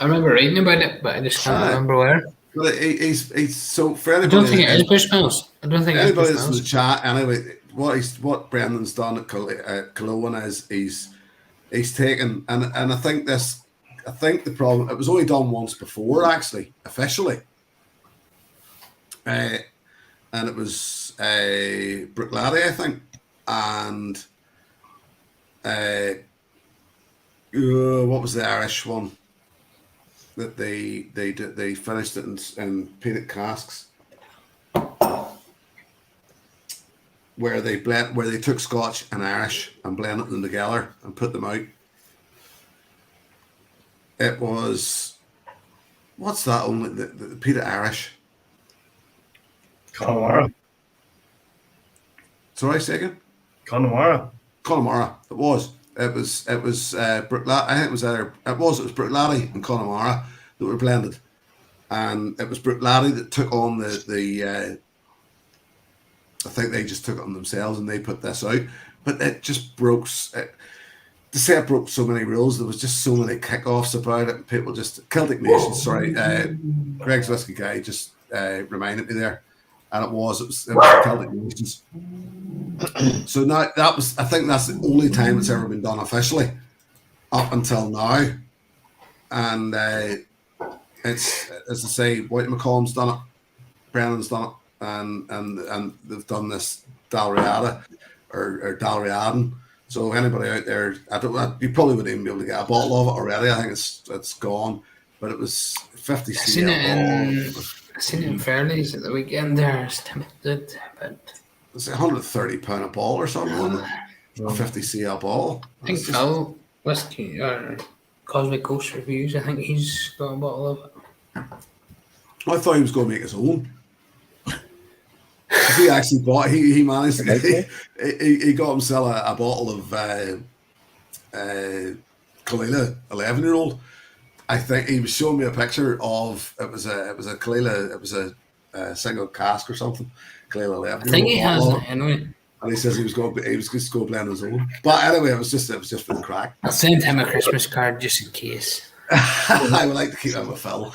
I remember reading about it, but I just can't remember where. Well, he's so for anybody. I don't think it is Bushmills. I don't think anybody it's that's in the chat. Anyway, what Brendan's done at Cologne is he's taken, and I think the problem, it was only done once before, actually, officially, and it was Brooklady, I think, and what was the Irish one that they finished it in peated casks? where they took Scotch and Irish and blended them together and put them out. It was, what's that only the peat Irish? Connemara. Sorry, second. Connemara. It was Bruichladdich. I think it was Bruichladdich and Connemara that were blended, and it was Bruichladdich that took on the I think they just took it on themselves and they put this out, but it just broke. To say it broke so many rules, there was just so many kickoffs about it. People just Celtic Nations. Sorry, Greg's whiskey guy just reminded me there, and it was Celtic Nations. So now I think that's the only time it's ever been done officially, up until now, and it's, as I say, White McCollum's done it, Brennan's done it, and they've done this Dalriada or Dalriadan. So anybody out there, you probably wouldn't even be able to get a bottle of it already. I think it's gone, but it was 50 cl. I seen it in Fairleys at the weekend there. I was tempted, but it's £130 a bottle or something, wasn't it? A 50 cl bottle. I think Phil Whiskey or Cosmic Ghost Reviews, I think he's got a bottle of it. I thought he was going to make his own. He actually bought. He managed to get. He got himself a bottle of Kalila 11-year-old. I think he was showing me a picture of it was a Kalila. It was a single cask or something. Kalila 11-year-old. I think he has it anyway. And he says he was just going to blend his own. But anyway, it was just for the crack. I'll send him a Christmas card just in case. I would like to keep him with Phil.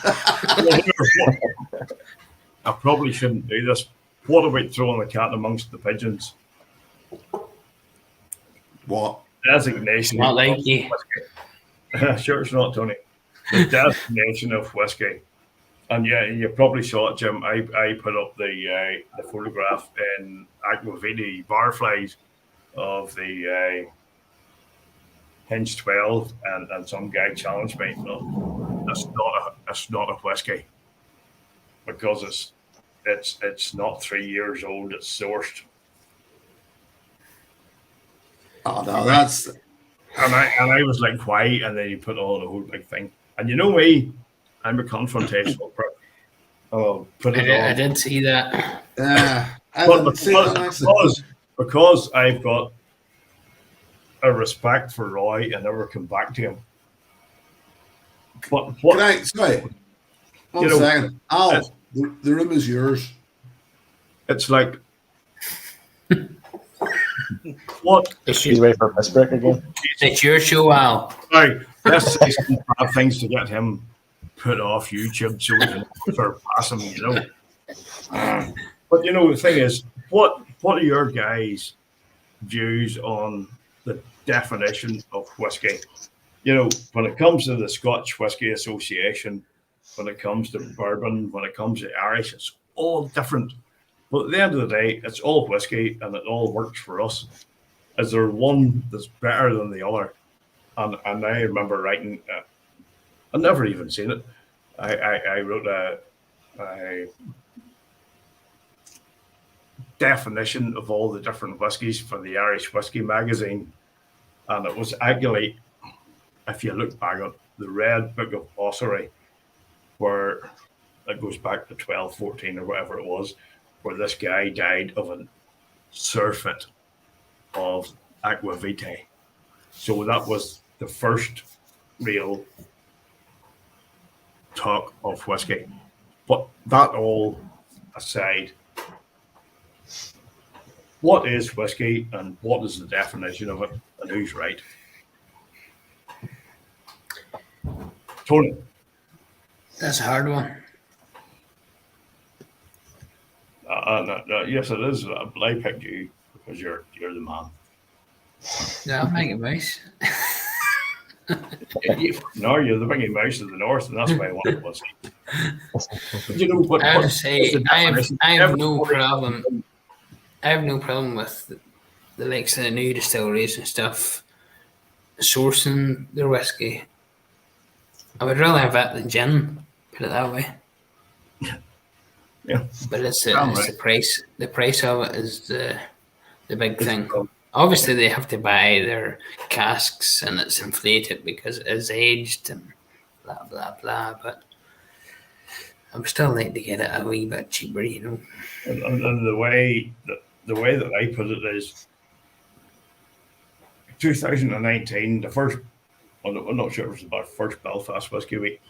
I probably shouldn't do this. What about throwing the cat amongst the pigeons? What? Designation. Not like you. Sure, it's not, Tony. The designation of whiskey. And yeah, you probably saw it, Jim. I put up the photograph in Aquaviti Barflies of the Hinge 12, and some guy challenged me. No, it's not a whiskey, because it's not 3 years old. It's sourced. Oh no, that's. And I was like, why? And then you put on the whole big thing. And you know me, I'm a confrontational prick. Oh, put it on. I did see that. Because I've got a respect for Roy and never come back to him. But what? Sorry. One second. Al, the room is yours. It's like what? He's waiting for a piss break again. It's your show, Al. Right. Let's say some bad things to get him put off YouTube so we can surpass him, you know. But you know, the thing is, what are your guys' views on the definition of whiskey? You know, when it comes to the Scotch Whisky Association, when it comes to bourbon, when it comes to Irish, it's all different. But at the end of the day, it's all whiskey and it all works for us. Is there one that's better than the other? And I remember writing, I've never even seen it. I wrote a definition of all the different whiskies for the Irish Whiskey magazine. And it was actually, if you look back at the Red Book of Ossory, where it goes back to 1214 or whatever it was, where this guy died of a surfeit of aquavitae. So that was the first real talk of whiskey. But that all aside, what is whiskey and what is the definition of it and who's right? Tony. That's a hard one. No, yes, it is. I picked you because you're the man. Yeah, I'll make it nice. No, you're the Mickey Mouse of the North, and that's why I wanted whiskey. You know what? I would say I have no problem. I have no problem with the likes of the new distilleries and stuff sourcing their whiskey. I would rather have that than gin. Put it that way. Yeah, but it's the price. The price of it is the big thing. Obviously, they have to buy their casks and it's inflated because it is aged and blah, blah, blah. But I would still like to get it a wee bit cheaper, you know. And the way that I put it is 2019, the first, I'm not sure if it was my first Belfast Whiskey Week.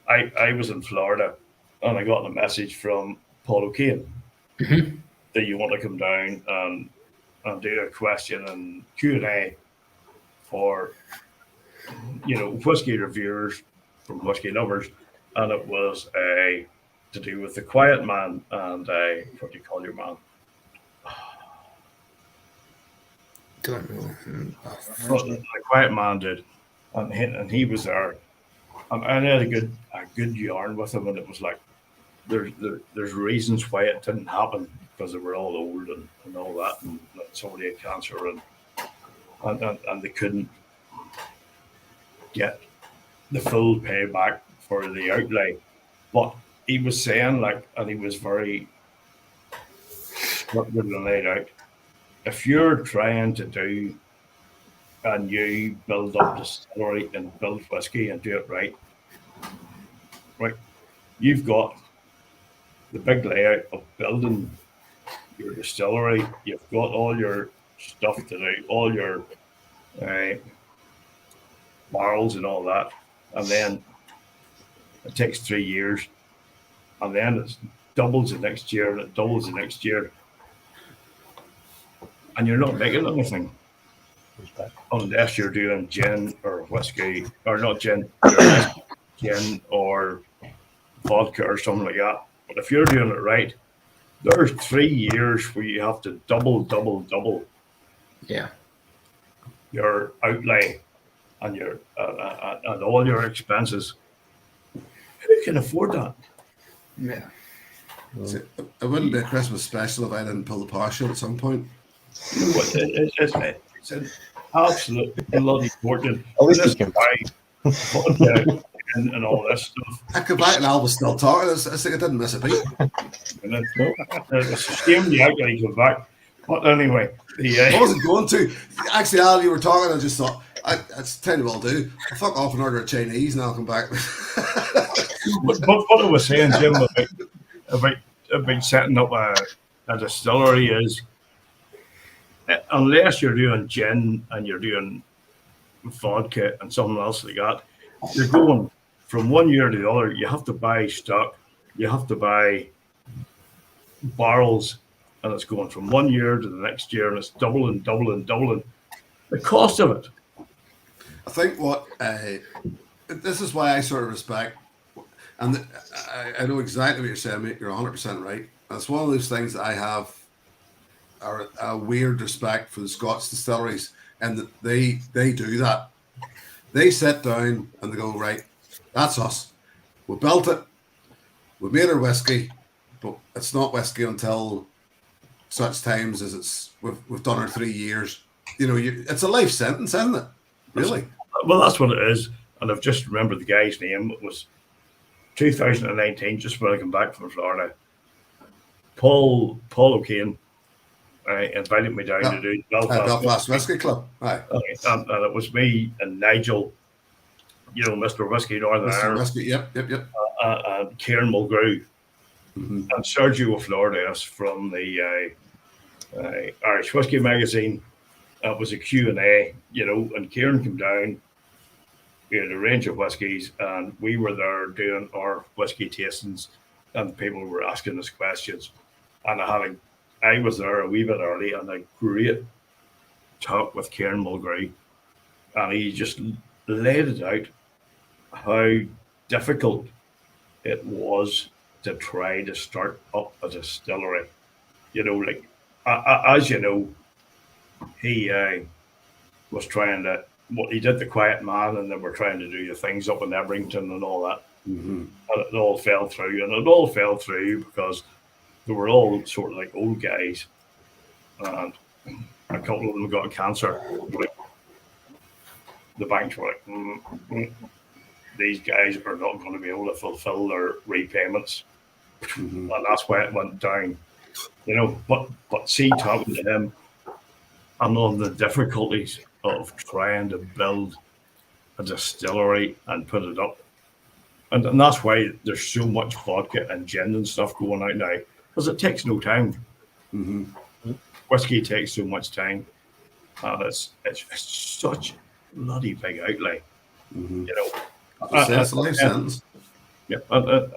I was in Florida and I got a message from Paul O'Kane that you want to come down and do a question and Q&A for, whiskey reviewers from whiskey lovers. And it was to do with the quiet man and what do you call your man? Don't know. The quiet man did, and he was there, and I had a good yarn with him, and it was like there's reasons why it didn't happen because they were all old and all that, and somebody had cancer, and they couldn't get the full payback for the outlay. But he was saying, and he was very structured and laid out. If you're trying to do a new build up distillery and build whiskey and do it right, you've got the big layout of building your distillery. You've got all your stuff to do, all your barrels and all that, and then it takes 3 years, and then it doubles the next year, and it doubles the next year, and you're not making anything unless you're doing gin or whiskey, or not gin, gin or vodka or something like that. But if you're doing it right, there's 3 years where you have to double Yeah. your outlay and your and all your expenses. Who can afford that? Yeah. See, it wouldn't be a Christmas special if I didn't pull the partial at some point. You know what? It's an absolute bloody fortune. At least This you can guy, vodka and all this stuff. I come back and Al was still talking. It's like I didn't miss a beat. And it's a shame you actually come back. But anyway, I wasn't going to. Actually, Al, you were talking. I just thought, it's time to well do. I'll fuck off and order a Chinese and I'll come back. but what I was saying, Jim, about setting up a distillery is, unless you're doing gin and you're doing vodka and something else like that, you're going from one year to the other. You have to buy stock, you have to buy barrels, and it's going from 1 year to the next year, and it's doubling. The cost of it. I think this is why I sort of respect, and I know exactly what you're saying, mate. You're 100% right. And it's one of those things that I have a weird respect for the Scotch distilleries, and that they do that. They sit down and they go, right, that's us. We built it. We made our whiskey, but it's not whiskey until such times as we've done our 3 years. It's a life sentence, isn't it? Really? Well, that's what it is. And I've just remembered the guy's name. It was 2019, just when I come back from Florida. Paul O'Kane invited me down to do Belfast Whiskey Club. Right. And it was me and Nigel, Mr. Whiskey Northern Mr. Ireland. Whiskey, yep. And Kieran Mulgrew. And Sergio Floridas from the Irish Whiskey Magazine. It was a Q&A, and Kieran came down. We had a range of whiskies, and we were there doing our whiskey tastings, and people were asking us questions. And I was there a wee bit early, and a great talk with Kieran Mulgrew, and he just laid it out how difficult it was to try to start up a distillery. As you know, he was trying to, he did the Quiet Man, and they were trying to do the things up in Ebrington and all that. And it all fell through. And it all fell through because they were all sort of like old guys. And a couple of them got cancer. The banks were like, these guys are not going to be able to fulfill their repayments. And that's why it went down. But see, talking to him, and on the difficulties of trying to build a distillery and put it up. And that's why there's so much vodka and gin and stuff going out now, because it takes no time. Mm-hmm. Whiskey takes so much time, and it's such bloody big outlay. Mm-hmm. You know, It's a life sentence. Yeah, and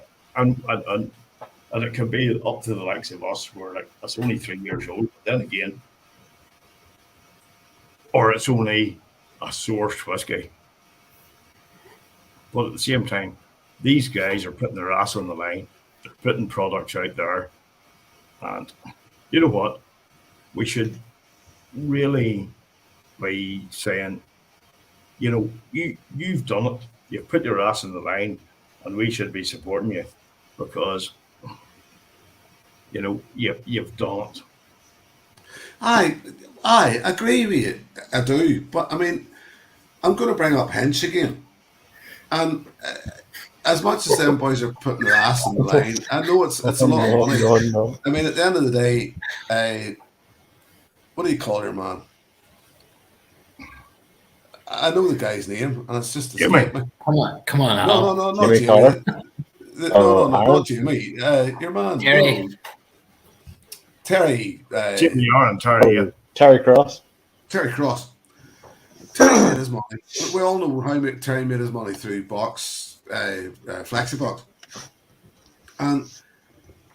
it can be up to the likes of us, where like it's only 3 years old. Then again, or it's only a sourced whiskey. But at the same time, these guys are putting their ass on the line. They're putting products out there, and you know what? We should really be saying, you know, you've done it. You've put your ass on the line, and we should be supporting you because, you know, you've done it. I agree with you. I do. But I mean, I'm going to bring up Hench again. And as much as them boys are putting their ass on the line, I know it's a lot of money. I mean, at the end of the day, what do you call your man? I know the guy's name, and it's just Jimmy. Come on, Al. No, not Jimmy Jimmy. No, Aaron? not Jimmy. Your man, Terry. No. Terry. Jimmy and Terry. Yeah. Terry Cross. Terry Cross. Terry made his money. We all know how Terry made his money through FlexiBox. And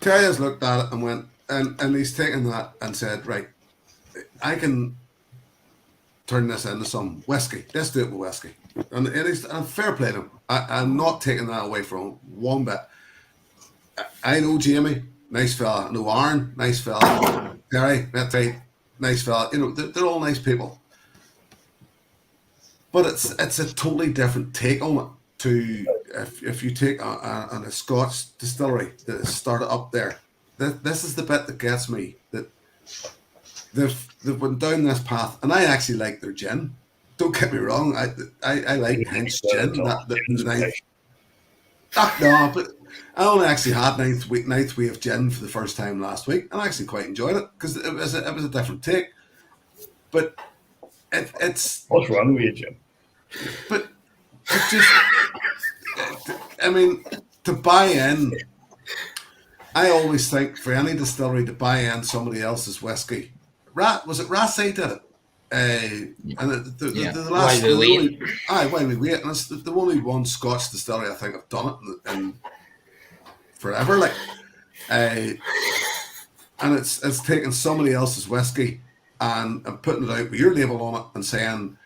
Terry has looked at it and went, and he's taken that and said, right, I can turn this into some whiskey. Let's do it with whiskey. And fair play to him. I'm not taking that away from him one bit. I know Jamie, nice fella. I know Aaron, nice fella. Terry, that's right, nice fella. You know, they're all nice people. But it's a totally different take on it. To if you take a Scotch distillery that has started up there, this is the bit that gets me. That they've went down this path, and I actually like their gin. Don't get me wrong, I like Hench gin. No, but I only actually had ninth wave gin for the first time last week, and I actually quite enjoyed it because it was a different take. But it's what's wrong with you, Jim? But it just, I mean, to buy in, I always think for any distillery to buy in somebody else's whiskey. Was it Rassay did it? And the last while we wait, and it's the only one Scotch distillery I think have done it in forever. Like, and it's taking somebody else's whiskey and putting it out with your label on it and saying,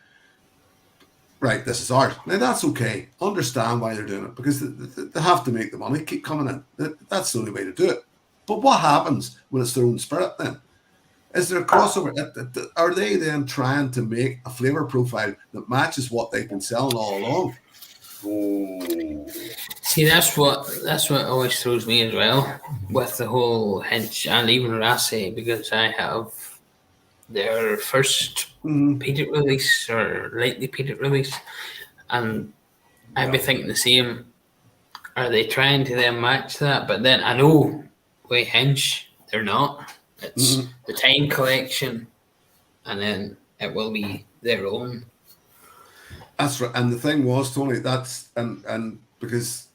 right, this is ours. Now that's okay. Understand why they're doing it because they have to make the money keep coming in. That's the only way to do it. But what happens when it's their own spirit then? Is there a crossover? Are they then trying to make a flavour profile that matches what they've been selling all along? See, that's what always throws me as well with the whole Hench and even Rassay, because I have their first peated release or lightly peated release, and I'd be thinking the same. Are they trying to then match that? But then I know with Hench, they're not. It's the Time Collection, and then it will be their own. That's right. And the thing was, Tony, that's and because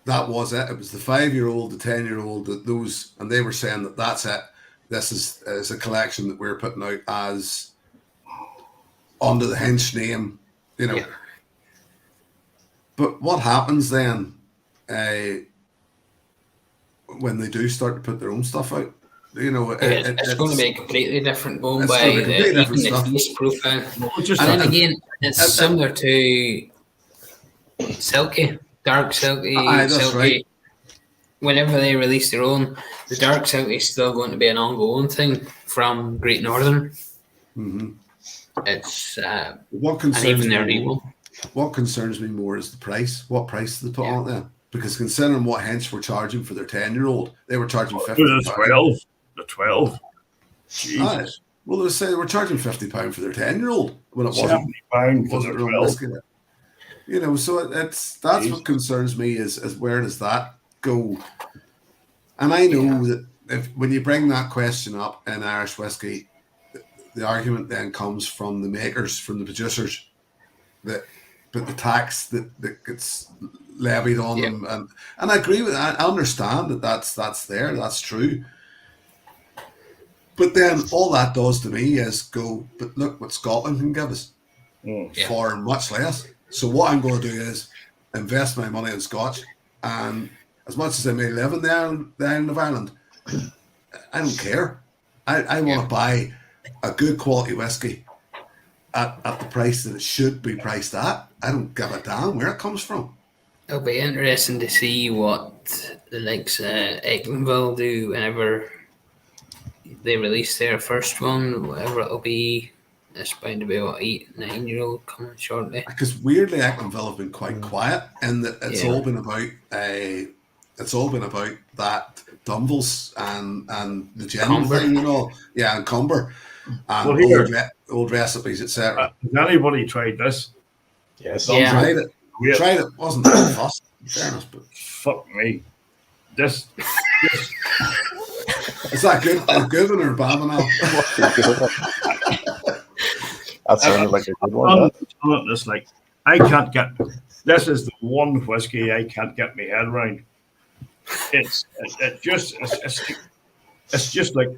that was it. It was the 5-year-old, the 10-year-old, those, and they were saying that's it. This is a collection that we're putting out as under the Hench name, you know. Yeah. But what happens then when they do start to put their own stuff out? You know, it's going to be a completely different going by the taste profile. And then again, it's similar to Silky, dark Silky, Silky. Right. Whenever they release their own, the dark Silky is still going to be an ongoing thing from Great Northern. Mm-hmm. It's what concerns me more is the price. What price do they put on it then? Because considering what Hench were charging for their 10-year-old, they were charging £50. The 12. Jesus. Well, they were charging £50 for their 10-year-old when it wasn't £70 for their 12. You know, so that's what concerns me is where does that go? And I know that when you bring that question up in Irish whiskey, the argument then comes from the makers, from the producers, that but the tax that gets levied on them, and I agree with that. I understand that's there, that's true. But then all that does to me is go, but look what Scotland can give us for much less. So what I'm going to do is invest my money in Scotch, and as much as I may live in the island of Ireland, I don't care. I want to buy a good quality whiskey at the price that it should be priced at. I don't give a damn where it comes from. It'll be interesting to see what the likes of Ecklenville do whenever they release their first one, whatever it'll be. It's bound to be about 8-9-year-old coming shortly. Because weirdly, Ecklenville have been quite quiet, and that it's all been about that Dumbles and the gin thing, you know, and Cumber and old recipes, etc. Has anybody tried this? Yes. Tried it. Weird. Tried it. Wasn't that fuss, in fairness, but Fuck me. This is that good? Good or bad now? That sounded like a good one. This, like, I can't get. This is the one whiskey I can't get my head around. It's just like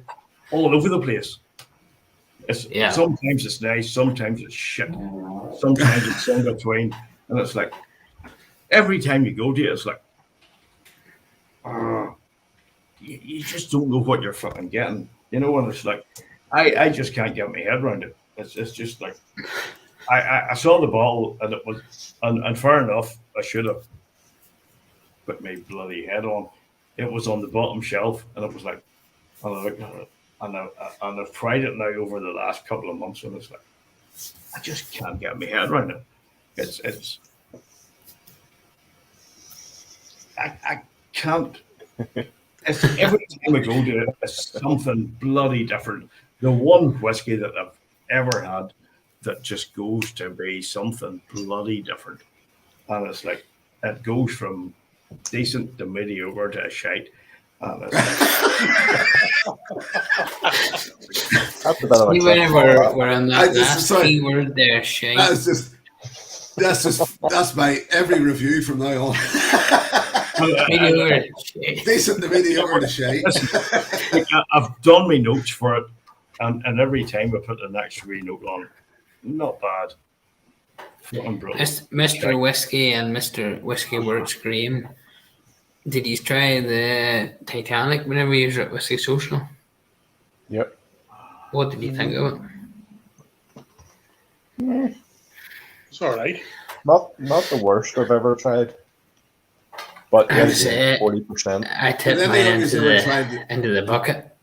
all over the place. Sometimes it's nice, sometimes it's shit, sometimes it's in between, and it's like every time you go to it, it's like you just don't know what you're fucking getting, you know. And it's like I just can't get my head around it. It's just like I saw the bottle and it was and fair enough, I should have put my bloody head on. It was on the bottom shelf, and it was like, and I looked at it, and I've tried it now over the last couple of months, and it's like, I just can't get my head around it. It's I can't. It's every time I go to it, it's something bloody different. The one whiskey that I've ever had that just goes to be something bloody different, and it's like it goes from decent to mediocre to a shite. And it's That's a bit of a we're on that last keyword there, shite. That's my every review from now on. Mediocre. Decent to mediocre to shite. I've done my notes for it, and every time I put the next wee note on, not bad. Mr. Whiskey and Mr. Whiskey Works Graham, did you try the Titanic whenever you were at Whiskey Social? Yep. What did you think of it? It's all right. Not the worst I've ever tried. But yes, 40%. I tipped mine into the bucket.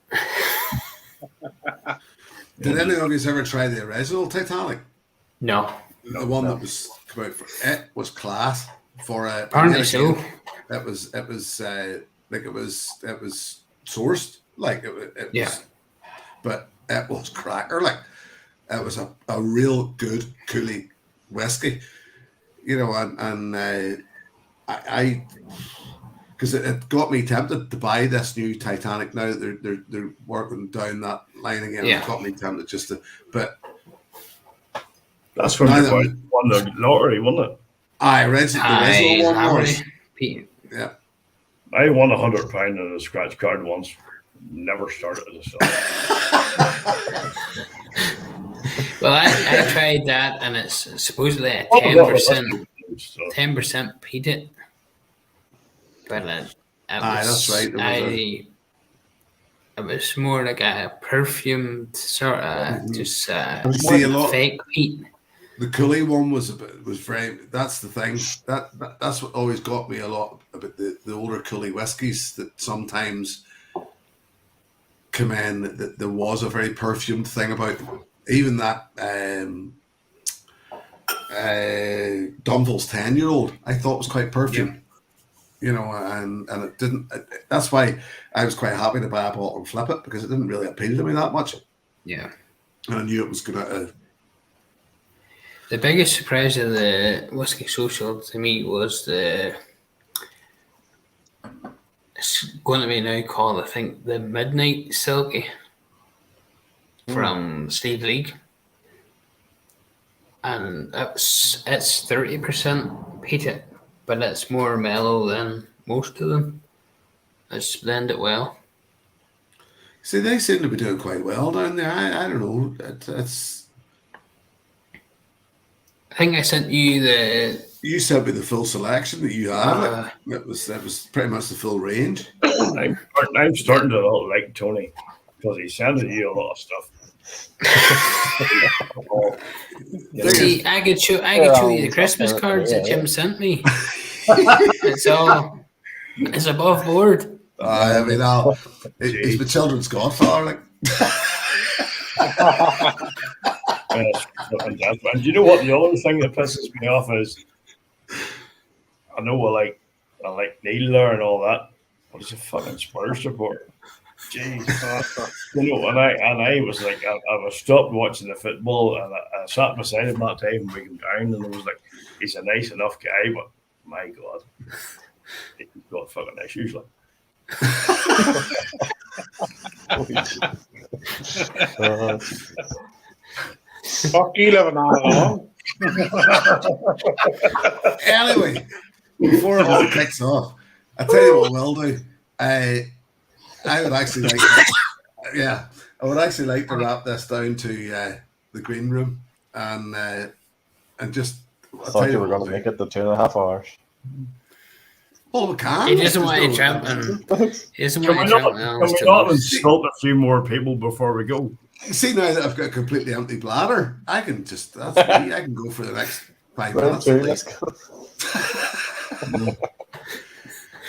Did any of you ever try the original Titanic? No. The one that was come out for it was class for a. Apparently so. It was sourced like it was, but it was cracker. Like it was a real good coolie whiskey, you know, and I because it got me tempted to buy this new Titanic. Now they're working down that line again. Yeah. It got me tempted just to, but that's from the won the lottery, wasn't it? The original one was. Yeah. I won £100 in a scratch card once. Never started as a Well, I tried that, and it's supposedly a 10% 10% peated. But that's right. It was more like a perfumed sort of just fake peat. The coolie one was very. That's the thing. That's what always got me a lot about the older coolie whiskies, that sometimes come in that there was a very perfumed thing about them. Even that Dunville's 10-year-old I thought was quite perfumed, you know, and it didn't. That's why I was quite happy to buy a bottle and flip it, because it didn't really appeal to me that much. Yeah, and I knew it was gonna. The biggest surprise of the Whiskey Social to me was it's going to be now called, I think, the Midnight Silky. from Steve League. And it's 30% peated, but it's more mellow than most of them. It's blended well. See, they seem to be doing quite well down there. I don't know. It's. I think I sent you the. You sent me the full selection that you had. That was pretty much the full range. I'm starting to like Tony because he sending you a lot of stuff. See, I could show you the Christmas cards that Jim sent me. It's above board. I mean, he's the children's godfather. Like. And you know what? The other thing that pisses me off is, I know I like Neil there and all that, but he's a fucking Spurs supporter. Jeez, you know, and I was like, I was stopped watching the football, and I sat beside him that time and we came down, and I was like, he's a nice enough guy, but my God, he's got fucking issues like. Fuck you living on along. Anyway, before it all kicks off, I tell you what we'll do. I would actually like, I would actually like to wrap this down to the green room and just. I thought you were going to make it the 2.5 hours. Well, we can. He doesn't want to jump in. He doesn't want to jump in. Can we not insult a few more people before we go? See, now that I've got a completely empty bladder, I can just, that's me. I can go for the next 5 minutes. Let's go.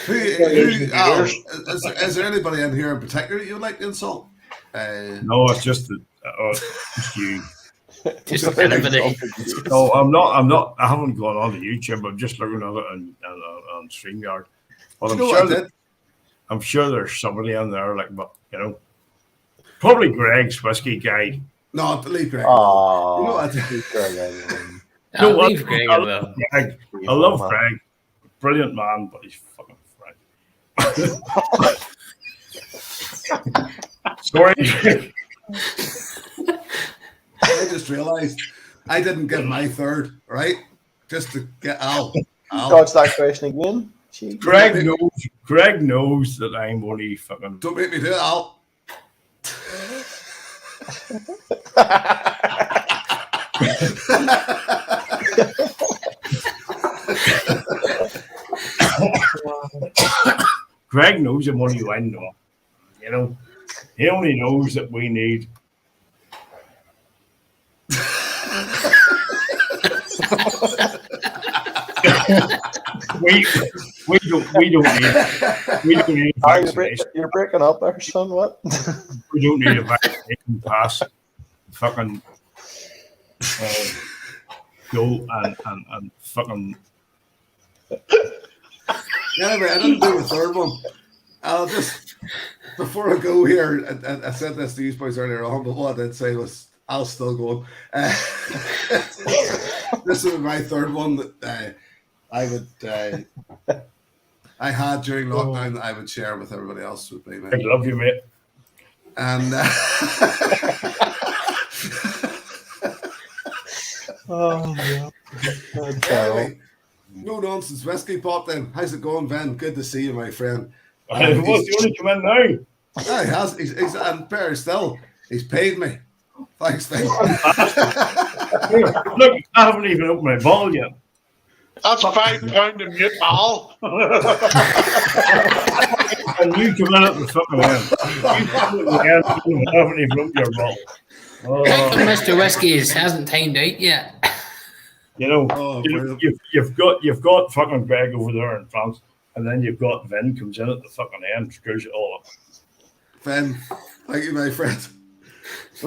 Is there anybody in here in particular that you would like to insult? No, it's just that you. Just anybody. No, I'm not. I haven't gone on to YouTube. I'm just looking at it on StreamYard. But I'm sure there's somebody in there, like, but you know, probably Greg's Whiskey Guide. No, leave Greg. Oh, you know what? Leave Greg alone. I love Greg. Brilliant man, but he's fucking friend. Sorry. I just realised I didn't get my third, right? Just to get Al. Dodge that question again. Jeez. Greg knows that I'm only fucking. Don't make me do it, Al. Greg knows I'm only one, though. You know, he only knows that we need. we don't need vaccination. You're breaking up there, son. What? We don't need a vaccination pass. Fucking go and fucking. Anyway, I didn't do the third one. I'll just, before I go here, I said this to you boys earlier on, but what I did say was, I'll still go on. This is my third one that I would, I had during lockdown that I would share with everybody else. Would be, I love you, mate. And anyway, no nonsense whiskey popped in. How's it going, Ben? Good to see you, my friend. What's the only come in now? Yeah, he has. He's and better still, he's paid me. Thanks, Ben. Look, I haven't even opened my bottle yet. That's £5 a mute, Al. And you come in at the fucking end. You come in at the end, you haven't even opened your bottle. Mr. Whiskies hasn't timed out yet. You know, you've got fucking Greg over there in France, and then you've got Vin comes in at the fucking end, screws it all up. Ben, thank you, my friend.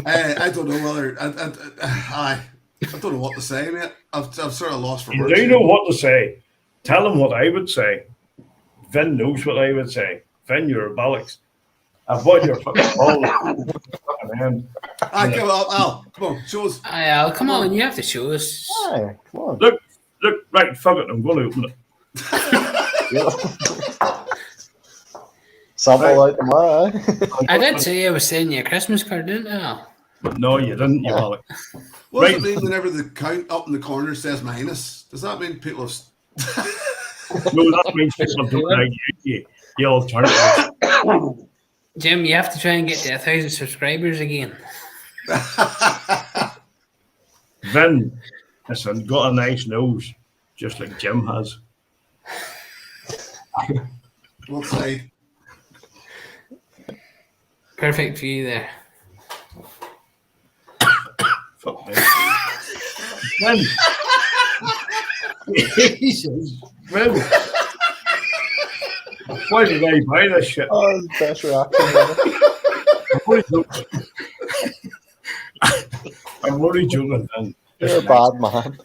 I don't know whether I don't know what to say, mate. I've sort of lost for words. You do know what to say. Tell him what I would say. Vin knows what I would say. Vin, you're a bollocks. I've bought your fucking ball. Come on, Al. Come on, show us. Al, come on, you have to show us. Aye, come on. Look, right, fuck it, I'm going to open it. Sample out tomorrow. I did say I was sending you a Christmas card, didn't I? No, you didn't, you bollock. What does Right. it mean whenever the count up in the corner says minus? Does that mean people have... No, that means people don't like you alternative. Jim, you have to try and get to 1,000 subscribers again. Vin, listen, got a nice nose, just like Jim has. What side? Perfect for you there. Fuck me. Vin. Jesus, Vin. Why did I buy this shit? Oh, best reaction ever. I'm only joking, Vin. You're a bad man.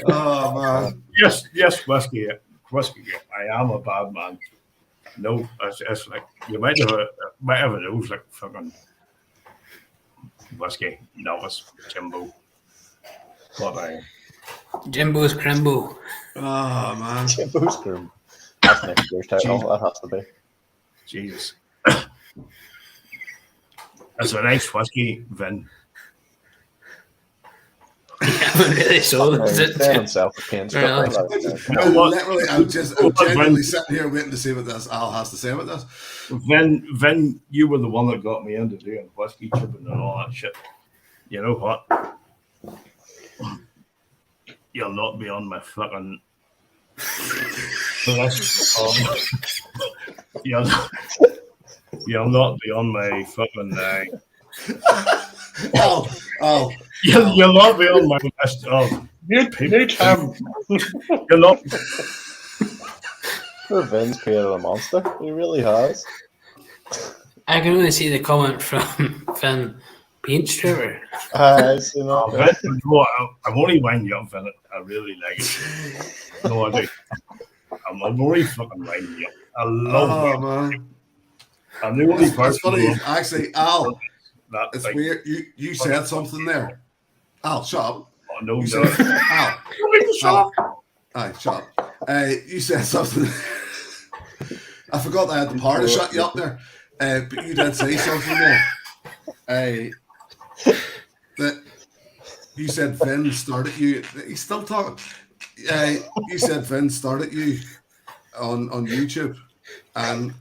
Oh, man. Yes, whiskey. I am a bad man. No, it's like you might have a nose like fucking whiskey novice Jimbo, but Jimbo's Crimbo. Oh, man. Jimbo's Groom. That's next year's title. That has to be. Jesus, that's a nice whiskey, Vin. You haven't really sold it, is He's it? playing Jim? himself a pain Really? I'm genuinely sitting here waiting to see what this Al has to say about this. Vin, you were the one that got me into doing whiskey chipping and all that shit. You know what? You'll not be on my fucking list. You'll not be on my fucking. Oh. You'll not be on my list of. Mute him. You're not. Poor Vin's created a monster. He really has. I can only see the comment from Finn Paint Stripper. You know. No, I'm only winding you up, Vin. I really like it. No, I do. I'm only fucking winding you up. I love it. Man. I'm the only It's person. funny. who- Actually, Al, That it's like, weird. You said something there. Al, shut up. oh, no, You no. said, Al. Shut Al. Aye, shut up. You said something. I forgot I had the power to shut you up there. But you did say something there. That you said Vin started you. He's still talking. You said Vin started you on YouTube, and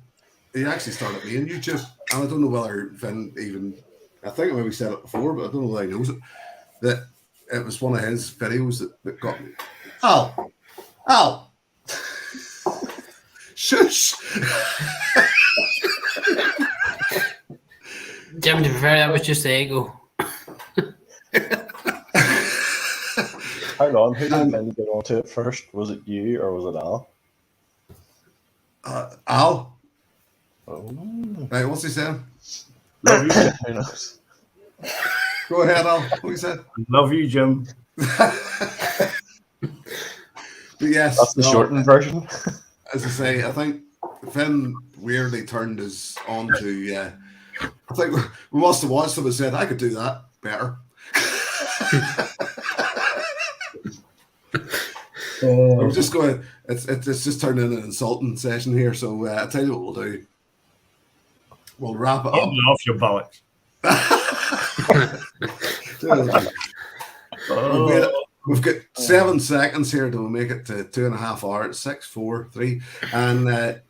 he actually started me on YouTube. And I don't know whether Vin even. I think I maybe said it before, but I don't know whether he knows it. That it was one of his videos that got me. Al. Shush. Jim, to be fair, that was just the ego. How long? Who did Vin get onto it first? Was it you or was it Al? Al. Oh, Right, what's he saying? Love you, Jim. who knows? Go ahead, Al. What he said? Love you, Jim. But yes, That's the shortened version. As I say, I think Finn weirdly turned us on to. I think we must have watched him and said, "I could do that better." We're just going. It's just turned into an insulting session here. So I tell you what we'll do. We'll wrap it up. Getting off your bollocks. We've got 7 seconds here to make it to 2.5 hours. 6, 4, 3, and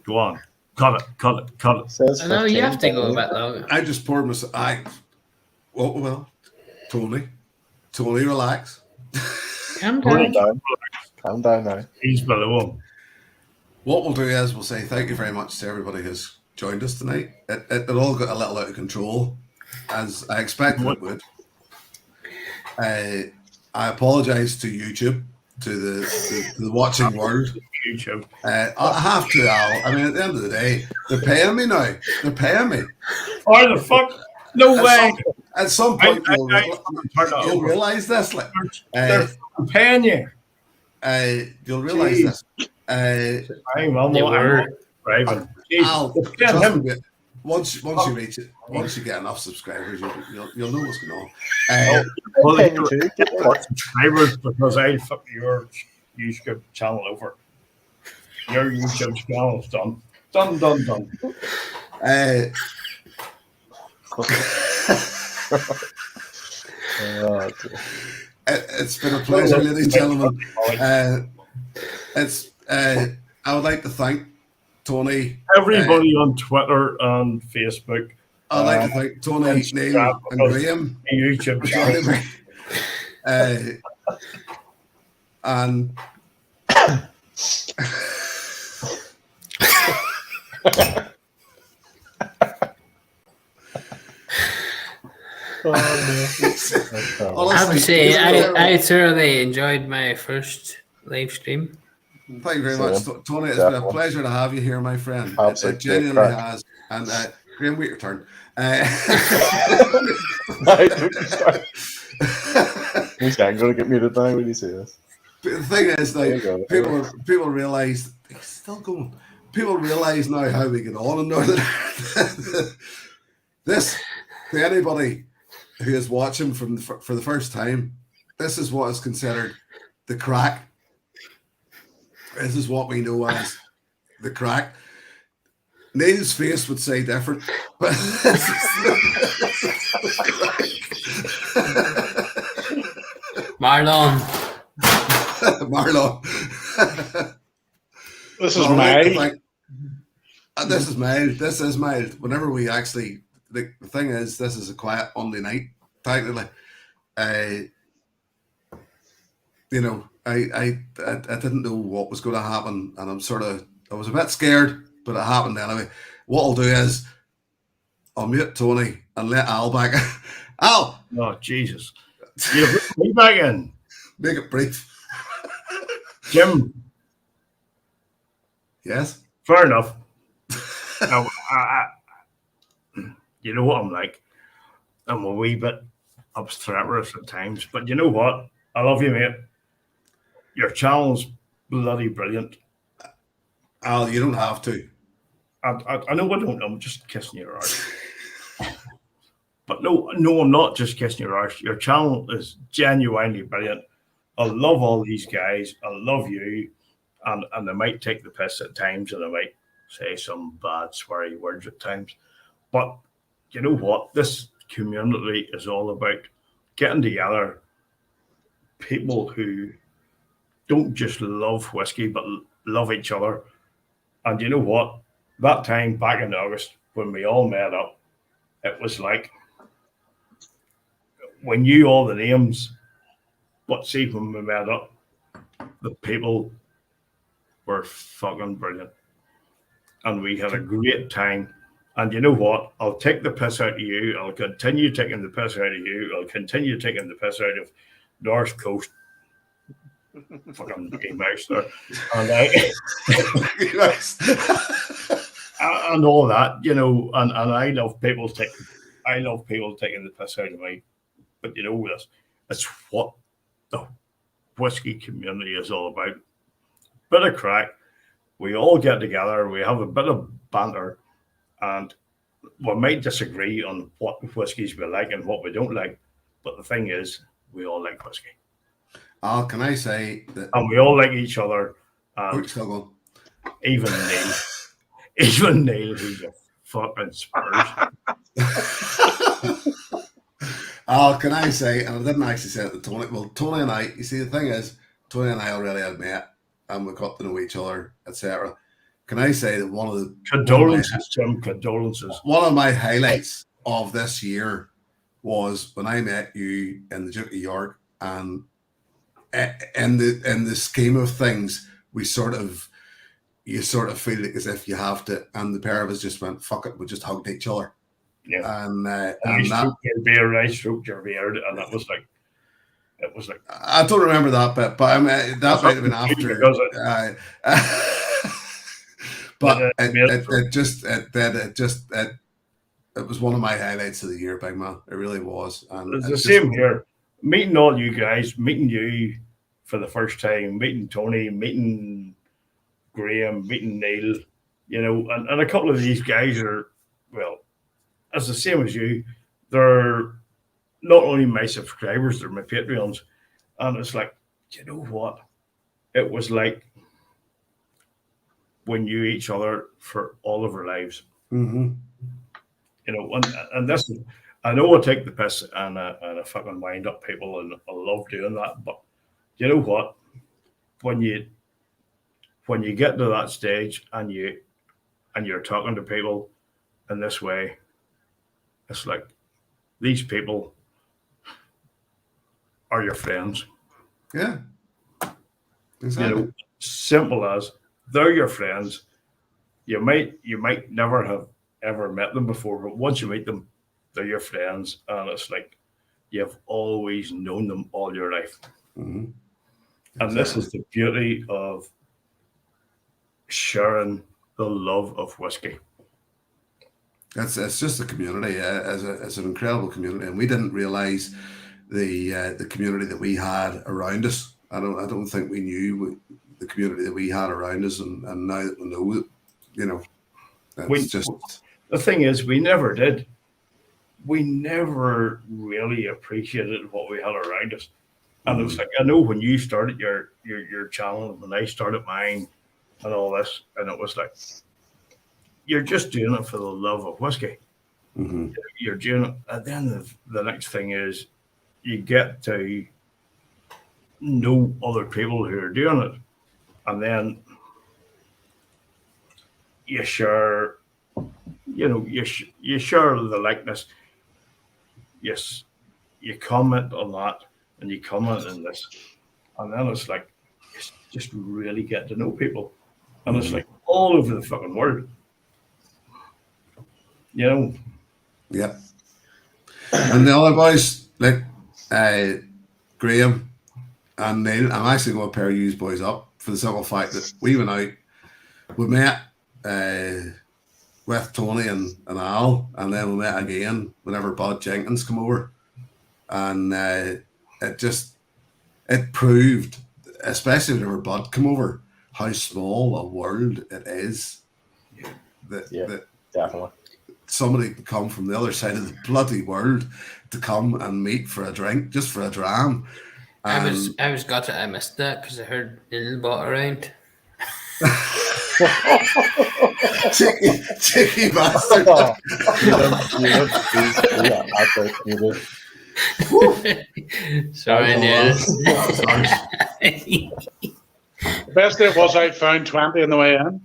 Go on. Cut it. Says I know you 15, have to go a 15. bit longer. I just poured myself. Well, Tony, relax. Calm Calm down. down. Calm down now. He's below him. What we'll do is we'll say thank you very much to everybody who's joined us tonight. It all got a little out of control, as I expected it would. I apologise to YouTube, to the watching world. YouTube. I have to, Al. I mean, at the end of the day, they're paying me now. They're paying me. Why the fuck? No way. At some point, I you'll turn it over. realise this. Like, They're paying you. you'll realise this. I'm They were. driving. Al, Get trust him. me, once you reach it, once you get enough subscribers, you'll know what's going on. Well, Paying you're too. Get the work. subscribers because I fuck your YouTube channel over. Your YouTube channel's done. Done. Oh, dear. It's been a pleasure, ladies and gentlemen. I would like to thank Tony. Everybody on Twitter and Facebook. I'd like to thank Tony, Neil, and Graham YouTube for channel. joining me. And Oh, I have to say, honestly, I thoroughly enjoyed my first live stream. thank you very Same. much, Tony. It's been a Definitely. pleasure to have you here, my friend. Absolute It genuinely great crack. has. And Graham, wait your turn. He's going to get muted now when you say this. But the thing is, There like, you go. people realize he's still going. People realize now how we get on in Northern Ireland. This, to anybody who is watching for the first time, this is what is considered the crack. This is what we know as the crack. Neil's face would say different, but Marlon. Marlon. This is Well, mild. This is mild. This is mild. Whenever we actually, the thing is, this is a quiet Monday night, technically. You know, I didn't know what was going to happen, and I was a bit scared, but it happened anyway. What I'll do is, I'll mute Tony and let Al back. Al, Oh, Jesus. You put me back in. make it brief. Jim, Yes. fair enough. Now, you know what I'm like. I'm a wee bit obstreperous at times, but you know what? I love you, mate. Your channel's bloody brilliant. Al, you don't have to. I know I don't. I'm just kissing your arse. But no, I'm not just kissing your arse. Your channel is genuinely brilliant. I love all these guys. I love you. And I might take the piss at times, and I might say some bad sweary words at times. But you know what? This community is all about getting together people who don't just love whiskey, but love each other. And you know what? That time back in August when we all met up, it was like we knew all the names, but see, when we met up, the people were fucking brilliant. And we had a great time. And you know what? I'll take the piss out of you. I'll continue taking the piss out of you. I'll continue taking the piss out of North Coast. Fucking Mickey Mouse there. And and all that, you know, and I love people taking the piss out of me. But you know this, it's what the whiskey community is all about. Bit of crack. We all get together, we have a bit of banter, and we might disagree on what whiskies we like and what we don't like. But the thing is, we all like whiskey. Al, can I say that? And we all like each other. Oh, And still going. even Neil, who's a fucking Spurs. Al, can I say, and I didn't actually say it to Tony. Well, Tony and I, you see, the thing is, Tony and I already had met, and we got to know each other, etc. Can I say that Condolences, Tim, condolences. one of my highlights of this year was when I met you in the Duke of York, and in the scheme of things, you sort of feel like as if you have to, and the pair of us just went, fuck it, we just hugged each other. Yeah. And You stroked your beard, I stroked your beard, and it was like I don't remember that bit, but I mean, that might have been after. But it was one of my highlights of the year, big man. It really was. And it's the same here. Meeting all you guys, meeting you for the first time, meeting Tony, meeting Graham, meeting Neil, you know, and a couple of these guys are, well, as the same as you. They're not only my subscribers, they're my Patreons. And it's like, you know what? It was like we knew each other for all of our lives. Mm-hmm. You know, and this, I know I take the piss and I fucking wind up people, and I love doing that. But you know what? When you get to that stage and you're talking to people in this way, it's like these people are your friends. Yeah. Exactly. You know, simple as they're your friends. You might never have ever met them before, but once you meet them, they're your friends, and it's like you've always known them all your life. Mm-hmm. And this is the beauty of sharing the love of whiskey. It's just a community. It's an incredible community, and we didn't realize the community that we had around us. I don't think we knew the community that we had around us, and now that we know it, you know, the thing is, we never did. We never really appreciated what we had around us. And it was like, I know when you started your channel, when I started mine and all this, and it was like, you're just doing it for the love of whiskey. Mm-hmm. You're doing it. And then the next thing is you get to know other people who are doing it. And then you share, you share the likeness. Yes, you comment on that and you comment on this. And then it's like, you just really get to know people. And it's like all over the fucking world. You know? Yeah. And the other boys, like Graham and Neil, I'm actually going to pair you boys up for the simple fact that we went out, we met with Tony and Al, and then we met again whenever Bud Jenkins come over. And it proved, especially whenever Bud come over, how small a world it is. That definitely. Somebody can come from the other side of the bloody world to come and meet for a drink, just for a dram. I was gutted I missed that because I heard Neil bought around. Cheeky bastard. Sorry, Neil. The best bit was I found 20 on the way in.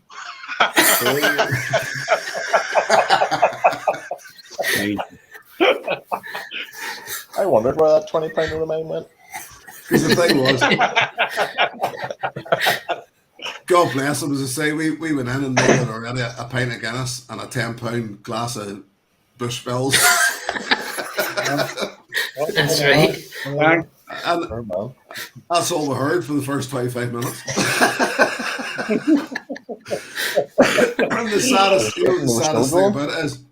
I wondered where that £20 of mine went. Because the thing was, God bless him, as I say, we went in and they had already a pint of Guinness and a £10 glass of Bushmills. That's right. And that's all we heard for the first 25 minutes. And the saddest thing about it is,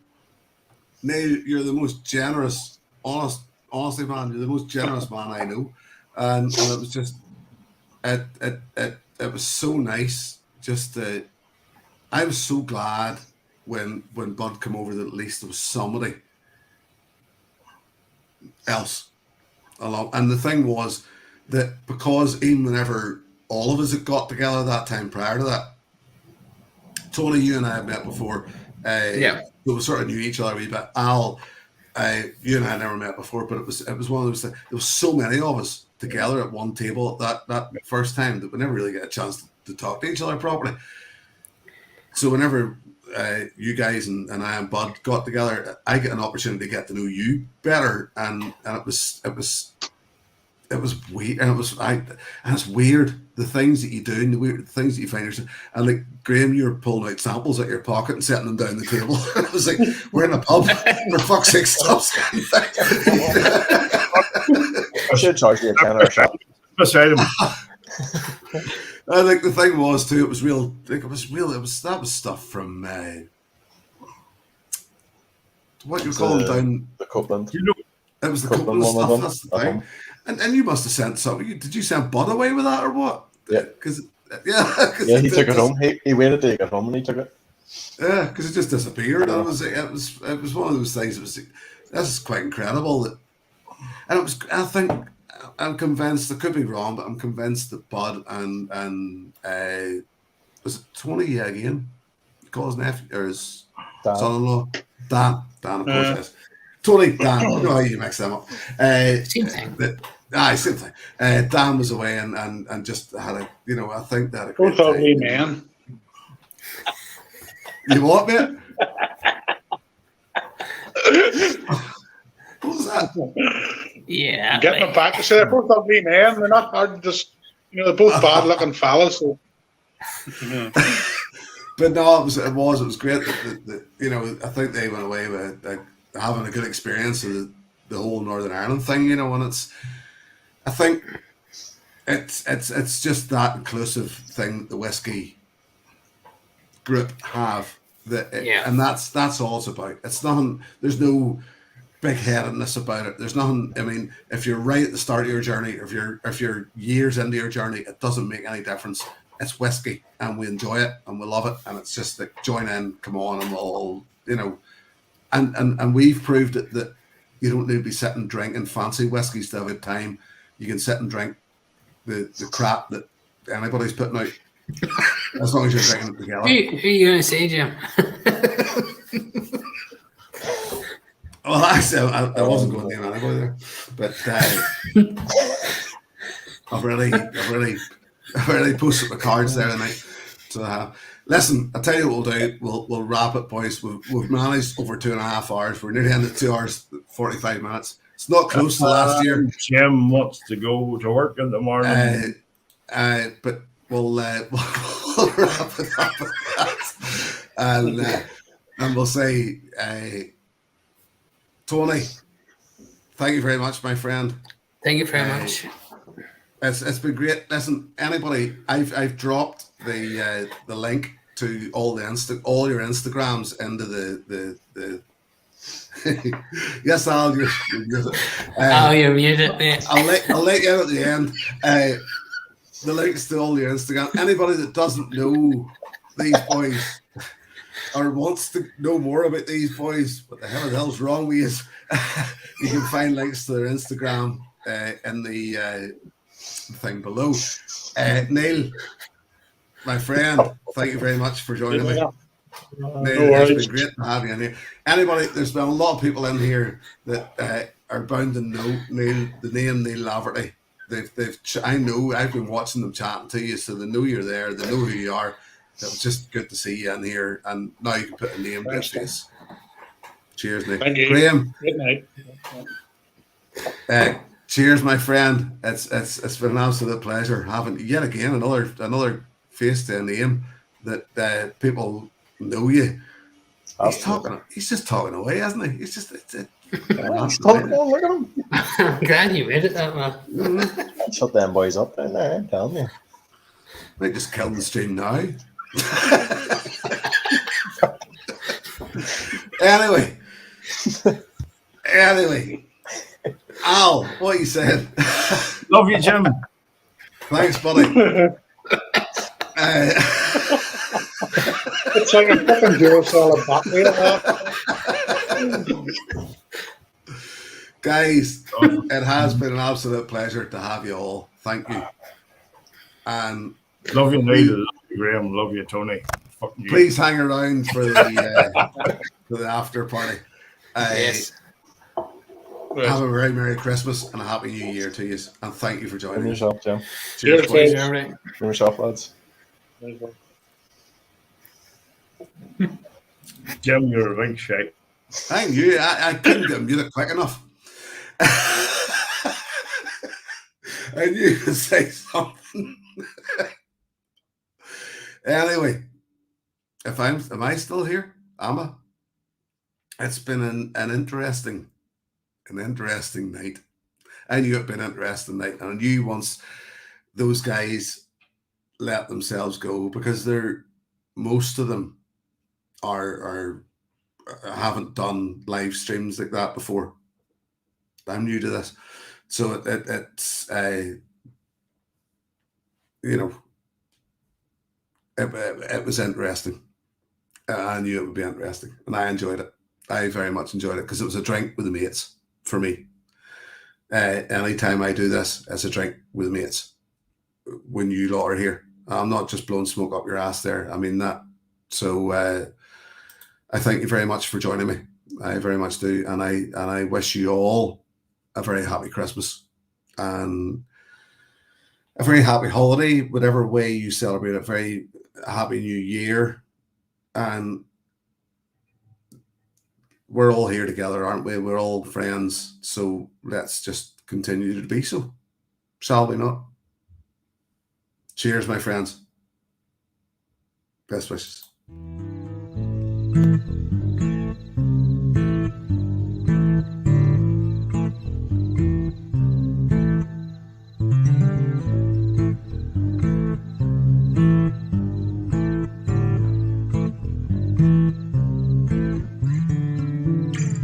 Neil, you're the most generous, honestly, man, you're the most generous man I know. And it was just, it was so nice. I was so glad when Bud came over that at least there was somebody else along. And the thing was that because even whenever all of us had got together that time prior to that, Tony, you and I had met before. We sort of knew each other a wee bit. Al, you and I had never met before, but it was one of those things. There was so many of us together at one table that first time that we never really get a chance to talk to each other properly. So whenever you guys and I and Bud got together, I get an opportunity to get to know you better, and it was weird, and it's weird the things that you do and the weird things that you find yourself. And like Graham, you're pulling out samples out your pocket and setting them down the table. I was like, we're in a pub, for fuck's sake, stop. I should charge you a tenner a shot. Beside him. I think the thing was too, it was real. That was stuff from what you call them down the Copeland. You know, it was the Copeland stuff. That's the thing. And you must have sent something. Did you send Bud away with that or what? Yeah. Because he took it home. He waited till he got home and he took it. Yeah, because it just disappeared. And it was one of those things. It was this is quite incredible. I'm convinced. I could be wrong, but I'm convinced that Bud and was it Tony again? He calls his nephew or his son-in-law Dan. Of course, yes. Tony, Dan, you know how you mix them up. Same thing. Same thing. Dan was away and just had a, I think they had a great Both time. ugly men. You what, mate? What was that? Yeah. Getting it back to say they're both ugly men. They're not hard to just, they're both bad looking fellas. So. But no, it was great. I think they went away with having a good experience of the whole Northern Ireland thing. And I think it's just that inclusive thing the whiskey group have and that's all it's about. It's nothing. There's no big headedness about it. There's nothing. I mean, if you're right at the start of your journey, or if you're years into your journey, it doesn't make any difference. It's whiskey, and we enjoy it, and we love it, and it's just like join in, come on, and we'll all, and we've proved it that you don't need to be sitting drinking fancy whiskies to have a good time. You can sit and drink the crap that anybody's putting out, as long as you're drinking it together. Who are you going to say, Jim? Well, actually, I wasn't going to name anybody there, but I've really posted my cards there tonight. So, listen, I'll tell you what we'll do. We'll wrap it, boys. We've managed over 2.5 hours. We're nearly into 2 hours 45 minutes. It's not close to last year. Jim wants to go to work in the morning. But we'll wrap it up with that, and we'll say, Tony, thank you very much, my friend. Thank you very much. It's been great. Listen, anybody, I've dropped the link to all your Instagrams into the yes, Al, you're muted. You're muted, mate. I'll let you out at the end. The links to all your Instagram. Anybody that doesn't know these boys or wants to know more about these boys, what the hell's wrong with you? You can find links to their Instagram in the thing below. Neil, my friend, thank you very much for joining me. Neil, it's been great to have you in here. Anybody, there's been a lot of people in here that are bound to know Neil, the name Neil Laverty. I know, I've been watching them chatting to you, so they know you're there, they know who you are. It was just good to see you in here, and now you can put a name to your face. Cheers, Nick. Thank you. Graham. Good night. Cheers, my friend. It's been an absolute pleasure having yet again another face to a name that people know you. He's just talking away, isn't he? He's just he's talking. Look at him. I'm glad you made it that way. Shut them boys up down there. I'm telling you. Might just kill the stream now. Anyway, Al, what you said? Love you, Jim. Thanks, buddy. It's like a fucking Duracell battery. Guys, it has been an absolute pleasure to have you all. Thank you. And love you, Neil. Love you, Graham. Love you, Tony. Fuck you. Please hang around for the after party. Yes. Have a very Merry Christmas and a Happy New Year to you. And thank you for joining Bring me. yourself, Jim. Cheers, boys. Bring yourself, lads. Jim, you're a big shake. I knew I couldn't get muted quick enough. I knew you could say something. Anyway, am I still here? Am I? It's been an interesting night. I knew it'd been an interesting night, and I knew once those guys let themselves go, because most of them are haven't done live streams like that before. I'm new to this, so it's it was interesting. I knew it would be interesting, and I enjoyed it. I very much enjoyed it because it was a drink with the mates for me. Anytime I do this, it's a drink with the mates. When you lot are here, I'm not just blowing smoke up your ass there. I mean that. So I thank you very much for joining me. I very much do, and I wish you all a very happy Christmas and a very happy holiday, whatever way you celebrate. A very happy New Year, and we're all here together, aren't we? We're all friends, so let's just continue to be so, shall we not? Cheers, my friends. Best wishes.